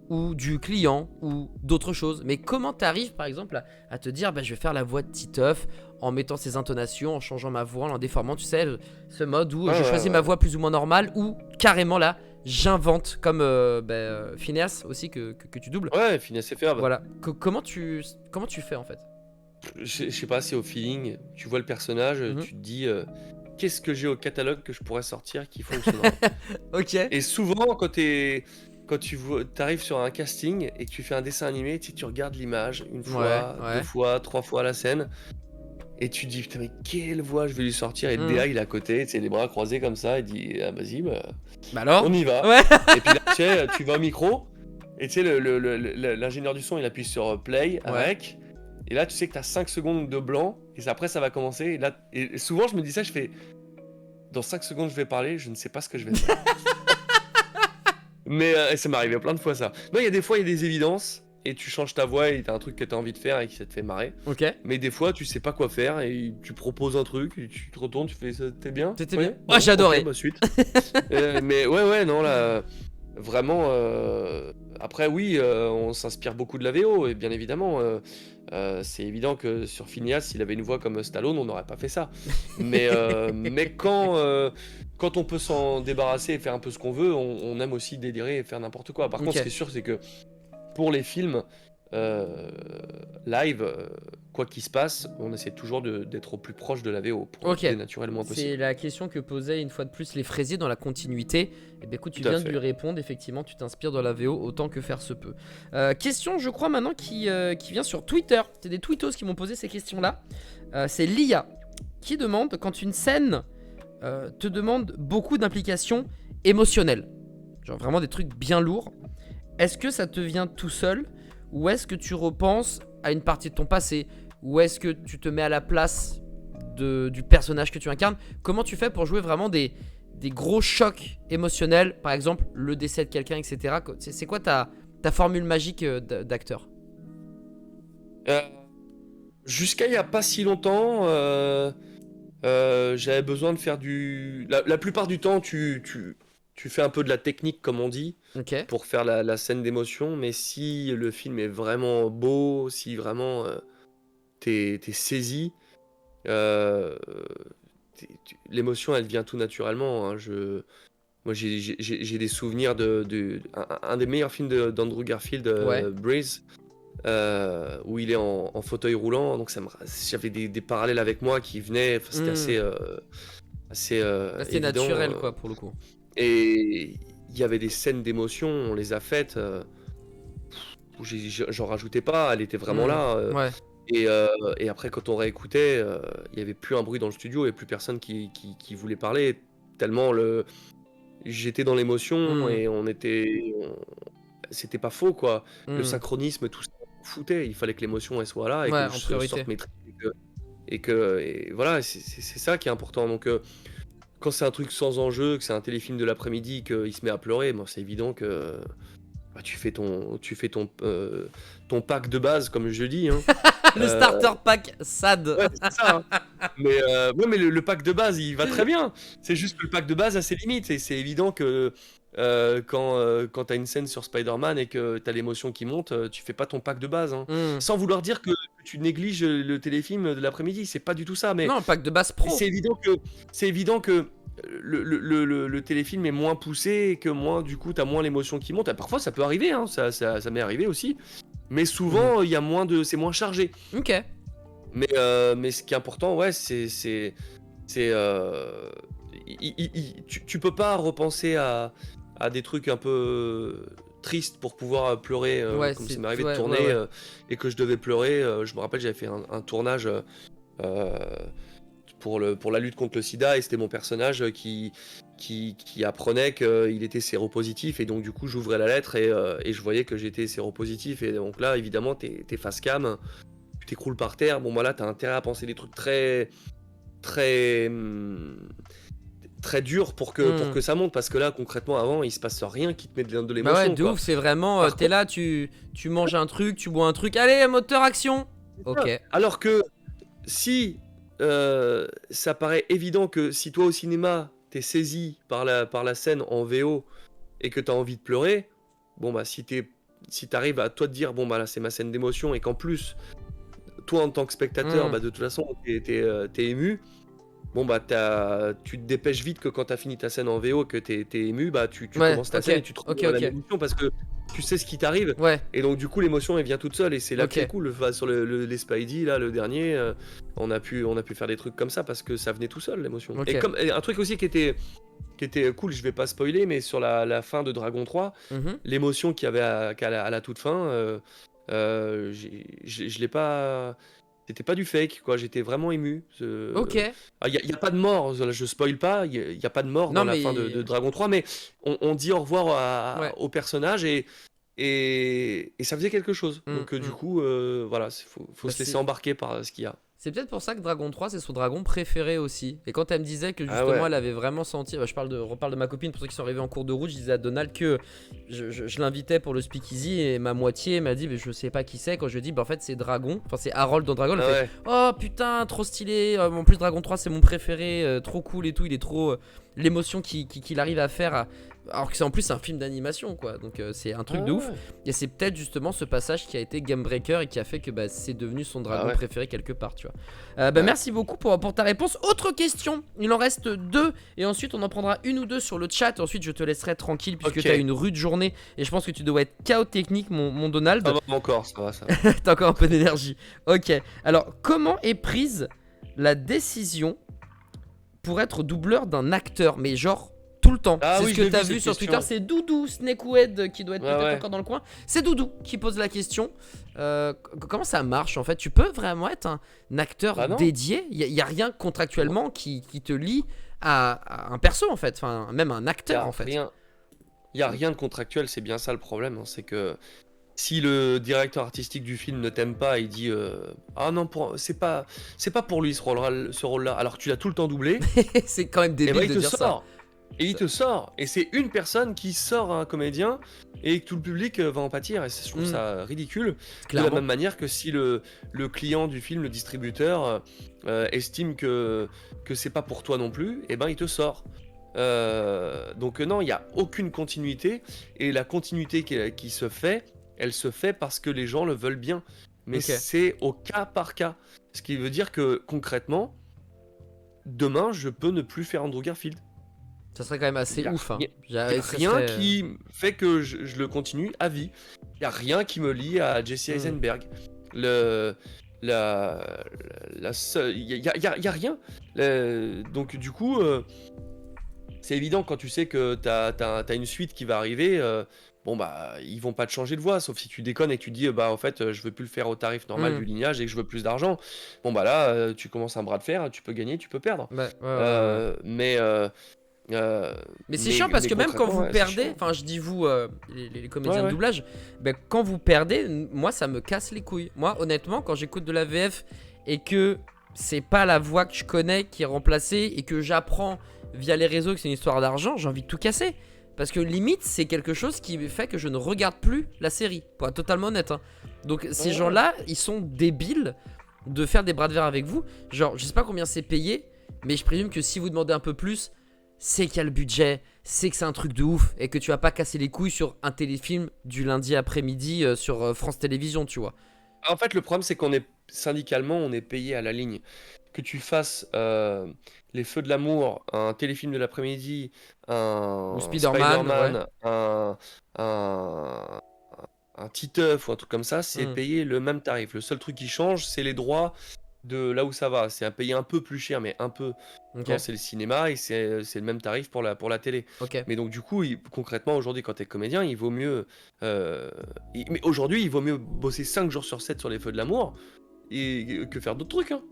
S1: ou du client ou d'autres choses? Mais comment t'arrives par exemple à te dire, bah, je vais faire la voix de Titeuf en mettant ses intonations, en changeant ma voix, en déformant, tu sais, ce mode où je choisis ma voix plus ou moins normale, ou carrément là, j'invente, comme Phineas aussi que tu doubles.
S2: Ouais, finesse et ferbe.
S1: Voilà. Comment tu fais en fait?
S2: Je sais pas, c'est au feeling. Tu vois le personnage,
S1: Mhm.
S2: tu te dis qu'est-ce que j'ai au catalogue que je pourrais sortir qui fonctionnera.
S1: Ok.
S2: Et souvent, quand tu arrives sur un casting et que tu fais un dessin animé, tu regardes l'image une fois,
S1: Ouais.
S2: 2 fois, 3 fois la scène, et tu te dis putain mais quelle voix je vais lui sortir. Et le DA il est à côté, tu sais, les bras croisés comme ça, il dit ah vas-y, bah,
S1: Bah alors?
S2: on y va.
S1: Ouais.
S2: Et puis là tu sais, tu vas au micro, et tu sais l'ingénieur du son il appuie sur play,
S1: Ouais.
S2: rec, et là tu sais que t'as 5 secondes de blanc, et après ça va commencer, et souvent je me dis ça, je fais dans 5 secondes je vais parler, je ne sais pas ce que je vais faire. Mais ça m'est arrivé plein de fois ça. Non, il y a des fois, il y a des évidences, et tu changes ta voix, et t'as un truc que t'as envie de faire, et qui ça te fait marrer.
S1: Ok.
S2: Mais des fois, tu sais pas quoi faire, et tu proposes un truc, et tu te retournes, tu fais ça, t'es bien?
S1: T'étais
S2: Ouais,
S1: bien?
S2: bon,
S1: Ouais, j'ai adoré.
S2: ok, bah suite. Mais ouais, non, là, vraiment, après oui, on s'inspire beaucoup de la VO, et bien évidemment, c'est évident que sur Phineas, s'il avait une voix comme Stallone, on n'aurait pas fait ça. Mais quand on peut s'en débarrasser et faire un peu ce qu'on veut, on aime aussi délirer et faire n'importe quoi. Par contre,
S1: Ok.
S2: ce qui est sûr, c'est que pour les films live, quoi qu'il se passe, on essaie toujours d'être au plus proche de la VO pour
S1: Ok.
S2: rester naturellement
S1: C'est
S2: possible.
S1: la question que posaient une fois de plus les Fraisiers dans la continuité. Et bien écoute, tu
S2: Tout à
S1: viens de
S2: fait.
S1: lui répondre, effectivement, tu t'inspires dans la VO autant que faire se peut. Question, je crois maintenant, qui vient sur Twitter. C'est des tweetos qui m'ont posé ces questions-là. C'est Lia qui demande, quand une scène te demande beaucoup d'implication émotionnels, genre vraiment des trucs bien lourds, est-ce que ça te vient tout seul ou est-ce que tu repenses à une partie de ton passé, ou est-ce que tu te mets à la place du personnage que tu incarnes? Comment tu fais pour jouer vraiment des gros chocs émotionnels, par exemple le décès de quelqu'un, etc. C'est quoi ta formule magique d'acteur?
S2: Jusqu'à il y a pas si longtemps, j'avais besoin de faire la plupart du temps, tu fais un peu de la technique, comme on dit,
S1: Ok.
S2: pour faire la scène d'émotion, mais si le film est vraiment beau, si vraiment t'es saisi, euh, l'émotion, elle vient tout naturellement, hein. Moi, j'ai des souvenirs un des meilleurs films d'Andrew Garfield,
S1: Ouais.
S2: Breeze, où il est en fauteuil roulant, donc j'avais des parallèles avec moi qui venaient, enfin, c'était assez
S1: Là, c'était
S2: évident,
S1: naturel, quoi, pour le coup.
S2: et il y avait des scènes d'émotion, on les a faites, où j'en rajoutais pas, elle était vraiment là,
S1: Ouais.
S2: et après, quand on réécoutait, il y avait plus un bruit dans le studio et plus personne qui voulait parler, tellement j'étais dans l'émotion,
S1: Mm.
S2: et c'était pas faux, quoi. Le
S1: Mm.
S2: synchronisme, tout ça, on foutait. Il fallait que l'émotion, elle soit là et
S1: Ouais,
S2: que
S1: en
S2: je sorte
S1: priorité.
S2: mes tripes, et voilà, c'est ça qui est important. Donc, quand c'est un truc sans enjeu, que c'est un téléfilm de l'après-midi, qu'il se met à pleurer, bon, c'est évident que bah, ton pack de base, comme je dis, hein.
S1: Le starter pack SAD.
S2: Ouais, c'est ça, hein. Mais, ouais, mais le pack de base, il va très bien. C'est juste que le pack de base a ses limites. Et c'est évident que quand t'as une scène sur Spider-Man et que t'as l'émotion qui monte, tu fais pas ton pack de base, hein.
S1: Mm.
S2: Sans vouloir dire que tu négliges le téléfilm de l'après-midi. C'est pas du tout ça. Mais
S1: Non, pack de base pro.
S2: c'est évident que le téléfilm est moins poussé et que du coup, t'as moins l'émotion qui monte. Et parfois, ça peut arriver, hein. Ça m'est arrivé aussi. Mais souvent, il y a c'est moins chargé.
S1: Ok.
S2: Mais ce qui est important, ouais, tu peux pas repenser à des trucs un peu tristes pour pouvoir pleurer,
S1: Ouais,
S2: comme ça
S1: c'est.
S2: m'est arrivé de
S1: Ouais,
S2: tourner,
S1: ouais, ouais.
S2: et que je devais pleurer. Je me rappelle, j'avais fait un tournage euh, pour la lutte contre le sida, et c'était mon personnage qui apprenait qu'il était séropositif, et donc du coup j'ouvrais la lettre, et je voyais que j'étais séropositif, et donc là évidemment t'es face cam, tu t'écroules par terre. Bon, bah là, t'as intérêt à penser des trucs très, très, très durs pour que ça monte, parce que là, concrètement, avant, il se passe rien qui te met de
S1: Bah ouais,
S2: l'émotion,
S1: de
S2: quoi.
S1: ouf, c'est vraiment.
S2: Par
S1: T'es
S2: contre,
S1: là, tu manges un truc, tu bois un truc. Allez, moteur action.
S2: c'est ça.
S1: Ok.
S2: Alors que si ça paraît évident que si toi au cinéma, t'es saisi par la scène en VO et que t'as envie de pleurer, bon, bah, si t'arrives à toi te dire, bon, bah là, c'est ma scène d'émotion, et qu'en plus, toi en tant que spectateur, bah, de toute façon, t'es ému. Bon, bah tu te dépêches vite, que quand t'as fini ta scène en VO, que t'es ému, bah tu
S1: Ouais,
S2: commences ta
S1: ok.
S2: scène et tu te
S1: Ok,
S2: remets à la
S1: ok.
S2: même émotion, parce que tu sais ce qui t'arrive.
S1: Ouais,
S2: Et donc du coup l'émotion, elle vient toute seule, et c'est là que c'est
S1: ok.
S2: cool. Enfin, sur les Spidey, là, le dernier, on a pu faire des trucs comme ça parce que ça venait tout seul, l'émotion.
S1: Ok.
S2: Et un truc aussi qui était cool, je vais pas spoiler, mais sur la fin de Dragon 3,
S1: Mhm.
S2: l'émotion qu'il y avait à la toute fin, je l'ai pas. C'était pas du fake, quoi. J'étais vraiment ému.
S1: Ok.
S2: Il y a pas de mort, je spoil pas. Il y a pas de mort
S1: Non,
S2: dans la fin de
S1: mais.
S2: Dragon 3, mais on dit au revoir
S1: Ouais.
S2: au personnage, et ça faisait quelque chose. Donc du
S1: Mm.
S2: coup, voilà, faut
S1: Bah,
S2: se laisser embarquer par ce qu'il y a.
S1: c'est peut-être pour ça que Dragon 3 c'est son dragon préféré aussi. Et quand elle me disait que
S2: Ah
S1: justement
S2: ouais.
S1: elle avait vraiment senti, bah, reparle de ma copine pour ceux qui sont arrivés en cours de route, je disais à Donald que je l'invitais pour le speakeasy, et ma moitié m'a dit mais je sais pas qui c'est. Quand je lui ai dit bah en fait c'est Dragon, enfin c'est Harold dans Dragon, elle
S2: Ah
S1: fait
S2: ouais.
S1: oh putain trop stylé, en plus Dragon 3 c'est mon préféré, trop cool et tout, il est trop l'émotion qu'il arrive à faire alors que c'est en plus un film d'animation quoi, donc c'est un truc
S2: Ah
S1: de ouf.
S2: ouais.
S1: Et c'est peut-être justement ce passage qui a été game breaker et qui a fait que bah, c'est devenu son dragon
S2: Ah ouais.
S1: préféré quelque part, tu vois. Bah,
S2: Ouais.
S1: merci beaucoup pour ta réponse. Autre question, il en reste 2 et ensuite on en prendra une ou deux sur le chat. Et ensuite je te laisserai tranquille puisque
S2: Ok.
S1: tu as une rude journée et je pense que tu dois être KO technique, mon Donald.
S2: Ça va encore, ça va, ça va.
S1: T'as encore un peu d'énergie. Ok, alors comment est prise la décision pour être doubleur d'un acteur, mais genre tout le temps?
S2: Ah
S1: C'est
S2: oui,
S1: ce
S2: je
S1: que
S2: l'ai
S1: t'as
S2: vu,
S1: vu
S2: cette
S1: sur
S2: question.
S1: Twitter, c'est Doudou Snakehead qui doit être
S2: Ouais,
S1: peut-être
S2: ouais.
S1: encore dans le coin. C'est Doudou qui pose la question. Comment ça marche en fait? Tu peux vraiment être un acteur
S2: Bah non.
S1: dédié? Il y a rien contractuellement qui te lie à un perso en fait, enfin même un
S2: Il y
S1: acteur
S2: a
S1: en fait.
S2: rien, il y a rien de contractuel, c'est bien ça le problème, hein, c'est que si le directeur artistique du film ne t'aime pas, il dit ah non c'est pas pour lui ce rôle-là, alors que tu l'as tout le temps doublé,
S1: C'est quand même
S2: et bah
S1: débile
S2: il
S1: de
S2: te
S1: dire ça.
S2: sort. Et il te sort. Et c'est une personne qui sort un comédien et que tout le public va en pâtir. Et je trouve ça ridicule. De la
S1: Clairement.
S2: même manière que si le client du film, le distributeur, estime que c'est pas pour toi non plus, et ben il te sort. Donc non, il n'y a aucune continuité. Et la continuité qui se fait, elle se fait parce que les gens le veulent bien. Mais
S1: Ok.
S2: c'est au cas par cas. Ce qui veut dire que concrètement, demain, je peux ne plus faire Andrew Garfield.
S1: Ça serait quand même assez
S2: Y a
S1: ouf. Hein.
S2: rien, y a
S1: Ça
S2: rien
S1: serait...
S2: qui fait que je le continue à vie. Il n'y a rien qui me lie à Jesse Eisenberg. Le, y a rien. Donc du coup, c'est évident quand tu sais que t'as une suite qui va arriver. Bon bah ils vont pas te changer de voix, sauf si tu déconnes et que tu dis bah en fait je veux plus le faire au tarif normal du lignage et que je veux plus d'argent. Bon bah là tu commences un bras de fer, tu peux gagner, tu peux perdre.
S1: Ouais.
S2: Mais
S1: Mais c'est chiant parce que même quand
S2: concrètement,
S1: vous
S2: ouais, c'est
S1: perdez,
S2: chiant.
S1: enfin je dis vous, les comédiens
S2: Ouais,
S1: de
S2: ouais.
S1: doublage, ben, quand vous perdez, moi ça me casse les couilles. Moi honnêtement, quand j'écoute de la VF et que c'est pas la voix que je connais qui est remplacée et que j'apprends via les réseaux que c'est une histoire d'argent, j'ai envie de tout casser. Parce que limite, c'est quelque chose qui fait que je ne regarde plus la série, pour être totalement honnête. Hein. Donc ces
S2: Ouais.
S1: gens-là, ils sont débiles de faire des bras de verre avec vous. Genre, je sais pas combien c'est payé, mais je présume que si vous demandez un peu plus, c'est qu'il y a le budget, c'est que c'est un truc de ouf et que tu vas pas casser les couilles sur un téléfilm du lundi après-midi sur France Télévisions, tu vois.
S2: En fait, le problème, c'est qu'on est syndicalement, on est payé à la ligne. Que tu fasses Les Feux de l'amour, un téléfilm de l'après-midi,
S1: Ou
S2: un
S1: Spider-Man, ouais.
S2: Spider-Man, un, un Titeuf ou un truc comme ça, c'est
S1: Hmm,
S2: payé le même tarif. Le seul truc qui change, c'est les droits de là où ça va. C'est à payer un peu plus cher, mais un peu
S1: ok,
S2: quand c'est le cinéma, et c'est le même tarif pour la télé.
S1: ok.
S2: Mais donc du coup, concrètement, aujourd'hui, quand tu es comédien, il vaut mieux... mais aujourd'hui, il vaut mieux bosser 5 jours sur 7 sur Les Feux de l'amour que faire d'autres trucs. Hein.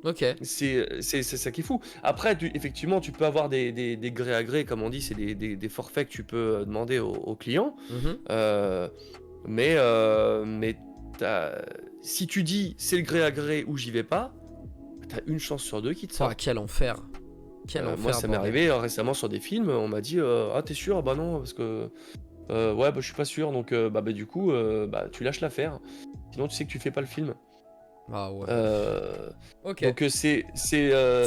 S1: Ok.
S2: C'est ça qui est fou. Après, effectivement, tu peux avoir des gré à gré, comme on dit, c'est des forfaits que tu peux demander aux clients.
S1: Mhm.
S2: Euh, mais si tu dis c'est le gré à gré ou j'y vais pas, t'as une chance sur deux qui te
S1: Oh,
S2: sort.
S1: quel enfer. Quel
S2: Moi,
S1: enfer,
S2: ça m'est
S1: bordel.
S2: arrivé récemment sur des films, on m'a dit ah t'es sûr? Ah bah non, parce que ouais, bah je suis pas sûr, donc du coup, bah tu lâches l'affaire. Sinon, tu sais que tu fais pas le film.
S1: Ah ouais.
S2: Euh,
S1: Ok.
S2: donc
S1: C'est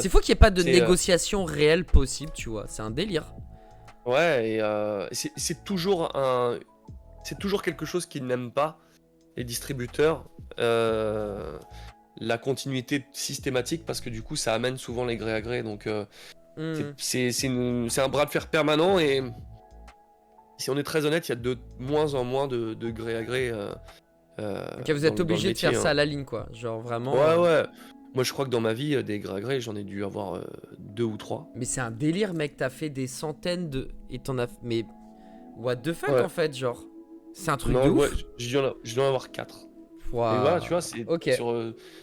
S1: fou qu'il n'y ait pas de
S2: c'est,
S1: négociation réelle possible, tu vois. C'est un délire.
S2: ouais, et c'est toujours quelque chose qu'ils n'aiment pas, les distributeurs, la continuité systématique, parce que du coup, ça amène souvent les gré à gré. Donc,
S1: Hmm.
S2: c'est un bras de fer permanent, et si on est très honnête, il y a de moins en moins de gré à gré
S1: Ok, vous
S2: dans,
S1: êtes
S2: dans le
S1: obligé de
S2: métier.
S1: faire ça à
S2: Hein.
S1: la ligne, quoi. Genre vraiment.
S2: Ouais, ouais. Moi, je crois que dans ma vie, des gré à gré, j'en ai dû avoir deux ou trois.
S1: Mais c'est un délire, mec. T'as fait des centaines de. Et t'en as. Mais. What the fuck,
S2: Ouais.
S1: en fait, genre. C'est un truc de
S2: Non, ouais,
S1: ouf.
S2: je dois en avoir quatre. Et
S1: Waouh.
S2: voilà, tu vois, c'est
S1: Ok.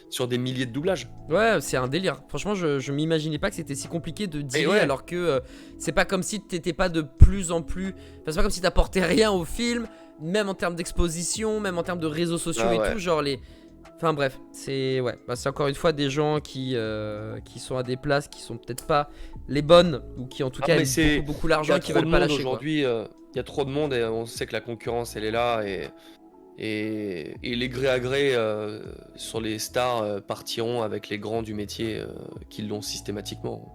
S2: sur des milliers de doublages.
S1: Ouais, c'est un délire. Franchement, je m'imaginais pas que c'était si compliqué de
S2: Et
S1: dealer
S2: ouais,
S1: alors que c'est pas comme si t'étais pas de plus en plus. Enfin, c'est pas comme si t'apportais rien au film, même en termes d'exposition, même en termes de réseaux sociaux
S2: ah
S1: et
S2: ouais.
S1: tout. Genre les. Enfin bref, c'est ouais, bah, c'est encore une fois des gens qui sont à des places qui sont peut-être pas les bonnes ou qui en tout
S2: Ah,
S1: cas
S2: mais
S1: aiment beaucoup l'argent et qui veulent pas lâcher quoi.
S2: aujourd'hui, il y a trop de monde et on sait que la concurrence elle est là et les gré à gré sur les stars partiront avec les grands du métier qui l'ont systématiquement.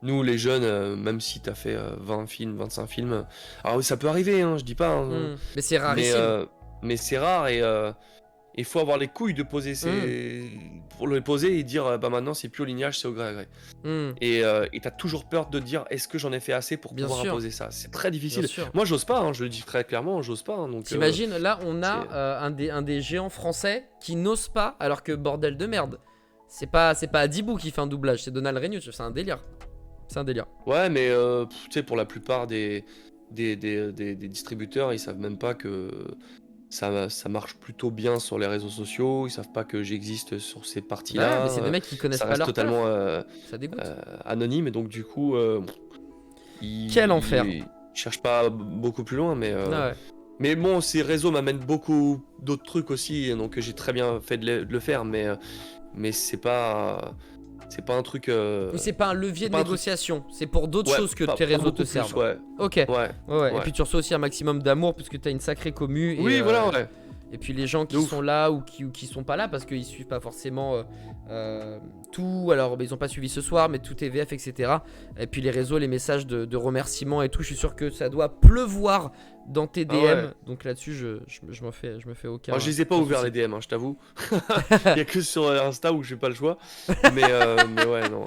S2: Nous les jeunes, même si t'as fait 20 films, 25 films, alors oui, ça peut arriver, hein, je dis pas, hein,
S1: Mais c'est
S2: mais,
S1: rarissime.
S2: mais c'est rare et il faut avoir les couilles de poser pour les poser et dire bah maintenant c'est plus au lignage, c'est au gré à gré. Et t'as toujours peur de dire est-ce que j'en ai fait assez pour
S1: Bien
S2: pouvoir
S1: sûr,
S2: imposer ça. C'est très
S1: bien
S2: difficile.
S1: sûr.
S2: Moi j'ose pas, hein, je le dis très clairement, j'ose pas. Hein, donc
S1: T'imagines, là on
S2: c'est
S1: a un des géants français qui n'ose pas alors que bordel de merde. C'est pas Adibou qui fait un doublage, c'est Donald Renew, c'est un délire. C'est un délire.
S2: ouais, mais tu sais pour la plupart des distributeurs, ils savent même pas que ça marche plutôt bien sur les réseaux sociaux. Ils savent pas que j'existe sur ces
S1: Bah ouais, mais c'est
S2: parties-là.
S1: des mecs qui connaissent
S2: Ça
S1: pas
S2: reste
S1: leur taf.
S2: totalement
S1: Ça dégoûte.
S2: anonyme et donc du coup,
S1: Quel enfer.
S2: ils cherchent pas beaucoup plus loin.
S1: Ah ouais.
S2: Mais bon, ces réseaux m'amènent beaucoup d'autres trucs aussi, donc j'ai très bien fait de le faire, mais c'est pas un truc.
S1: Mais c'est pas un levier
S2: C'est
S1: de
S2: pas un truc.
S1: négociation, c'est pour d'autres
S2: Ouais,
S1: choses que tes
S2: pas
S1: réseaux te
S2: beaucoup plus,
S1: servent.
S2: ouais.
S1: Ok, ouais,
S2: Ouais,
S1: ouais. Et
S2: ouais.
S1: puis tu reçois aussi un maximum d'amour puisque t'as une sacrée commu
S2: Oui, voilà, ouais.
S1: et puis les gens
S2: De
S1: qui
S2: ouf.
S1: sont là ou qui sont pas là parce qu'ils suivent pas forcément tout, alors bah, ils ont pas suivi ce soir mais tout est VF etc. Et puis les réseaux, les messages de remerciements et tout, je suis sûr que ça doit pleuvoir dans tes DM.
S2: Ah ouais.
S1: Donc là-dessus je me fais aucun,
S2: Moi, je les ai pas
S1: aucun
S2: ouverts
S1: souci.
S2: les DM, hein, je t'avoue. Il y a que sur Insta où j'ai pas le choix. Mais ouais, non.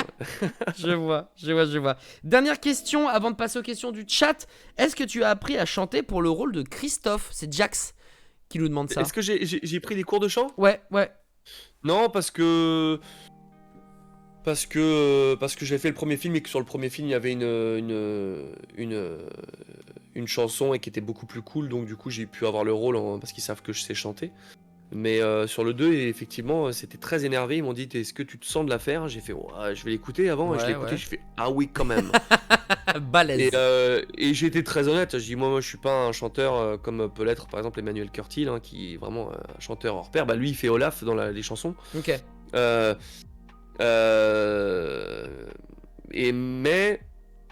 S1: Je vois. Dernière question avant de passer aux questions du chat. Est-ce que tu as appris à chanter pour le rôle de Christophe? C'est Jax qui nous demande ça.
S2: Est-ce que j'ai pris des cours de chant?
S1: Ouais.
S2: Non, parce que j'avais fait le premier film et que sur le premier film il y avait une chanson et qui était beaucoup plus cool, donc du coup j'ai pu avoir le rôle parce qu'ils savent que je sais chanter. Mais sur le 2, et effectivement, c'était très énervé. Ils m'ont dit, est-ce que tu te sens de la faire? J'ai fait, ouais, je vais l'écouter avant. Et je l'ai écouté,
S1: Ouais.
S2: je fais, ah oui, quand même.
S1: Balèze.
S2: Et j'ai été très honnête. Je dis, moi, je suis pas un chanteur comme peut l'être, par exemple, Emmanuel Curtil, hein, qui est vraiment un chanteur hors pair. Bah, lui, il fait Olaf dans les chansons.
S1: Ok.
S2: Euh, euh, mais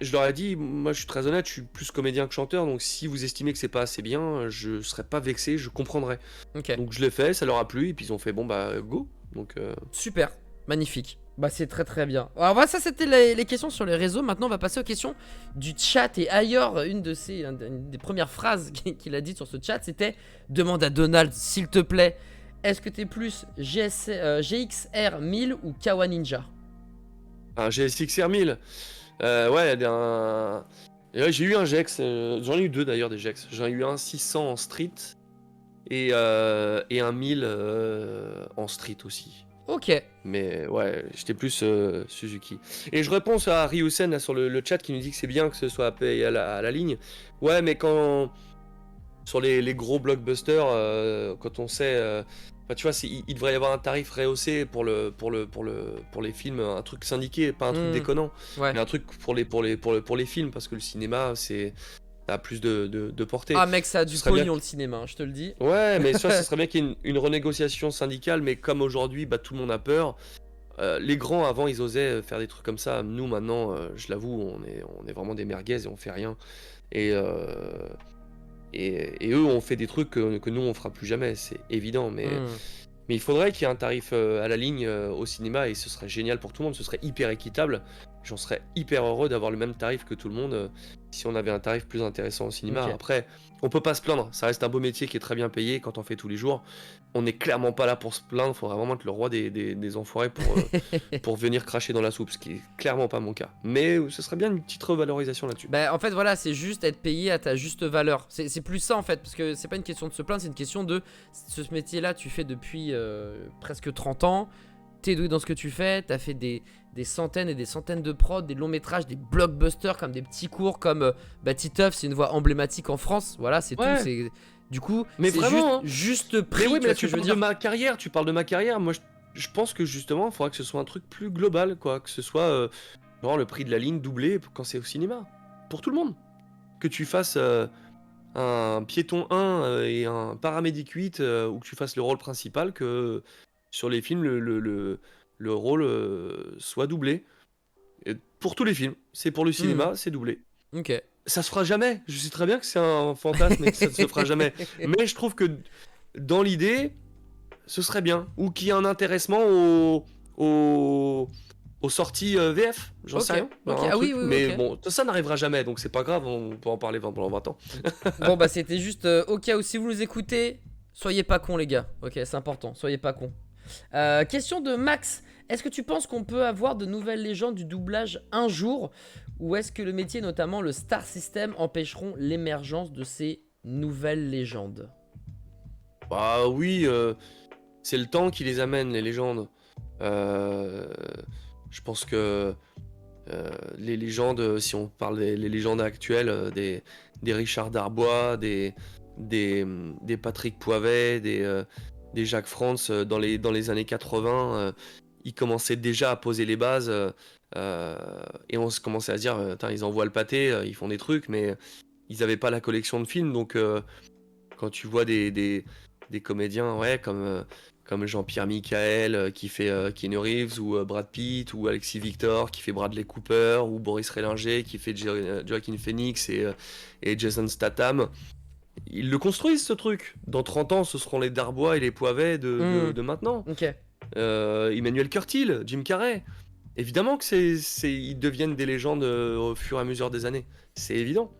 S2: je leur ai dit, moi je suis très honnête, je suis plus comédien que chanteur, donc si vous estimez que c'est pas assez bien, je serais pas vexé, je comprendrai.
S1: Ok.
S2: Donc je l'ai fait, ça leur a plu, et puis ils ont fait bon bah go. Donc
S1: Super. Magnifique. Bah c'est très bien. Alors voilà, ça c'était les questions sur les réseaux. Maintenant on va passer aux questions du chat. Et ailleurs, une des premières phrases qu'il a dites sur ce chat, c'était: demande à Donald s'il te plaît, est-ce que t'es plus GXR 1000 ou Kawa Ninja?
S2: un GSX-R 1000. Ouais, et ouais, j'ai eu un GX, j'en ai eu deux d'ailleurs des GX. J'en ai eu un 600 en street et un 1000 en street aussi.
S1: Ok.
S2: Mais ouais, j'étais plus Suzuki. Et je réponds à Ryusen là, sur le chat qui nous dit que c'est bien que ce soit payé à la ligne. Ouais, mais quand sur les gros blockbusters, quand on sait, bah, tu vois, il devrait y avoir un tarif rehaussé pour les films, un truc syndiqué, pas un truc déconnant,
S1: Ouais.
S2: mais un truc pour les films, parce que le cinéma, ça a plus de portée.
S1: Ah mec, ça a du
S2: Ce serait bien
S1: pognon le cinéma, hein, je te le dis.
S2: Ouais, mais ça serait bien qu'il y ait une renégociation syndicale, mais comme aujourd'hui, bah, tout le monde a peur. Les grands, avant, ils osaient faire des trucs comme ça. Nous, maintenant, je l'avoue, on est vraiment des merguez et on fait rien. Et, et eux ont fait des trucs que nous, on fera plus jamais, c'est évident. Mais il faudrait qu'il y ait un tarif à la ligne au cinéma et ce serait génial pour tout le monde, ce serait hyper équitable. J'en serais hyper heureux d'avoir le même tarif que tout le monde si on avait un tarif plus intéressant au cinéma.
S1: Ok.
S2: Après, on peut pas se plaindre, ça reste un beau métier qui est très bien payé quand on fait tous les jours. On n'est clairement pas là pour se plaindre, il faudrait vraiment être le roi des enfoirés pour venir cracher dans la soupe, ce qui est clairement pas mon cas. Mais ce serait bien une petite revalorisation là-dessus.
S1: Bah en fait voilà, c'est juste être payé à ta juste valeur. C'est plus ça en fait, parce que c'est pas une question de se plaindre, c'est une question de ce métier là tu fais depuis presque 30 ans, t'es doué dans ce que tu fais, t'as fait des centaines et des centaines de prods, des longs métrages, des blockbusters comme des petits cours comme Titeuf, c'est une voix emblématique en France, voilà c'est
S2: Ouais.
S1: tout, c'est du coup
S2: Mais
S1: c'est
S2: vraiment,
S1: juste prix,
S2: mais oui, mais là
S1: tu
S2: tu
S1: vois ce que je veux
S2: parles de
S1: dire.
S2: ma carrière, tu parles de ma carrière. Moi, je pense que justement, il faudra que ce soit un truc plus global, quoi. Que ce soit genre le prix de la ligne doublé quand c'est au cinéma. Pour tout le monde. Que tu fasses un piéton 1 et un paramédic 8, ou que tu fasses le rôle principal, que sur les films, le rôle soit doublé. Et pour tous les films. C'est pour le cinéma, c'est doublé.
S1: Ok.
S2: Ça se fera jamais. Je sais très bien que c'est un fantasme et que ça ne se fera jamais. Mais je trouve que dans l'idée, ce serait bien. Ou qu'il y ait un intéressement aux sorties VF. J'en sais rien.
S1: Ok.
S2: Un
S1: Ah oui,
S2: truc.
S1: oui,
S2: Mais
S1: ok.
S2: bon, ça n'arrivera jamais, donc c'est pas grave. On peut en parler pendant 20 ans.
S1: Bon bah c'était juste au cas où si vous nous écoutez, soyez pas cons les gars. Ok, c'est important, soyez pas cons. Question de Max. Est-ce que tu penses qu'on peut avoir de nouvelles légendes du doublage un jour, ou est-ce que le métier, notamment le Star System, empêcheront l'émergence de ces nouvelles légendes?
S2: Bah oui, c'est le temps qui les amène, les légendes. Je pense que les légendes, si on parle des les légendes actuelles, des Richard Darbois, des des Patrick Poivet, des Jacques France dans les années 80. Ils commençaient déjà à poser les bases et on se commençait à se dire, ils envoient le pâté, ils font des trucs, mais ils n'avaient pas la collection de films. Donc quand tu vois des comédiens comme Jean-Pierre Michael qui fait Keanu Reeves, ou Brad Pitt, ou Alexis Victor qui fait Bradley Cooper, ou Boris Rélinger qui fait Joaquin Phoenix et Jason Statham, ils le construisent ce truc. Dans 30 ans, ce seront les Darbois et les Poivet de maintenant.
S1: Ok.
S2: Emmanuel Curtil, Jim Carrey. Évidemment que ils deviennent des légendes au fur et à mesure des années. C'est évident.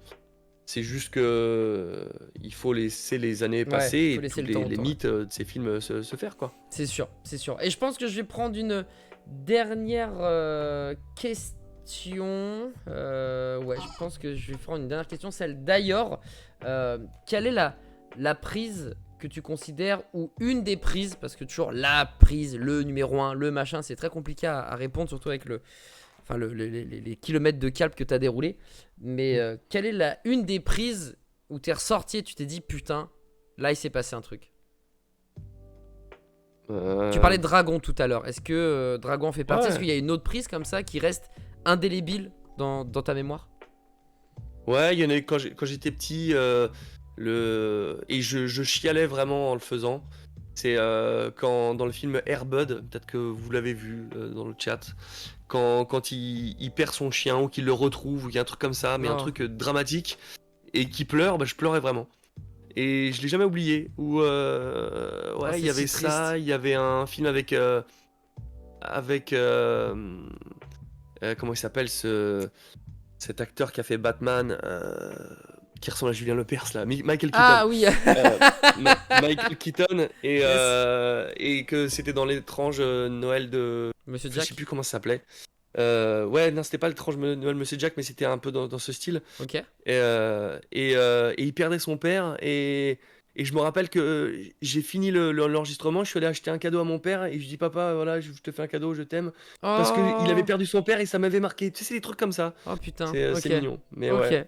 S2: C'est juste que il faut laisser les années passer
S1: faut
S2: et
S1: laisser
S2: tous
S1: le temps au
S2: les
S1: temps,
S2: mythes de ces films se faire, quoi.
S1: C'est sûr, c'est sûr. Et je pense que je vais prendre une dernière question. Ouais, je pense que je vais prendre une dernière question, celle d'ailleurs. Quelle est la prise que tu considères, ou une des prises, parce que toujours la prise, le numéro 1, le machin, c'est très compliqué à répondre, surtout avec les kilomètres de câble que tu as déroulé. Mais quelle est une des prises où tu es ressorti et tu t'es dit putain, là il s'est passé un truc? Tu parlais de Dragon tout à l'heure. Est-ce que Dragon en fait partie?
S2: Ouais.
S1: Est-ce qu'il y a une autre prise comme ça qui reste indélébile dans ta mémoire?
S2: Ouais, il y en a eu quand j'étais petit, et je chialais vraiment en le faisant. C'est quand dans le film Air Bud, peut-être que vous l'avez vu dans le chat, quand il perd son chien ou qu'il le retrouve ou qu'il y a un truc comme ça, mais un
S1: Oh.
S2: truc dramatique et qui pleure, je pleurais vraiment. Et je l'ai jamais oublié. Ou ouais,
S1: c'est
S2: il y avait
S1: si
S2: ça,
S1: triste.
S2: il y avait un film avec comment il s'appelle cet acteur qui a fait Batman, qui ressemble à Julien Lepers là, Michael Keaton.
S1: Ah oui.
S2: Michael Keaton et que c'était dans l'étrange Noël de,
S1: Monsieur
S2: je
S1: Jack.
S2: sais plus comment ça s'appelait. Ouais, non, c'était pas l'étrange Noël Monsieur Jack, mais c'était un peu dans ce style.
S1: Ok.
S2: Et il perdait son père et je me rappelle que j'ai fini l'enregistrement, je suis allé acheter un cadeau à mon père et je dis papa, voilà, je te fais un cadeau, je t'aime. Parce qu'il avait
S1: Oh.
S2: perdu son père et ça m'avait marqué. Tu sais, c'est des trucs comme ça.
S1: Oh putain.
S2: C'est
S1: Ok.
S2: mignon. Mais
S1: Ok.
S2: ouais,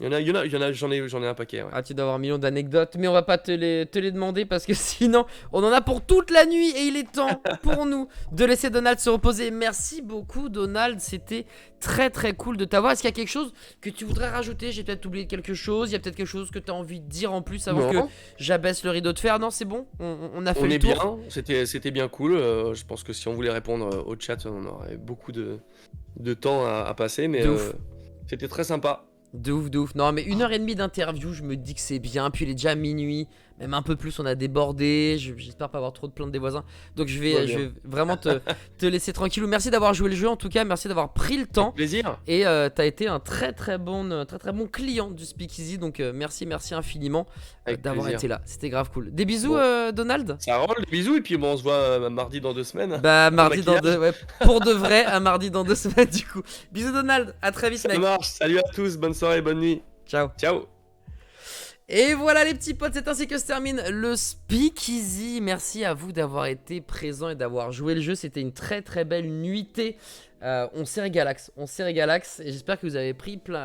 S2: j'en ai un paquet. Ouais.
S1: Ah, tu dois avoir un million d'anecdotes, mais on va pas te les demander parce que sinon on en a pour toute la nuit et il est temps pour nous de laisser Donald se reposer. Merci beaucoup Donald, c'était très très cool de t'avoir. Est-ce qu'il y a quelque chose que tu voudrais rajouter? J'ai peut-être oublié quelque chose, il y a peut-être quelque chose que tu as envie de dire en plus avant
S2: Non.
S1: que j'abaisse le rideau de fer? Non, c'est bon, on a fait
S2: On
S1: le
S2: est
S1: tour.
S2: bien, c'était bien cool. Je pense que si on voulait répondre au chat, on aurait beaucoup de temps à passer, mais
S1: De ouf.
S2: c'était très sympa.
S1: De ouf, de ouf. Non, mais 1h30 d'interview, je me dis que c'est bien. Puis il est déjà minuit, même un peu plus, on a débordé. J'espère pas avoir trop de plaintes des voisins. Donc je vais vraiment te laisser tranquillou. Merci d'avoir joué le jeu en tout cas. Merci d'avoir pris le temps.
S2: Plaisir.
S1: Et t'as été un très très bon client du Speakeasy. Donc merci infiniment
S2: Avec
S1: d'avoir
S2: plaisir.
S1: été là. C'était grave cool. Des bisous,
S2: Bon.
S1: Donald.
S2: Ça roule, des bisous, et puis bon, on se voit mardi dans 2 semaines.
S1: Bah, mardi dans
S2: maquillage.
S1: ouais, pour de vrai, à mardi dans 2 semaines du coup. Bisous, Donald. À très vite,
S2: Ça
S1: mec.
S2: marche. Salut à tous, bonne soirée, bonne nuit.
S1: Ciao.
S2: Ciao.
S1: Et voilà les petits potes, c'est ainsi que se termine le Speakeasy. Merci à vous d'avoir été présents et d'avoir joué le jeu. C'était une très très belle nuitée. On s'est régalax, et j'espère que vous avez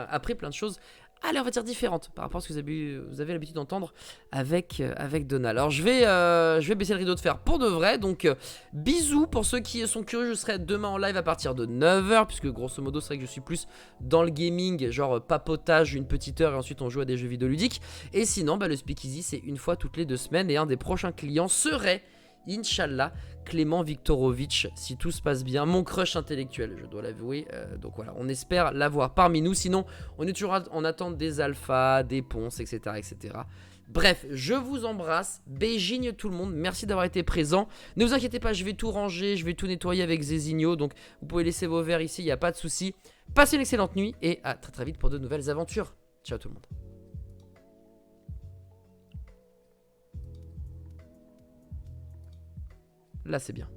S1: appris plein de choses. Allez, on va dire différentes par rapport à ce que vous avez l'habitude d'entendre avec Donald. Alors je vais baisser le rideau de fer pour de vrai. Donc bisous pour ceux qui sont curieux. Je serai demain en live à partir de 9h, puisque grosso modo c'est vrai que je suis plus dans le gaming, genre papotage une petite heure et ensuite on joue à des jeux vidéo ludiques. Et sinon le Speakeasy c'est une fois toutes les 2 semaines, et un des prochains clients serait, Inch'Allah, Clément Viktorovitch, si tout se passe bien, mon crush intellectuel, je dois l'avouer. Donc voilà, on espère l'avoir parmi nous. Sinon, on est toujours en attente des alphas, des ponces, etc., etc. Bref, je vous embrasse, bégigne tout le monde, merci d'avoir été présent. Ne vous inquiétez pas, je vais tout ranger, je vais tout nettoyer avec Zézinho, donc vous pouvez laisser vos verres ici, il n'y a pas de souci. Passez une excellente nuit et à très très vite pour de nouvelles aventures. Ciao tout le monde. Là c'est bien.